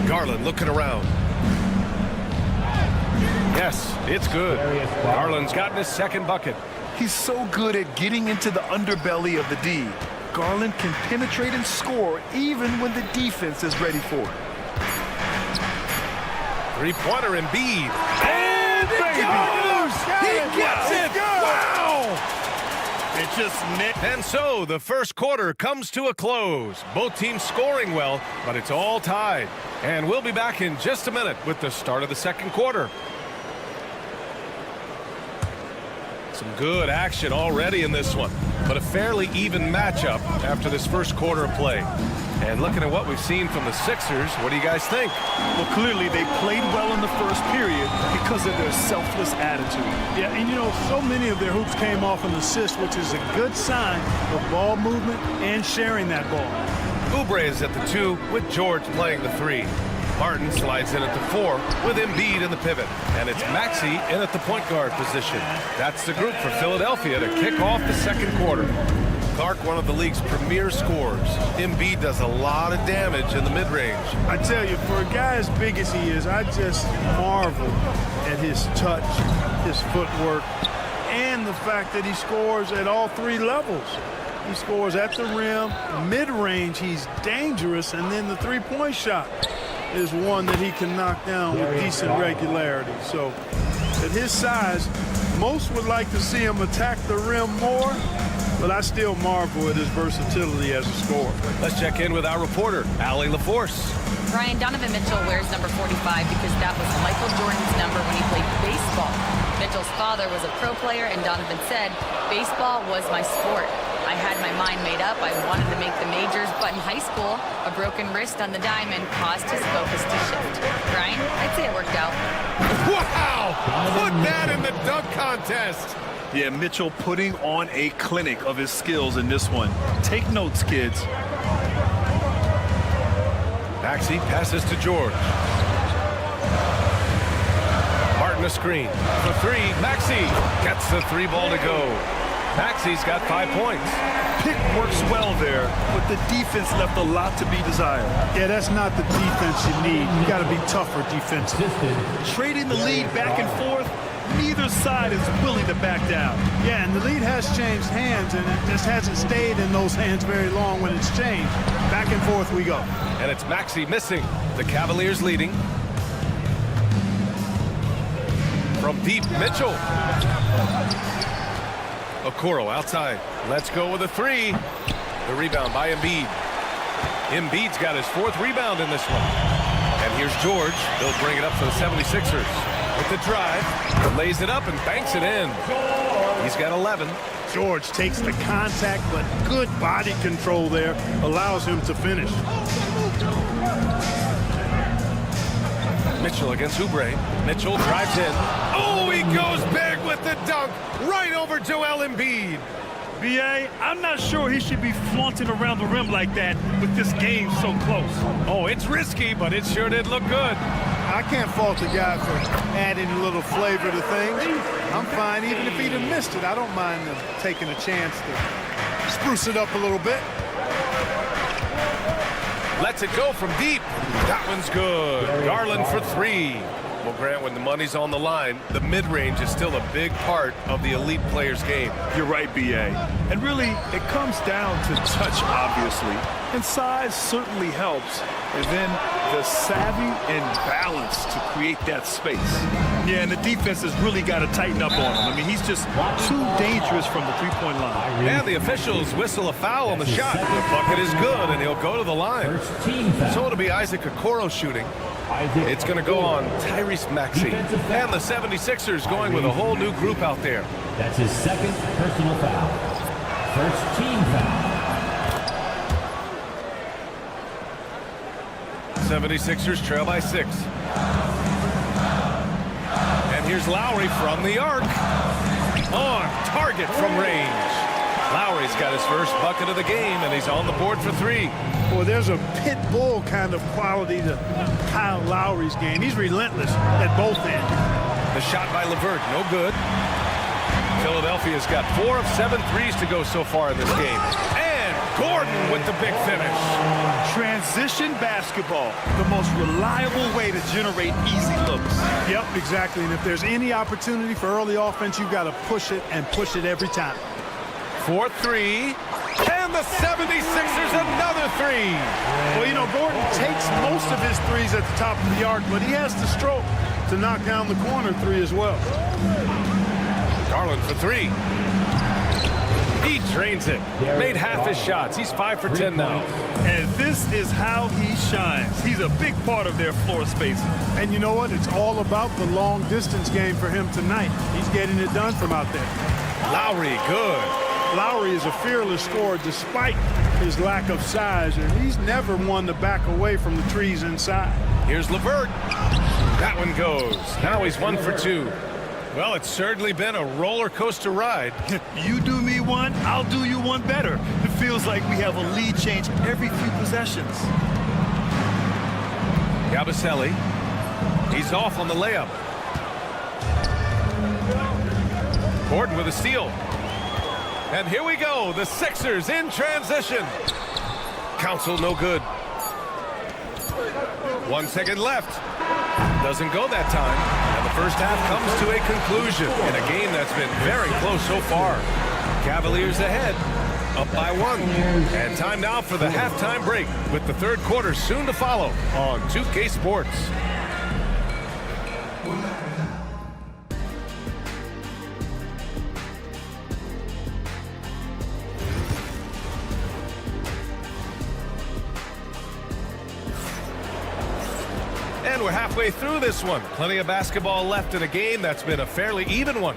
Garland looking around. Yes, it's good. Garland's gotten his second bucket. He's so good at getting into the underbelly of the D. Garland can penetrate and score even when the defense is ready for it. Three-pointer Embiid. And it goes! He gets it! Wow! It just net. And so the first quarter comes to a close. Both teams scoring well, but it's all tied. And we'll be back in just a minute with the start of the second quarter. Some good action already in this one, but a fairly even matchup after this first quarter of play. And looking at what we've seen from the Sixers, what do you guys think? Well, clearly they played well in the first period because of their selfless attitude. Yeah, and you know, so many of their hoops came off an assist, which is a good sign of ball movement and sharing that ball. Oubre is at the 2 with George playing the 3. Martin slides in at the 4 with Embiid in the pivot. And it's Maxey in at the point guard position. That's the group for Philadelphia to kick off the second quarter. Clark, one of the league's premier scorers. Embiid does a lot of damage in the mid-range. I tell you, for a guy as big as he is, I just marvel at his touch, his footwork, and the fact that he scores at all 3 levels. He scores at the rim, mid-range, he's dangerous, and then the three-point shot is one that he can knock down with decent regularity. So at his size, most would like to see him attack the rim more, but I still marvel at his versatility as a scorer. Let's check in with our reporter, Allie LaForce. Ryan, Donovan Mitchell wears number 45 because that was Michael Jordan's number when he played baseball. Mitchell's father was a pro player, and Donovan said, "Baseball was my sport. I had my mind made up. I wanted to make the majors, but in high school, a broken wrist on the diamond caused his focus to shift." Ryan, I'd say it worked out. Wow! Put that in the dunk contest. Yeah, Mitchell putting on a clinic of his skills in this one. Take notes, kids. Maxey passes to George. Martin a screen. For 3, Maxey gets the 3 ball to go. Maxey's got 5 points. Pick works well there, but the defense left a lot to be desired. Yeah, that's not the defense you need. You got to be tougher defensively. Trading the lead back and forth, neither side is willing to back down. Yeah, and the lead has changed hands, and it just hasn't stayed in those hands very long when it's changed. Back and forth we go. And it's Maxey missing. The Cavaliers leading. From deep, Mitchell. Okoro outside. Let's go with a 3. The rebound by Embiid. Embiid's got his 4th rebound in this one. And here's George. He'll bring it up for the 76ers. With the drive, lays it up and banks it in. He's got 11. George takes the contact, but good body control there allows him to finish. Mitchell against Oubre. Mitchell drives in. Oh, he goes big with the dunk right over Joel Embiid. B.A., I'm not sure he should be flaunting around the rim like that with this game so close. Oh, it's risky, but it sure did look good. I can't fault the guy for adding a little flavor to things. I'm fine even if he'd have missed it. I don't mind them taking a chance to spruce it up a little bit. Lets it go from deep. That one's good. Garland for three. Well, Grant, when the money's on the line, the mid-range is still a big part of the elite player's game. You're right, B.A. And really, it comes down to touch, obviously. And size certainly helps. And then the savvy and balance to create that space. Yeah, and the defense has really got to tighten up on him. I mean, he's just too dangerous from the three-point line. And the officials whistle a foul on the shot. The bucket is good, and he'll go to the line. So it'll be Isaac Okoro shooting. It's going to go on Tyrese Maxey. And the 76ers going with a whole new group out there. That's his second personal foul. First team foul. 76ers trail by 6. And here's Lowry from the arc. On target from range. Lowry's got his first bucket of the game, and he's on the board for 3. Well, there's a pit bull kind of quality to Kyle Lowry's game. He's relentless at both ends. The shot by LeVert, no good. Philadelphia's got 4 of 7 threes to go so far in this game. And Gordon with the big finish. Transition basketball, the most reliable way to generate easy looks. Yep, exactly. And if there's any opportunity for early offense, you've got to push it and push it every time. 4-3. And the 76ers another 3. Well, you know, Gordon takes most of his threes at the top of the arc, but he has the stroke to knock down the corner 3 as well. Garland for 3. He drains it. Made half his shots. He's 5 for 10 now. And this is how he shines. He's a big part of their floor spacing. And you know what? It's all about the long distance game for him tonight. He's getting it done from out there. Lowry, good. Lowry is a fearless scorer despite his lack of size, and he's never one to back away from the trees inside. Here's LeVert. That one goes. Now he's 1 for 2. Well, it's certainly been a roller coaster ride. You do me one, I'll do you one better. It feels like we have a lead change every few possessions. Yabusele. He's off on the layup. Gordon with a steal. And here we go, the Sixers in transition. Counsel no good. 1 second left. Doesn't go that time. And the first half comes to a conclusion in a game that's been very close so far. Cavaliers ahead, up by 1. And time now for the halftime break with the third quarter soon to follow on 2K Sports. And we're halfway through this one. Plenty of basketball left in a game that's been a fairly even one.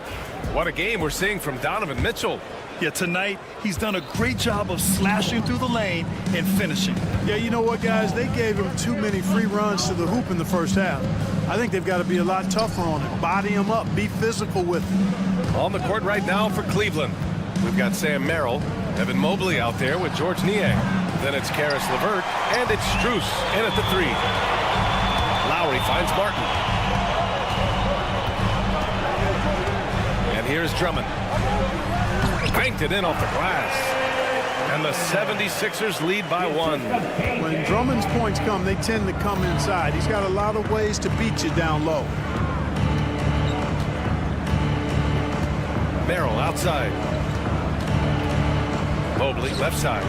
What a game we're seeing from Donovan Mitchell. Yeah, tonight, he's done a great job of slashing through the lane and finishing. Yeah, you know what, guys? They gave him too many free runs to the hoop in the first half. I think they've got to be a lot tougher on him. Body him up. Be physical with him. On the court right now for Cleveland, we've got Sam Merrill, Evan Mobley out there with George Niang. Then it's Karis LeVert, and it's Strus in at the 3. Lowry finds Martin. And here's Drummond. Banked it in off the glass. And the 76ers lead by 1. When Drummond's points come, they tend to come inside. He's got a lot of ways to beat you down low. Merrill outside. Mobley left side.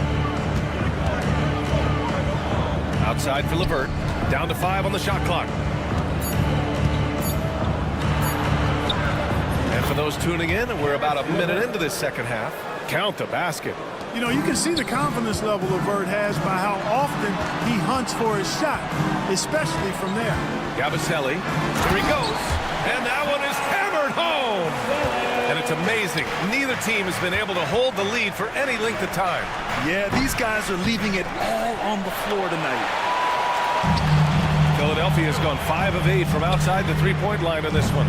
Outside for LeVert. Down to 5 on the shot clock. And for those tuning in, we're about a minute into this second half. Count the basket. You know, you can see the confidence level LeVert has by how often he hunts for his shot, especially from there. Yabusele, here he goes, and that one is hammered home. And it's amazing. Neither team has been able to hold the lead for any length of time. Yeah, these guys are leaving it all on the floor tonight. Philadelphia has gone 5 of 8 from outside the three-point line in this one.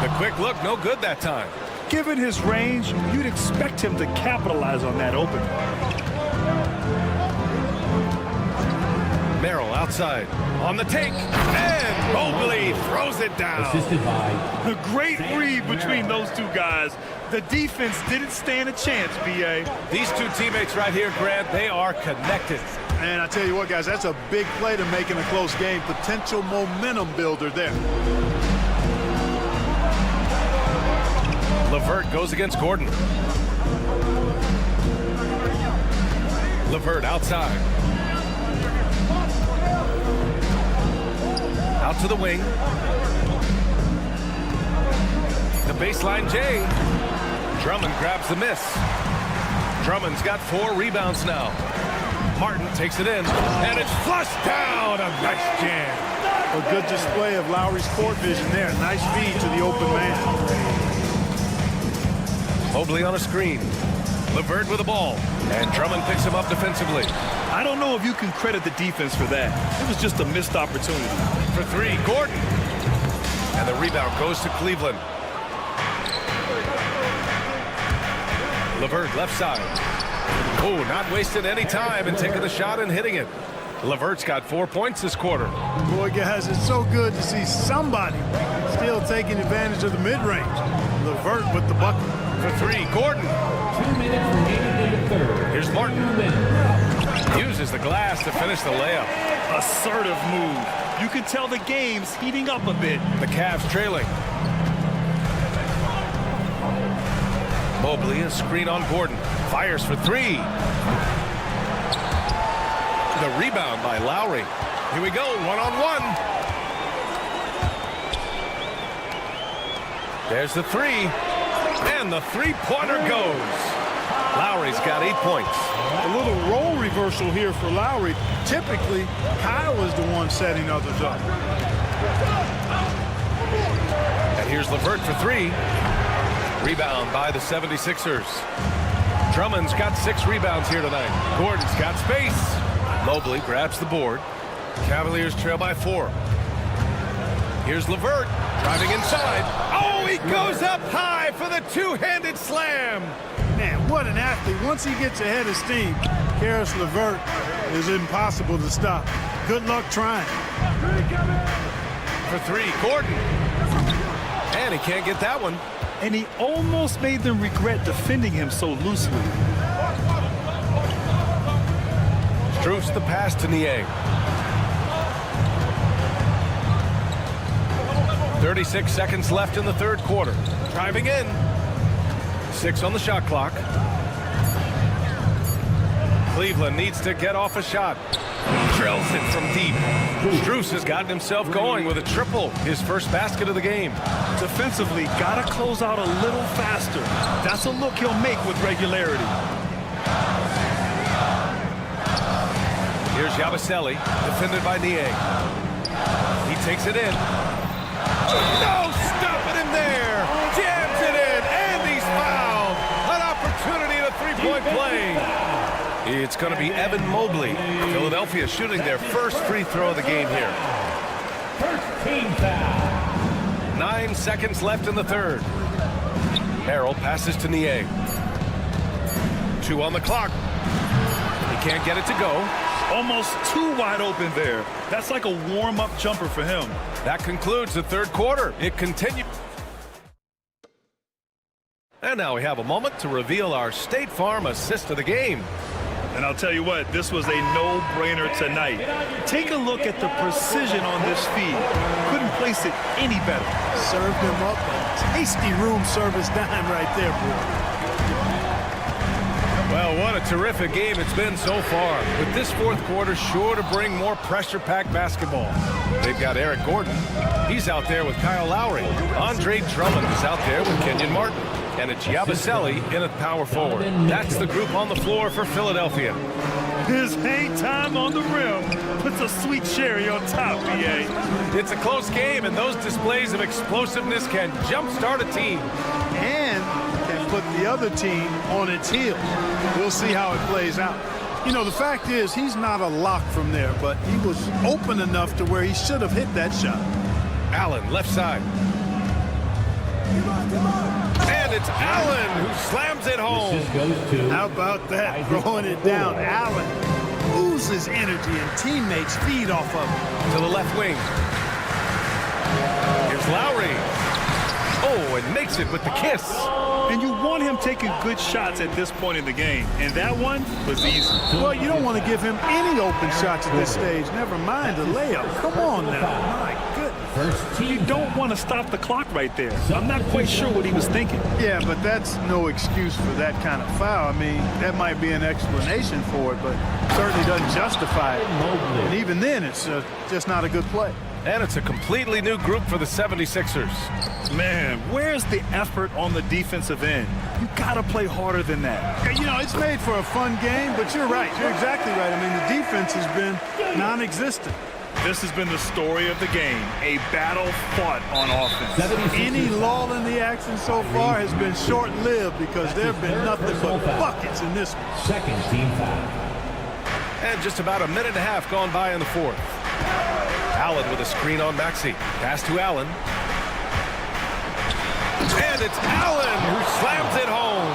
The quick look, no good that time. Given his range, you'd expect him to capitalize on that opening. Merrill outside on the take, and Mobley throws it down. Assisted by A great read between those two guys. The defense didn't stand a chance, B.A. These two teammates right here, Grant, they are connected. And I tell you what, guys, that's a big play to make in a close game. Potential momentum builder there. LeVert goes against Gordon. LeVert outside. Out to the wing. The baseline J. Drummond grabs the miss. Drummond's got 4 rebounds now. Martin takes it in, and it's flushed down. A nice jam. A good display of Lowry's court vision there. Nice feed to the open man. Mobley on a screen. LeVert with the ball, and Drummond picks him up defensively. I don't know if you can credit the defense for that. It was just a missed opportunity. For 3, Gordon. And the rebound goes to Cleveland. LeVert left side. Oh, not wasting any time and taking the shot and hitting it. LeVert's got 4 points this quarter. Boy, guys, it's so good to see somebody still taking advantage of the mid-range. LeVert with the bucket. For 3, Gordon. 2 minutes remaining in the third. Here's Martin. Uses the glass to finish the layup. Assertive move. You can tell the game's heating up a bit. The Cavs trailing. Mobley, a screen on Gordon. Fires for 3. The rebound by Lowry. Here we go, one-on-one. There's the 3. And the three-pointer goes. Lowry's got 8 points. A little role reversal here for Lowry. Typically, Kyle is the one setting others up. And here's LeVert for 3. Rebound by the 76ers. Drummond's got 6 rebounds here tonight. Gordon's got space. Mobley grabs the board. Cavaliers trail by 4. Here's LeVert driving inside. Oh, he goes up high for the two-handed slam. Man, what an athlete. Once he gets ahead of steam, Karis LeVert is impossible to stop. Good luck trying. For 3, Gordon. And he can't get that one. And he almost made them regret defending him so loosely. Strus the pass to Niang. 36 seconds left in the third quarter. Driving in. 6 on the shot clock. Cleveland needs to get off a shot. Drills it from deep. Strus has gotten himself going with a triple, his first basket of the game. Defensively, gotta close out a little faster. That's a look he'll make with regularity. Here's Yabusele, defended by Niang. He takes it in. No, stopping him there. Jams it in, and he's fouled. An opportunity at a three-point play. It's going to be Evan Mobley. Philadelphia shooting their first free throw of the game here. First team foul. 9 seconds left in the third. Merrill passes to Niang. 2 on the clock. He can't get it to go. Almost too wide open there. That's like a warm-up jumper for him. That concludes the third quarter. It continues. And now we have a moment to reveal our State Farm assist of the game. And I'll tell you what, this was a no-brainer tonight. Take a look at the precision on this feed. Couldn't place it any better. Served him up a tasty room service dime right there, boy. Well, what a terrific game it's been so far. With this fourth quarter sure to bring more pressure-packed basketball. They've got Eric Gordon. He's out there with Kyle Lowry. Andre Drummond is out there with Kenyon Martin. And it's Yabusele in at power forward. That's the group on the floor for Philadelphia. His hang time on the rim puts a sweet cherry on top, B.A. It's a close game, and those displays of explosiveness can jumpstart a team. And can put the other team on its heels. We'll see how it plays out. You know, the fact is, he's not a lock from there, but he was open enough to where he should have hit that shot. Allen, left side. And And it's Allen who slams it home. How about that? Throwing it down. Allen oozes energy and teammates feed off of it. To the left wing. Here's Lowry. Oh, and makes it with the kiss. And you want him taking good shots at this point in the game. And that one was easy. Well, you don't want to give him any open shots at this stage. Never mind a layup. Come on now. My goodness. You don't want to stop the clock right there. I'm not quite sure what he was thinking. Yeah, but that's no excuse for that kind of foul. I mean, that might be an explanation for it, but certainly doesn't justify it. And even then, it's just not a good play. And it's a completely new group for the 76ers. Man, where's the effort on the defensive end? You got to play harder than that. You know, it's made for a fun game, but you're right. You're exactly right. I mean, the defense has been non-existent. This has been the story of the game, a battle fought on offense. Any lull in the action so far has been short-lived because there have been nothing but buckets in this one. Second team foul. And just about a minute and a half gone by in the fourth. Allen with a screen on Maxey. Pass to Allen. And it's Allen who slams it home.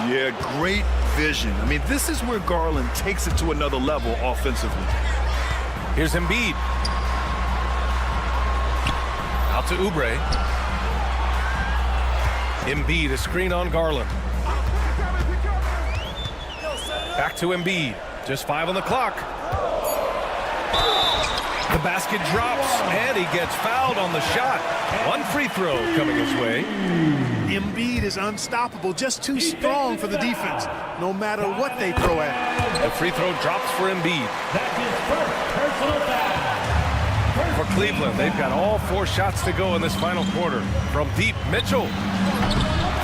Yeah, great vision. I mean, this is where Garland takes it to another level offensively. Here's Embiid. Out to Oubre. Embiid, a screen on Garland. Back to Embiid. Just 5 on the clock. The basket drops, and he gets fouled on the shot. One free throw coming his way. Embiid is unstoppable, just too strong for the defense, no matter what they throw at him. The free throw drops for Embiid. For Cleveland, they've got all 4 shots to go in this final quarter. From deep, Mitchell.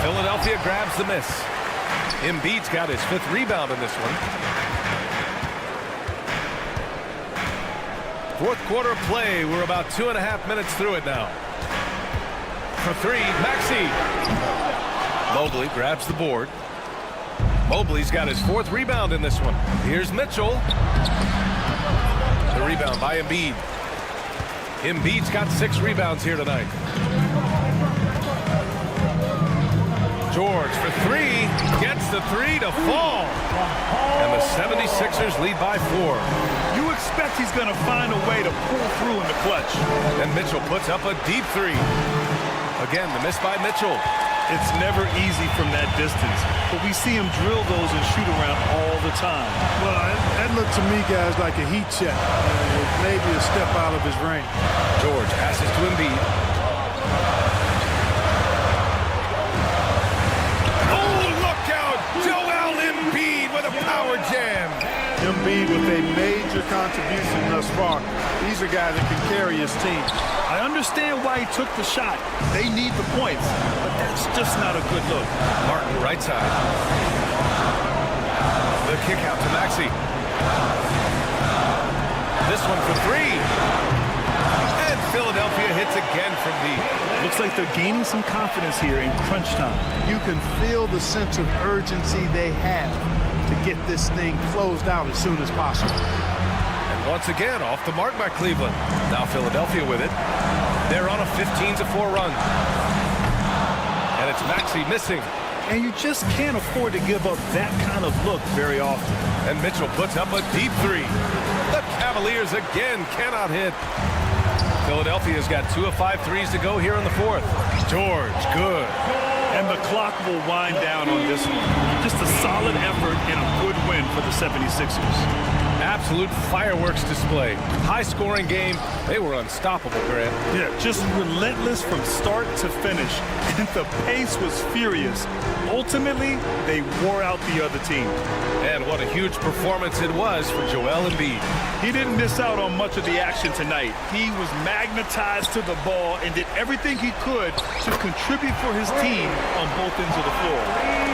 Philadelphia grabs the miss. Embiid's got his 5th rebound in this one. Fourth quarter play. We're about 2.5 minutes through it now. For 3, Maxey. Mobley grabs the board. Mobley's got his 4th rebound in this one. Here's Mitchell. The rebound by Embiid. Embiid's got 6 rebounds here tonight. George for 3. Gets the 3 to fall. And the 76ers lead by 4. You expect he's going to find a way to pull through in the clutch. And Mitchell puts up a deep 3. Again, the miss by Mitchell. It's never easy from that distance, but we see him drill those and shoot around all the time. Well, that looked to me, guys, like a heat check. Maybe a step out of his range. George passes to Embiid. Oh, look out! Joel Embiid with a power jam. Embiid with a major contribution thus far. These are guys that can carry his team. I understand why he took the shot. They need the points, but that's just not a good look. Martin, right side. The kick out to Maxey. This one for 3. And Philadelphia hits again from deep. Looks like they're gaining some confidence here in crunch time. You can feel the sense of urgency they have to get this thing closed out as soon as possible. And once again, off the mark by Cleveland. Now Philadelphia with it. They're on a 15-4 run. And it's Maxey missing. And you just can't afford to give up that kind of look very often. And Mitchell puts up a deep 3. The Cavaliers again cannot hit. Philadelphia's got 2 of 5 threes to go here in the fourth. George, good. And the clock will wind down on this one. Just a solid effort and a good win for the 76ers. Absolute fireworks display. High-scoring game. They were unstoppable, Grant. Yeah, just relentless from start to finish. And the pace was furious. Ultimately, they wore out the other team. And what a huge performance it was for Joel Embiid. He didn't miss out on much of the action tonight. He was magnetized to the ball and did everything he could to contribute for his team on both ends of the floor.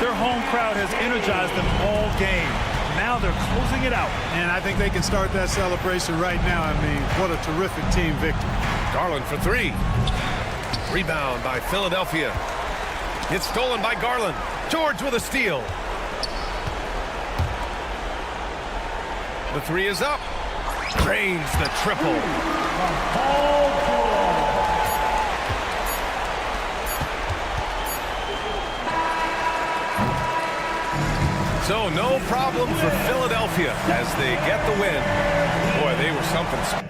Their home crowd has energized them all game. Now they're closing it out. And I think they can start that celebration right now. I mean, what a terrific team victory. Garland for 3. Rebound by Philadelphia. It's stolen by Garland. George with a steal. The 3 is up. Drains the triple. So no problem for Philadelphia as they get the win. Boy, they were something special.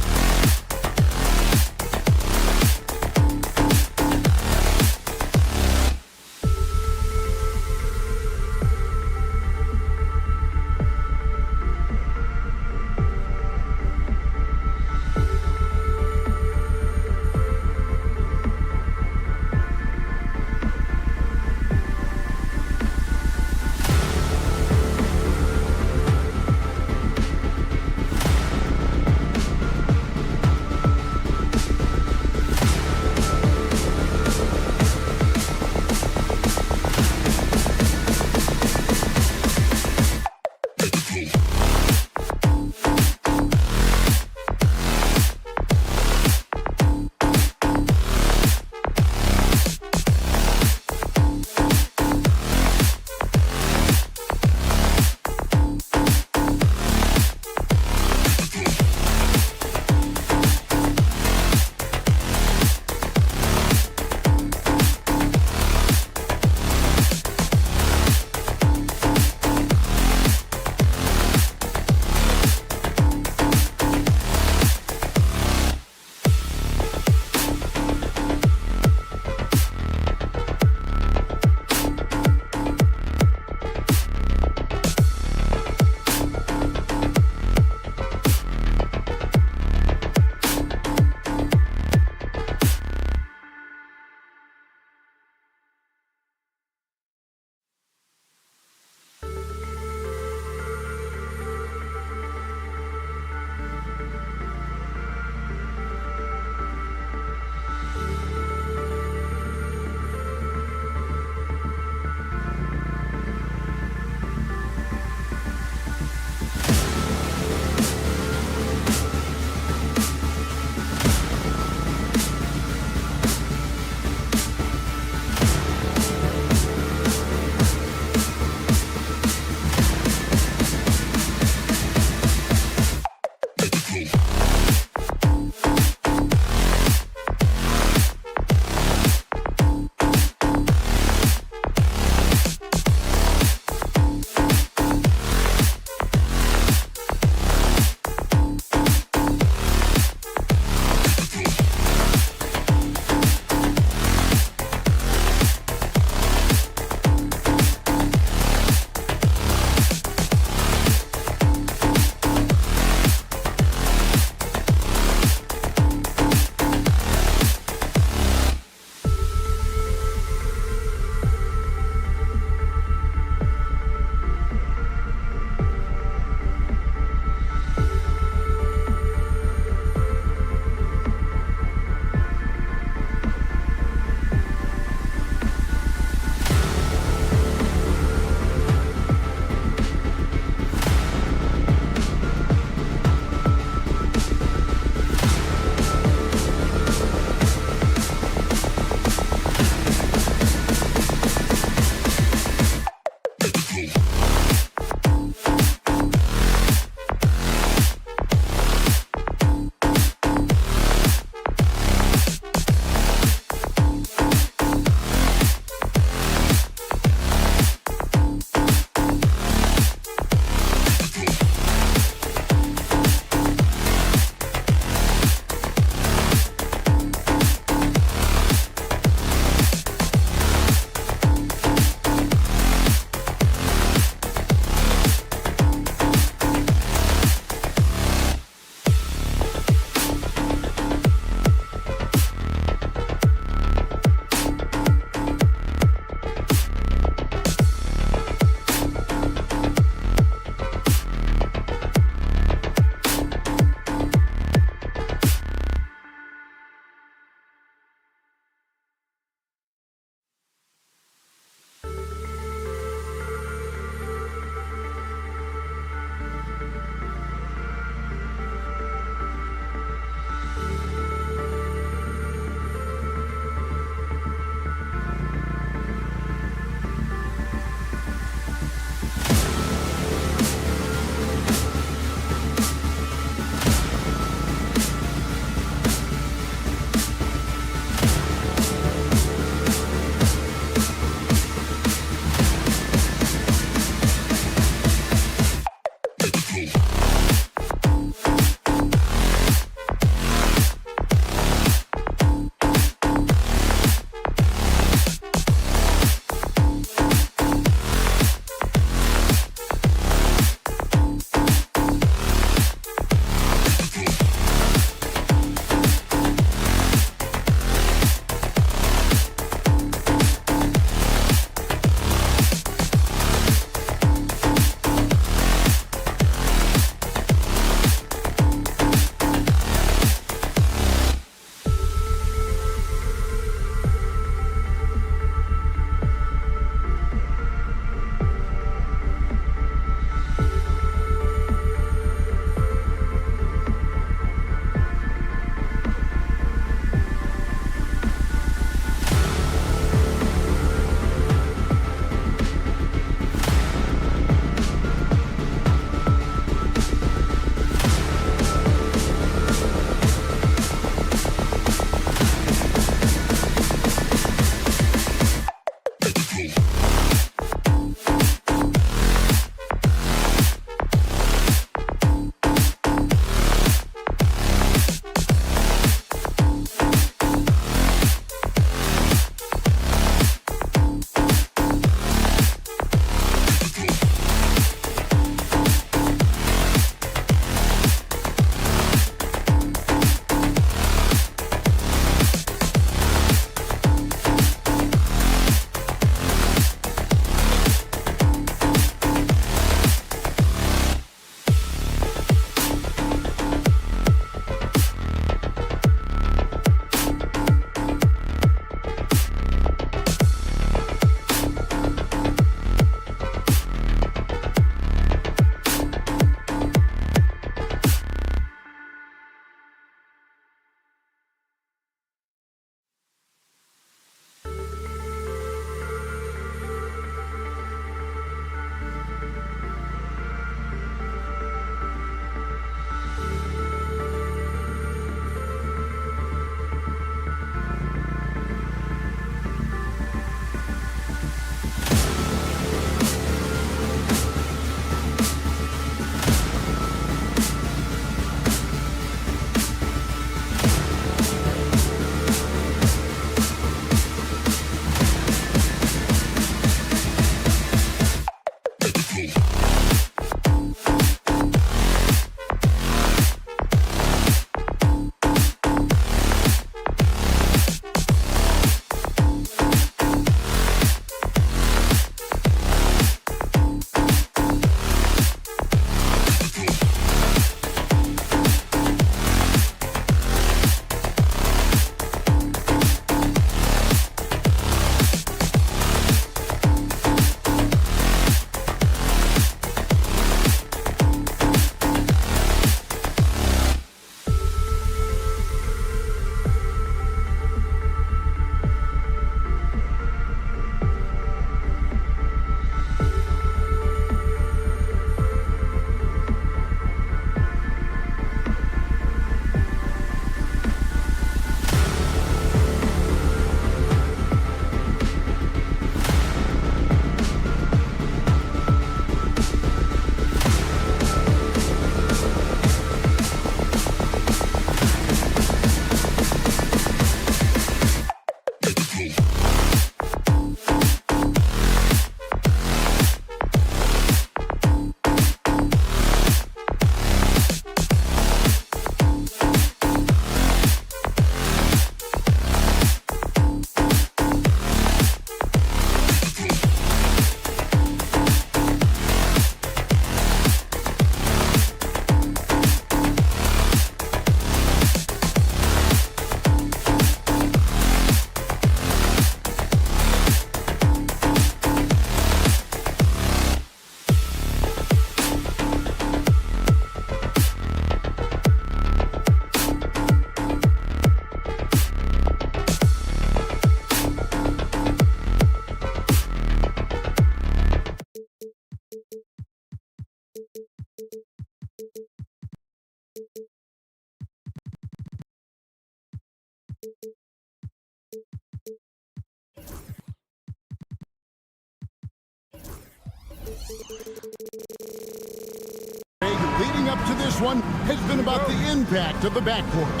leading up to this one has been about the impact of the backcourt.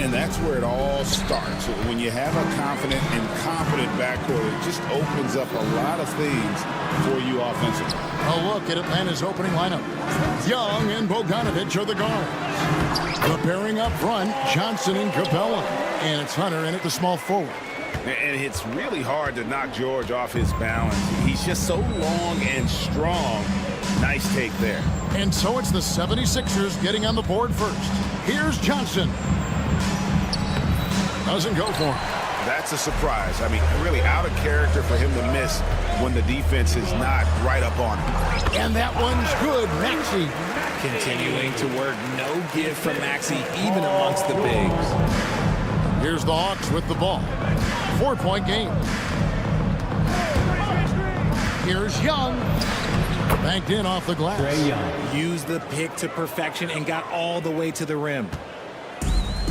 And that's where it all starts. When you have a confident and competent backcourt, it just opens up a lot of things for you offensively. A look at Atlanta's opening lineup. Young and Bogdanovich are the guards. The pairing up front, Johnson and Capella. And it's Hunter in at the small forward. And it's really hard to knock George off his balance. He's just so long and strong. Nice take there. And so it's the 76ers getting on the board first. Here's Johnson. Doesn't go for him. That's a surprise. I mean, really out of character for him to miss when the defense is not right up on him. And that one's good. Maxey continuing to work. No give from Maxey, even amongst the bigs. Here's the Hawks with the ball. 4-point game. Here's Young. Banked in off the glass. Used the pick to perfection and got all the way to the rim.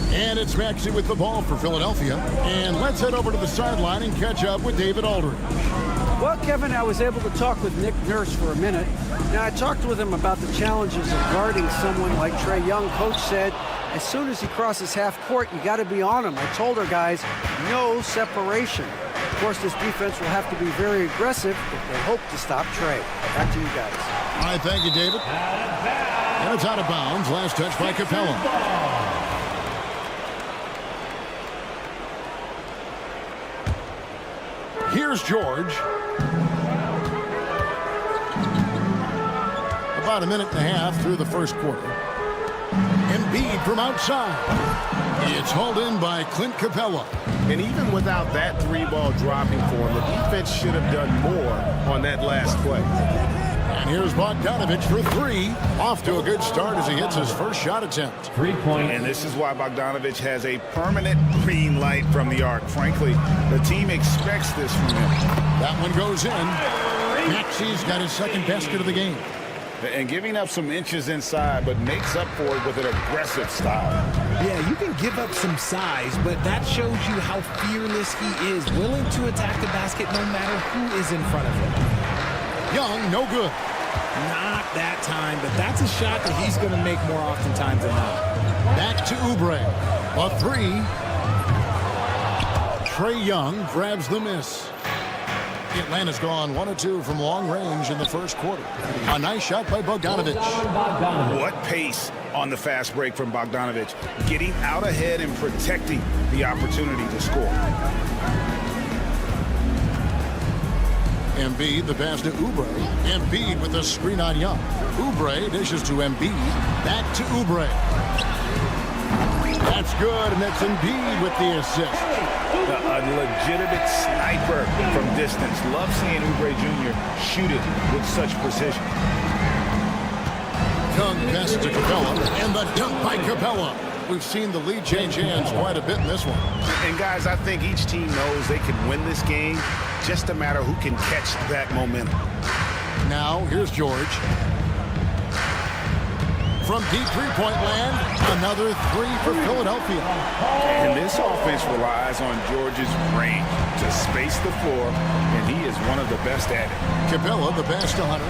And it's Maxey with the ball for Philadelphia. And let's head over to the sideline and catch up with David Aldridge. Well, Kevin, I was able to talk with Nick Nurse for a minute. Now, I talked with him about the challenges of guarding someone like Trae Young. Coach said, as soon as he crosses half court, you got to be on him. I told our guys, no separation. Of course, this defense will have to be very aggressive if they hope to stop Trae. Back to you guys. All right, thank you, David. And it's out of bounds. Last touch by Capella. Here's George. About a minute and a half through the first quarter. Embiid from outside. It's hauled in by Clint Capella. And even without that three-ball dropping for him, the defense should have done more on that last play. And here's Bogdanovich for three. Off to a good start as he hits his first shot attempt. 3-point. And this is why Bogdanovich has a permanent green light from the arc. Frankly, the team expects this from him. That one goes in. Maxey's got his second basket of the game. And giving up some inches inside, but makes up for it with an aggressive style. Yeah, you can give up some size, but that shows you how fearless he is, willing to attack the basket no matter who is in front of him. Young, no good. Not that time, but that's a shot that he's going to make more oftentimes than not. Back to Oubre. A three. Trae Young grabs the miss. Atlanta's gone 1 of 2 from long range in the first quarter. A nice shot by Bogdanovich. What pace on the fast break from Bogdanovich. Getting out ahead and protecting the opportunity to score. Embiid, the pass to Oubre. Embiid with the screen on Young. Oubre dishes to Embiid. Back to Oubre. That's good, and that's Embiid with the assist. A legitimate sniper from distance. Love seeing Oubre Jr. shoot it with such precision. Young pass to Capella, and the dunk by Capella. We've seen the lead change hands quite a bit in this one. And guys, I think each team knows they can win this game. Just a matter who can catch that momentum. Now, here's George. From deep three-point land, another three for Philadelphia. And this offense relies on George's range to space the floor, and he is one of the best at it. Capella, the pass to Hunter.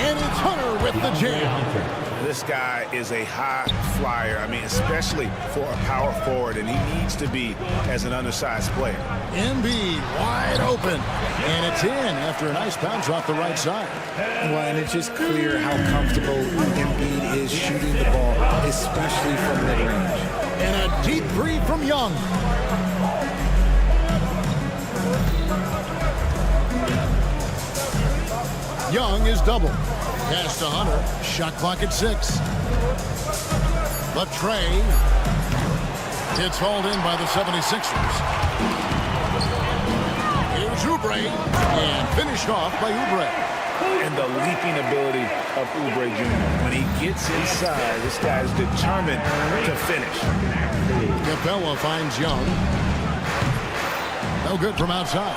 And it's Hunter with the jam. This guy is a high flyer. I mean, especially for a power forward, and he needs to be as an undersized player. Embiid wide open, and it's in after a nice bounce off the right side. Well, and it's just clear how comfortable Embiid is shooting the ball, especially from mid-range. And a deep three from Young. Young is double. Pass to Hunter. Shot clock at 6. The tray. It's hauled in by the 76ers. Here's Oubre. And finished off by Oubre. And the leaping ability of Oubre Jr. When he gets inside, this guy is determined to finish. Capella finds Young. No good from outside.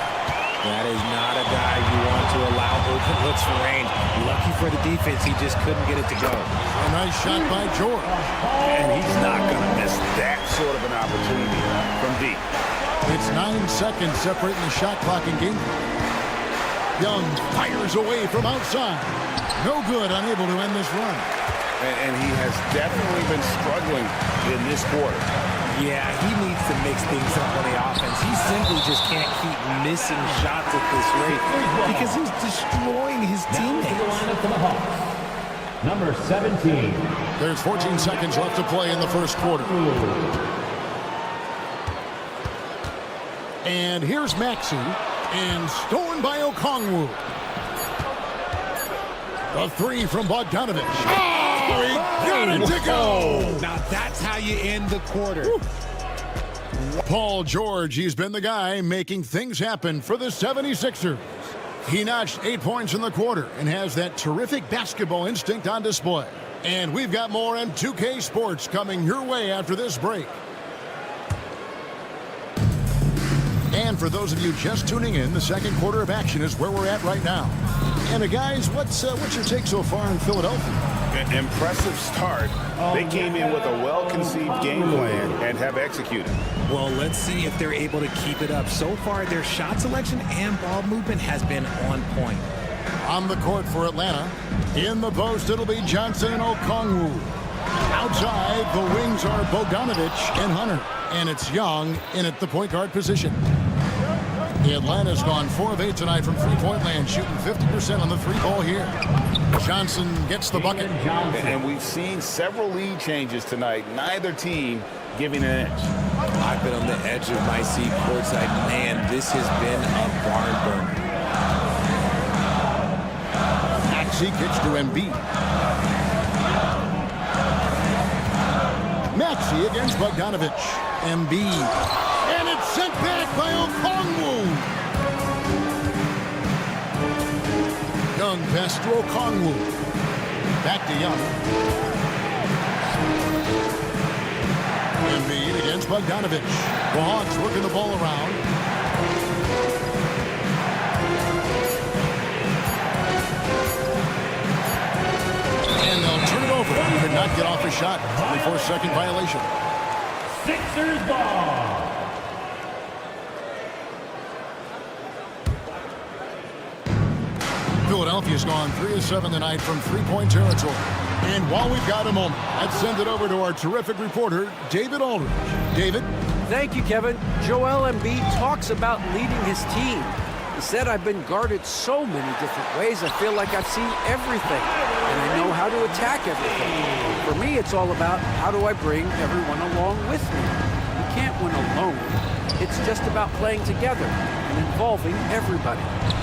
That is not a guy you want to allow open looks for range. Lucky for the defense, he just couldn't get it to go. A nice shot by George. And he's not going to miss that sort of an opportunity from deep. It's 9 seconds separating the shot clock and game. Young fires away from outside. No good, unable to end this run. And he has definitely been struggling in this quarter. Yeah, he needs to mix things up on the offense. He simply just can't keep missing shots at this rate because he's destroying his teammates. Number 17. There's 14 seconds left to play in the first quarter. And here's Maxey, and stolen by Okongwu. The three from Bogdanovich. Oh, he got it to go! Now that's how you end the quarter. Woo. Paul George, he's been the guy making things happen for the 76ers. He notched 8 points in the quarter and has that terrific basketball instinct on display. And we've got more M2K Sports coming your way after this break. And for those of you just tuning in, the second quarter of action is where we're at right now. And guys, what's your take so far in Philadelphia? An impressive start. They came in with a well-conceived game plan and have executed. Well, let's see if they're able to keep it up. So far, their shot selection and ball movement has been on point. On the court for Atlanta. In the post, it'll be Johnson and Okongwu. Outside, the wings are Bogdanovich and Hunter. And it's Young in at the point guard position. Atlanta's gone 4 of 8 tonight from three-point land, shooting 50% on the three ball here. Johnson gets the bucket. And we've seen several lead changes tonight. Neither team giving an edge. I've been on the edge of my seat courtside. Man, this has been a barn burner. Maxey kicks to Embiid. Maxey against Bogdanovich. Embiid. And it's sent back by Okongwu. Young pass to Okongwu. Back to Young. Embiid against Bogdanovich. The Hawks working the ball around. And they'll turn it over. He could not get off a shot. 24-second violation. Sixers ball. Philadelphia's gone 3 of 7 tonight from three-point territory. And while we've got a moment, let's send it over to our terrific reporter, David Aldridge. David? Thank you, Kevin. Joel Embiid talks about leading his team. He said, I've been guarded so many different ways, I feel like I've seen everything, and I know how to attack everything. For me, it's all about how do I bring everyone along with me. You can't win alone. It's just about playing together and involving everybody.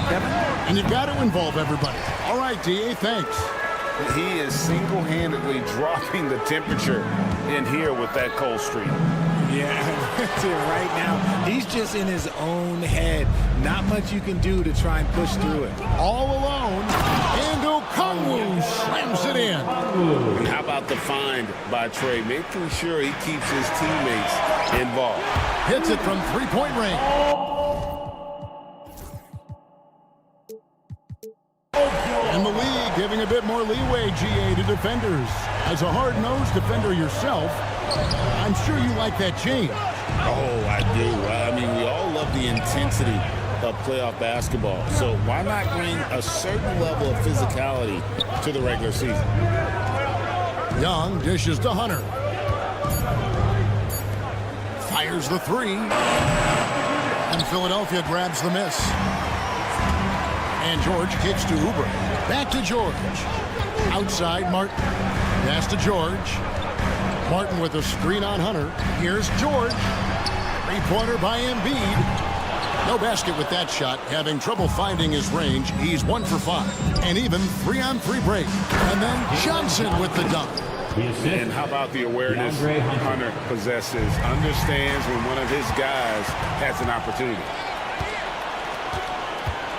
Kevin? And you've got to involve everybody. All right, D.A., thanks. He is single-handedly dropping the temperature in here with that cold streak. Yeah, that's it right now. He's just in his own head. Not much you can do to try and push through it. All alone, and Okongwu slams it in. And how about the find by Trey, making sure he keeps his teammates involved. Hits it from three-point range. And the league giving a bit more leeway, GA, to defenders. As a hard-nosed defender yourself, I'm sure you like that change. Oh, I do. I mean, we all love the intensity of playoff basketball. So why not bring a certain level of physicality to the regular season? Young dishes to Hunter. Fires the three. And Philadelphia grabs the miss. And George kicks to Oubre. Back to George. Outside, Martin. Pass to George. Martin with a screen on Hunter. Here's George. Three-pointer by Embiid. No basket with that shot. Having trouble finding his range. He's 1 for 5. And even 3-on-3 break. And then Johnson with the dunk. And how about the awareness Hunter possesses? Understands when one of his guys has an opportunity.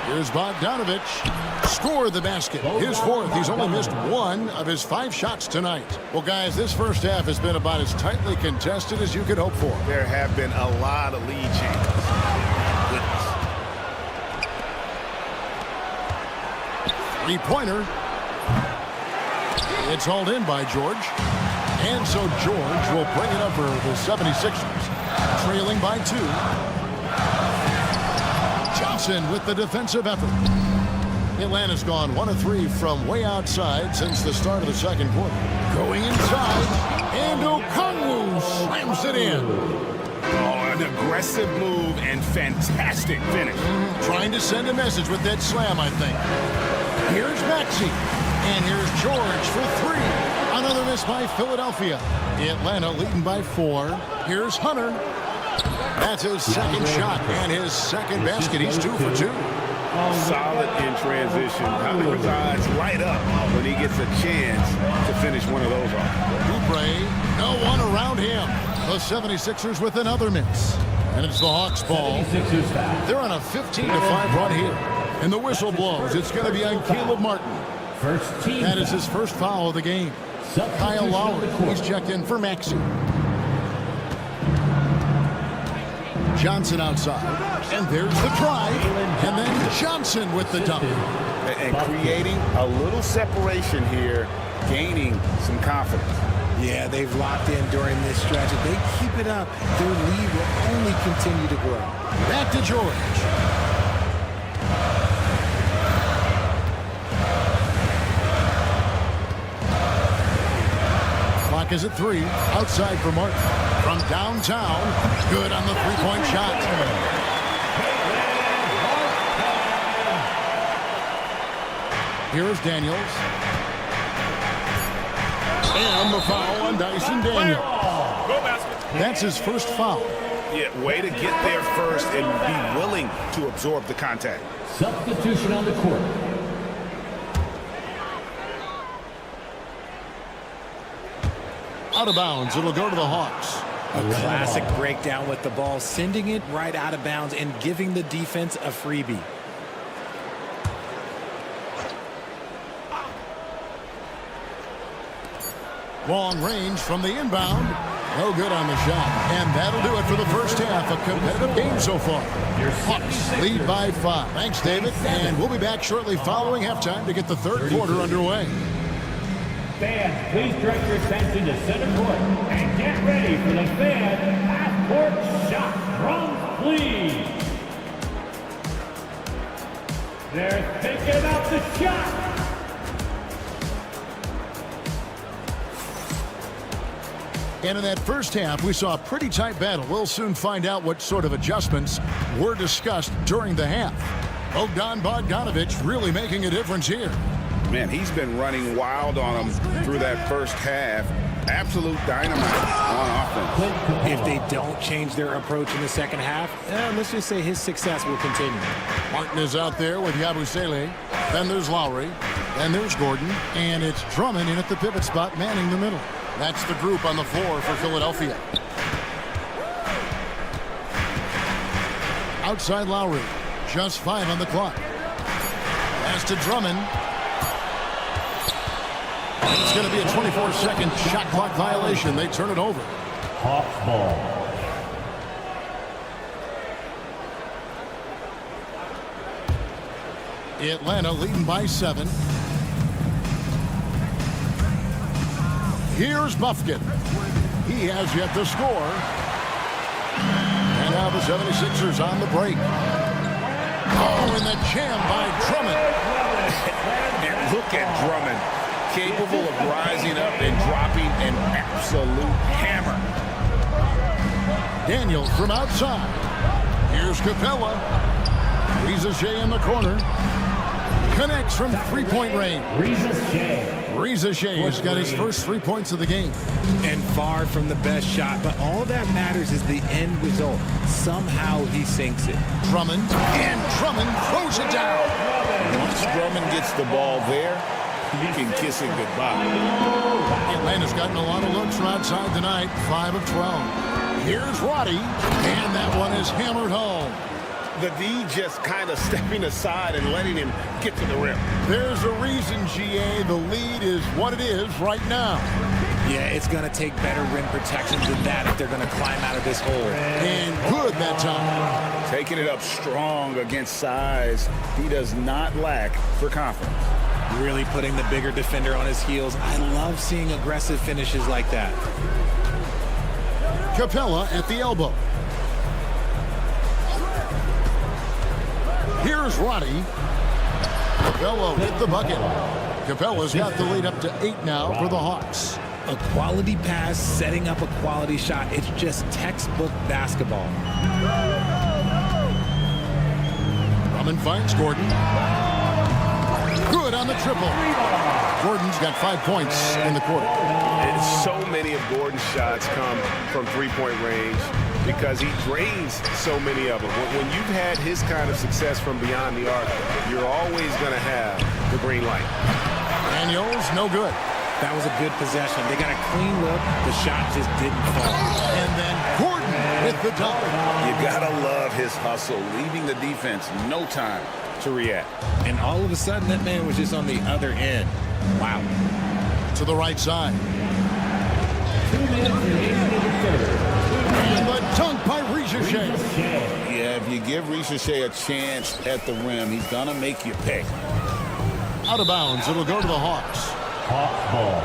Here's Bogdanovich. Score the basket. His fourth. He's only missed 1 of his 5 shots tonight. Well, guys, this first half has been about as tightly contested as you could hope for. There have been a lot of lead changes. Goodness. Three-pointer. It's hauled in by George. And so George will bring it up for the 76ers. Trailing by 2. Johnson with the defensive effort. Atlanta's gone 1 of 3 from way outside since the start of the second quarter. Going inside, and Okongwu slams it in. Oh, an aggressive move and fantastic finish. Trying to send a message with that slam, I think. Here's Maxey, and here's George for 3. Another miss by Philadelphia. Atlanta leading by 4. Here's Hunter. That's his second shot and his second basket. He's 2 for 2. Solid in transition. Hunter's eyes light up when he gets a chance to finish one of those off. Oubre, no one around him. The 76ers with another miss. And it's the Hawks ball. They're on a 15-5 run here. And the whistle blows. It's going to be on Caleb Martin. That is his first foul of the game. Kyle Lowry, he's checked in for Maxey. Johnson outside, and there's the drive, and then Johnson with the dunk. And creating a little separation here, gaining some confidence. Yeah, they've locked in during this stretch. If they keep it up, their lead will only continue to grow. Back to George. Clock is at 3. Outside for Martin. From downtown. Good on the three-point shot. Here's Daniels. And the foul on Dyson Daniels. That's his first foul. Yeah, way to get there first and be willing to absorb the contact. Substitution on the court. Out of bounds. It'll go to the Hawks. A classic breakdown with the ball, sending it right out of bounds and giving the defense a freebie. Long range from the inbound. No good on the shot. And that'll do it for the first half. A competitive game so far. Hawks lead by 5. Thanks, David. And we'll be back shortly following halftime to get the third quarter underway. Fans, please direct your attention to center court and get ready for the fan half-court shot. Drums, please. They're thinking about the shot. And in that first half, we saw a pretty tight battle. We'll soon find out what sort of adjustments were discussed during the half. Bogdan Bogdanovic really making a difference here. Man, he's been running wild on them through that first half. Absolute dynamite on offense. If they don't change their approach in the second half, let's just say his success will continue. Martin is out there with Yabusele. Then there's Lowry. Then there's Gordon. And it's Drummond in at the pivot spot, manning the middle. That's the group on the floor for Philadelphia. Outside Lowry. Just 5 on the clock. Pass to Drummond. It's going to be a 24-second shot clock violation. They turn it over. Hawks ball. Atlanta leading by 7. Here's Buffkin. He has yet to score. And now the 76ers on the break. Oh, and the jam by Drummond. And look at Drummond. Capable of rising up and dropping an absolute hammer. Daniels from outside. Here's Capella. Riza in the corner. Connects from three-point range. Riza Shea's got his first 3 points of the game. And far from the best shot, but all that matters is the end result. Somehow he sinks it. Drummond, and Drummond throws it down. Once Drummond gets the ball there, you can kiss it goodbye. Atlanta's gotten a lot of looks from outside tonight, 5 of 12. Here's Roddy, and that one is hammered home. The D just kind of stepping aside and letting him get to the rim. There's a reason, GA. The lead is what it is right now. Yeah, it's going to take better rim protection than that if they're going to climb out of this hole. And good that time. Taking it up strong against size. He does not lack for confidence. Really putting the bigger defender on his heels. I love seeing aggressive finishes like that. Capella at the elbow. Here's Roddy. Capella with the bucket. Capella's got the lead up to 8 now for the Hawks. A quality pass, setting up a quality shot. It's just textbook basketball. Drummond finds Gordon. Good on the triple. Gordon's got 5 points in the quarter. And so many of Gordon's shots come from three-point range because he drains so many of them. When you've had his kind of success from beyond the arc, you're always going to have the green light. Daniels, no good. That was a good possession. They got a clean look. The shot just didn't fall. And then Gordon with the dunk. You got to love his hustle, leaving the defense no time to react. And all of a sudden, that man was just on the other end. Wow. To the right side. 2 minutes remaining in the third. And the dunk by Ricochet. Yeah, if you give Ricochet a chance at the rim, he's going to make you pay. Out of bounds. It'll go to the Hawks. Hawks ball.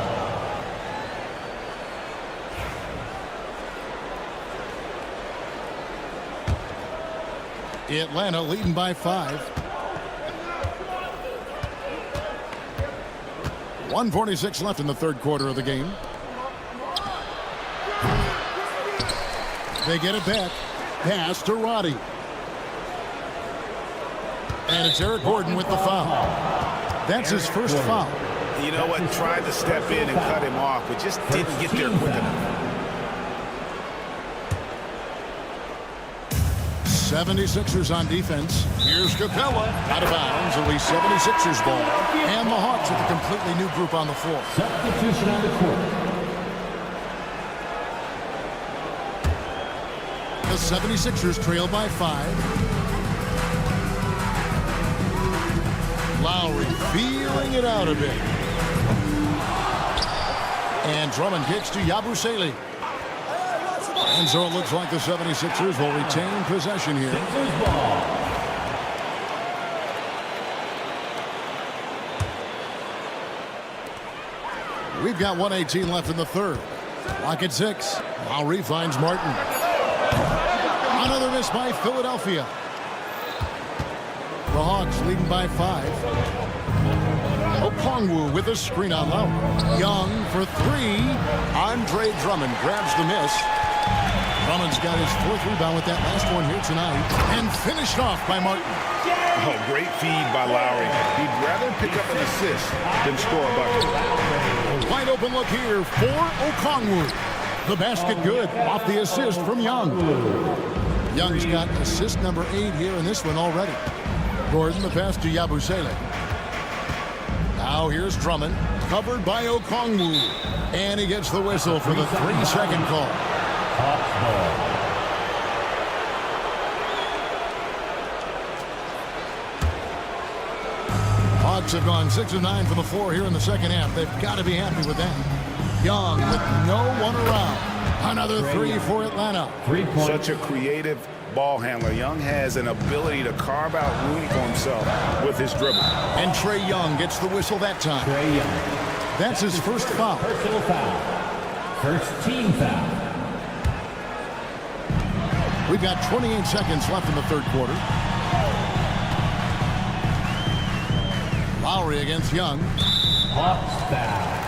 Atlanta leading by 5. 1:46 left in the third quarter of the game. They get it back. Pass to Roddy. And it's Eric Gordon with the foul. That's his first foul. You know what? Tried to step in and cut him off, but just didn't get there quick enough. 76ers on defense. Here's Capella. Out of bounds. It'll be 76ers ball. And the Hawks with a completely new group on the floor. Substitution on the court. The 76ers trail by 5. Lowry feeling it out a bit. And Drummond kicks to Yabusele. And so it looks like the 76ers will retain possession here. We've got 1:18 left in the third. Lock at 6. Lowry finds Martin. Another miss by Philadelphia. The Hawks leading by 5. Okongwu with a screen on Lowry. Young for 3. Andre Drummond grabs the miss. Drummond's got his 4th rebound with that last one here tonight. And finished off by Martin. Oh, great feed by Lowry. He'd rather pick up an assist than score a bucket. Wide open look here for Okongwu. The basket good off the assist from Young. Young's got assist number 8 here in this one already. Gordon, the pass to Yabusele. Now here's Drummond, covered by Okongwu. And he gets the whistle for the 3-second call. Hawks have gone 6 of 9 from the floor here in the second half. They've got to be happy with that. Young with no one around. Another 3 for Atlanta. Such a creative ball handler. Young has an ability to carve out room for himself with his dribble. And Trae Young gets the whistle that time. Trae Young. That's his first foul. Personal foul. First team foul. We've got 28 seconds left in the third quarter. Lowry against Young. Hawks foul.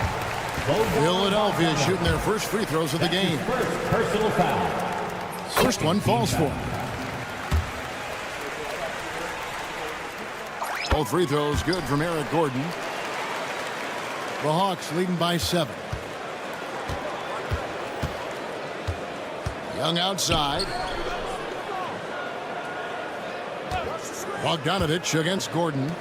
Philadelphia shooting their first free throws of the game. First personal foul. First one falls for him. Both free throws good from Eric Gordon. The Hawks leading by 7. Young outside. Bogdanovich against Gordon.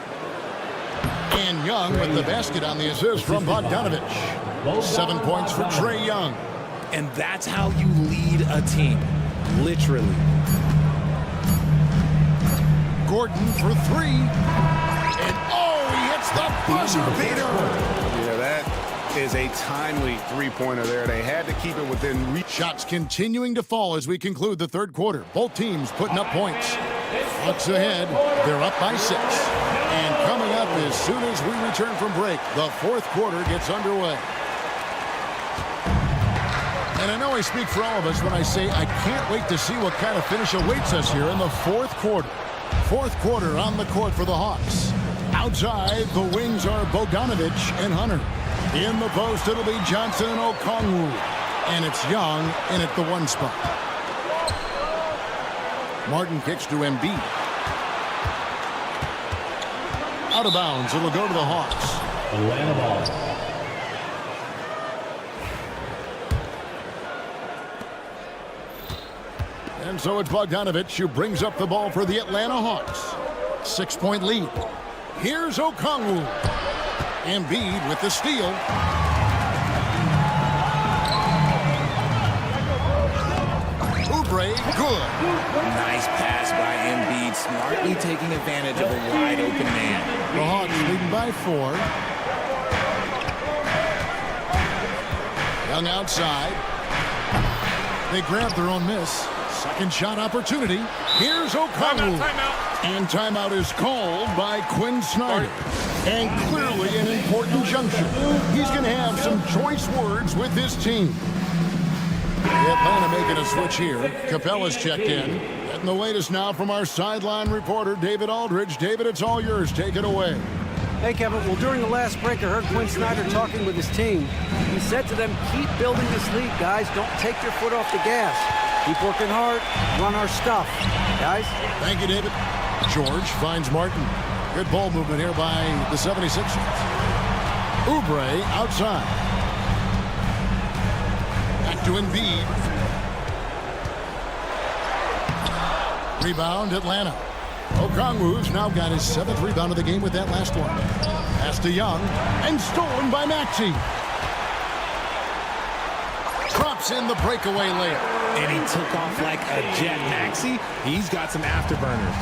And Young with the basket on the assist from Bogdanovich. 7 points for Trae Young. And that's how you lead a team. Literally. Gordon for 3. And he hits the buzzer beater. Yeah, that is a timely three-pointer there. They had to keep it within reach. Shots continuing to fall as we conclude the third quarter. Both teams putting up points. Hawks ahead. They're up by 6. And coming up as soon as we return from break, the fourth quarter gets underway. And I know I speak for all of us when I say I can't wait to see what kind of finish awaits us here in the fourth quarter. Fourth quarter on the court for the Hawks. Outside, the wings are Bogdanovich and Hunter. In the post, it'll be Johnson and Okongwu. And it's Young in at the 1 spot. Martin kicks to Embiid. Out of bounds, it'll go to the Hawks. Atlanta ball. And so it's Bogdanovich who brings up the ball for the Atlanta Hawks. 6-point lead. Here's Okongwu. Embiid with the steal. Oubre, good. Nice pass by Embiid, smartly taking advantage of a wide open man. The Hawks leading by 4. Young outside. They grab their own miss. Second shot opportunity. Here's Okongwu. And timeout is called by Quinn Snyder. And clearly an important junction. He's going to have some choice words with his team. Atlanta making a switch here. Capella's checked in. Getting the latest now from our sideline reporter, David Aldridge. David, it's all yours. Take it away. Hey, Kevin. Well, during the last break, I heard Quinn Snyder talking with his team. He said to them, keep building this lead, guys. Don't take your foot off the gas. Keep working hard. Run our stuff. Guys? Thank you, David. George finds Martin. Good ball movement here by the 76ers. Oubre outside. Back to Embiid. Rebound, Atlanta. Okongwu's now got his 7th rebound of the game with that last one. Pass to Young, and stolen by Maxey. Drops in the breakaway layup. And he took off like a jet. Maxey, he's got some afterburners.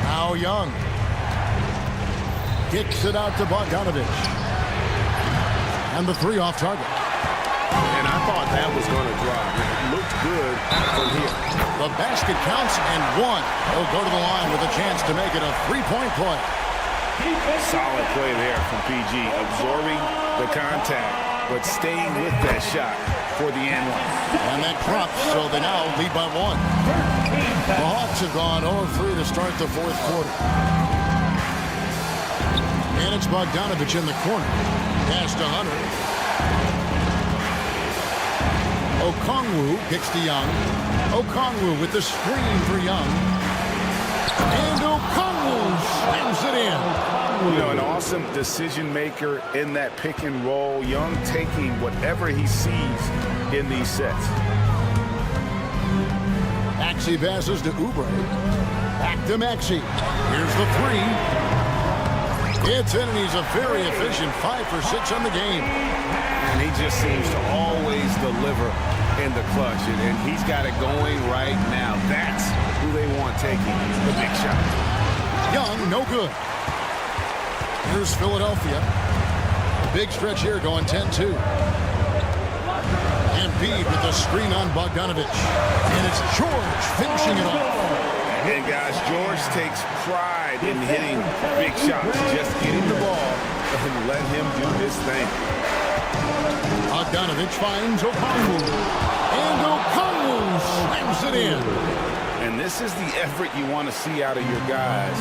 Now Young. Kicks it out to Bogdanovich. And the 3 off target. And I thought that was going to drop. It looked good from here. The basket counts and 1. He'll go to the line with a chance to make it a 3-point play. Solid play there from PG. Absorbing the contact, but staying with that shot for the end line. And that drops, so they now lead by 1. The Hawks have gone 0-3 to start the 4th quarter. And it's Bogdanovich in the corner. Pass to Hunter. Okongwu kicks to Young. Okongwu with the screen for Young. And Okongwu slams it in. You know, an awesome decision maker in that pick and roll. Young taking whatever he sees in these sets. Maxey passes to Oubre. Back to Maxey. Here's the 3. It's in, and he's a very efficient 5 for 6 on the game. And he just seems to always deliver in the clutch. And he's got it going right now. That's who they want taking the big shot. Young, no good. Here's Philadelphia. Big stretch here going 10-2. Embiid with the screen on Bogdanovich. And it's George finishing it off. And guys, George takes pride in hitting big shots. Just getting the ball and let him do his thing. Bogdanovich finds Okongwu. And Okongwu slams it in. And this is the effort you want to see out of your guys,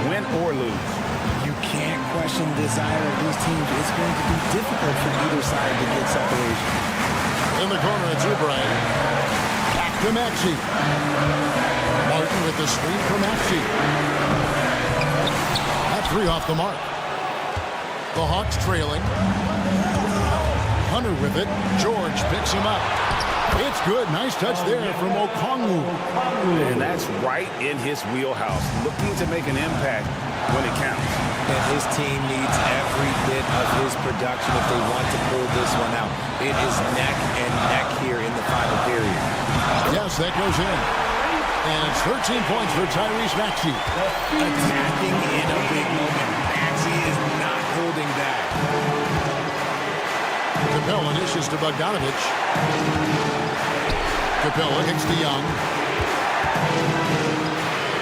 win or lose. You can't question the desire of these teams. It's going to be difficult for either side to get separation. In the corner, it's Oubre. Back to Maxey. Martin with the screen for Maxey. That 3 off the mark. The Hawks trailing. Hunter with it. George picks him up. It's good. Nice touch there from Okongwu. And that's right in his wheelhouse. Looking to make an impact when it counts. And his team needs every bit of his production if they want to pull this one out. It is neck and neck here in the final period. Yes, that goes in. And it's 13 points for Tyrese Maxey. Attacking in a big moment. Maxey is not holding back. Capella dishes to Bogdanovich. Capella kicks to Young.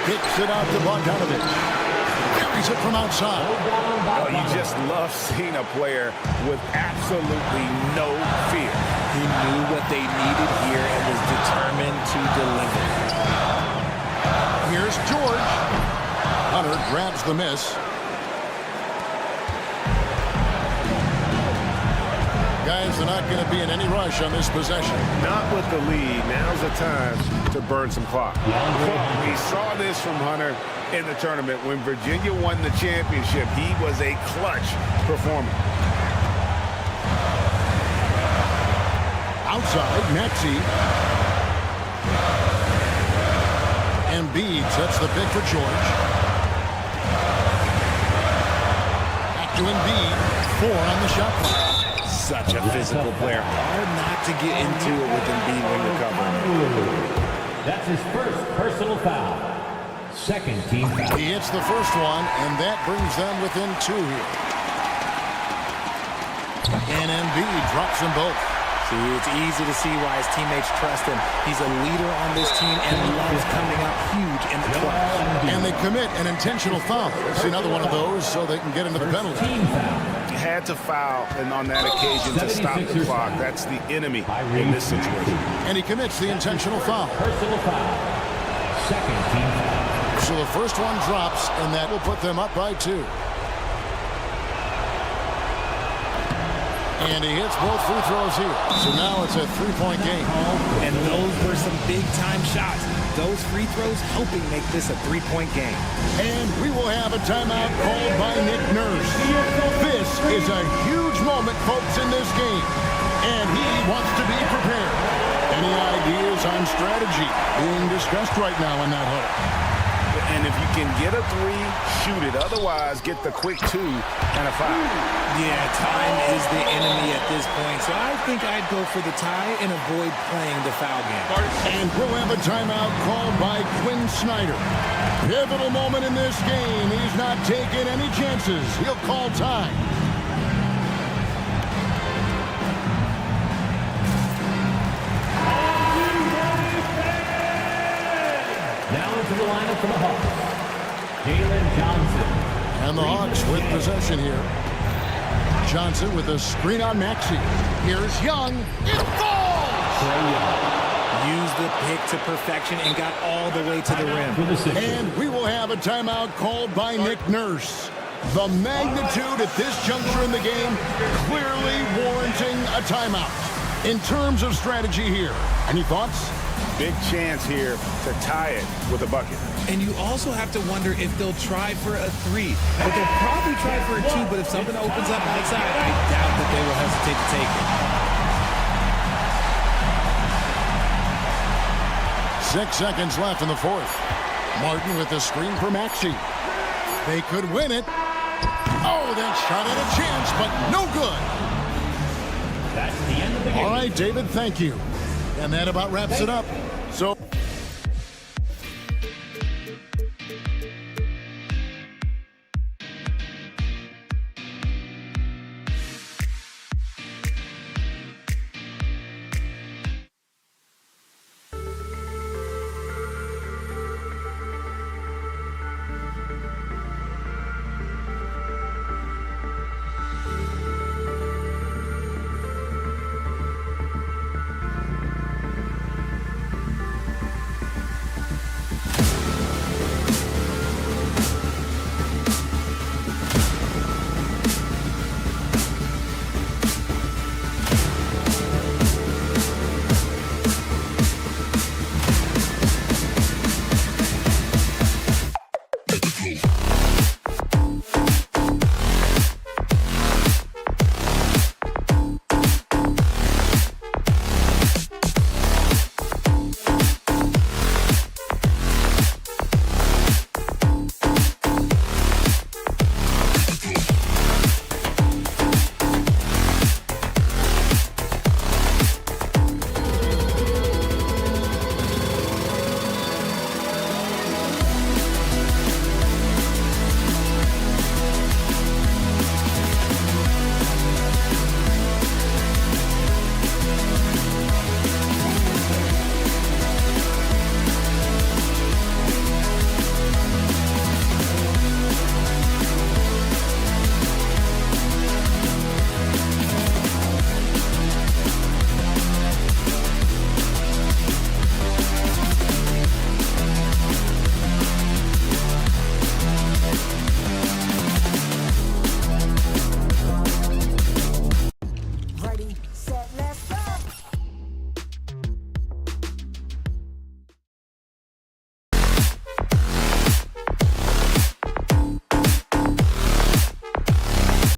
Kicks it out to Bogdanovich. Carries it from outside. Oh, you just love seeing a player with absolutely no fear. He knew what they needed here and was determined to deliver. Here's George. Hunter grabs the miss. Guys, they're not going to be in any rush on this possession. Not with the lead. Now's the time to burn some clock. We saw this from Hunter in the tournament. When Virginia won the championship, he was a clutch performer. Outside, Maxey. Embiid sets the pick for George. Back to Embiid. 4 on the shot clock. Such a physical player. Hard not to get into it with Embiid when you're covering. That's his first personal foul. Second team foul. He hits the first one, and that brings them within 2 here. And Embiid drops them both. See, it's easy to see why his teammates trust him. He's a leader on this team and loves coming up huge in the clutch. And they commit an intentional foul. See another one of those so they can get into the penalty. Team foul. Had to foul, and on that occasion to stop the clock. That's the enemy in this situation. And he commits the intentional foul. Personal foul. Second team foul. So the first one drops, and that will put them up by 2. And he hits both free throws here. So now it's a 3-point game. And those were some big-time shots. Those free throws helping make this a 3-point game. And we will have a timeout called by Nick Nurse. This is a huge moment, folks, in this game. And he wants to be prepared. Any ideas on strategy being discussed right now in that huddle? And if you can get a 3, shoot it. Otherwise, get the quick 2 and a foul. Yeah, time is the enemy at this point. So I think I'd go for the tie and avoid playing the foul game. And we'll have a timeout called by Quinn Snyder. Pivotal moment in this game. He's not taking any chances. He'll call time. Now into the lineup for the Hawks. Jalen Johnson. And the Hawks with possession here. Johnson with a screen on Maxey. Here's Young. It falls! Used the pick to perfection and got all the way to the rim. And we will have a timeout called by Nick Nurse. The magnitude at this juncture in the game clearly warranting a timeout. In terms of strategy here, any thoughts? Big chance here to tie it with a bucket. And you also have to wonder if they'll try for a 3. But they'll probably try for a 2, but if something opens up outside, I doubt that they will hesitate to take it. 6 seconds left in the fourth. Martin with the screen for Maxey. They could win it. Oh, that shot had a chance, but no good. That's the end of the game. All right, David, thank you. And that about wraps it up. So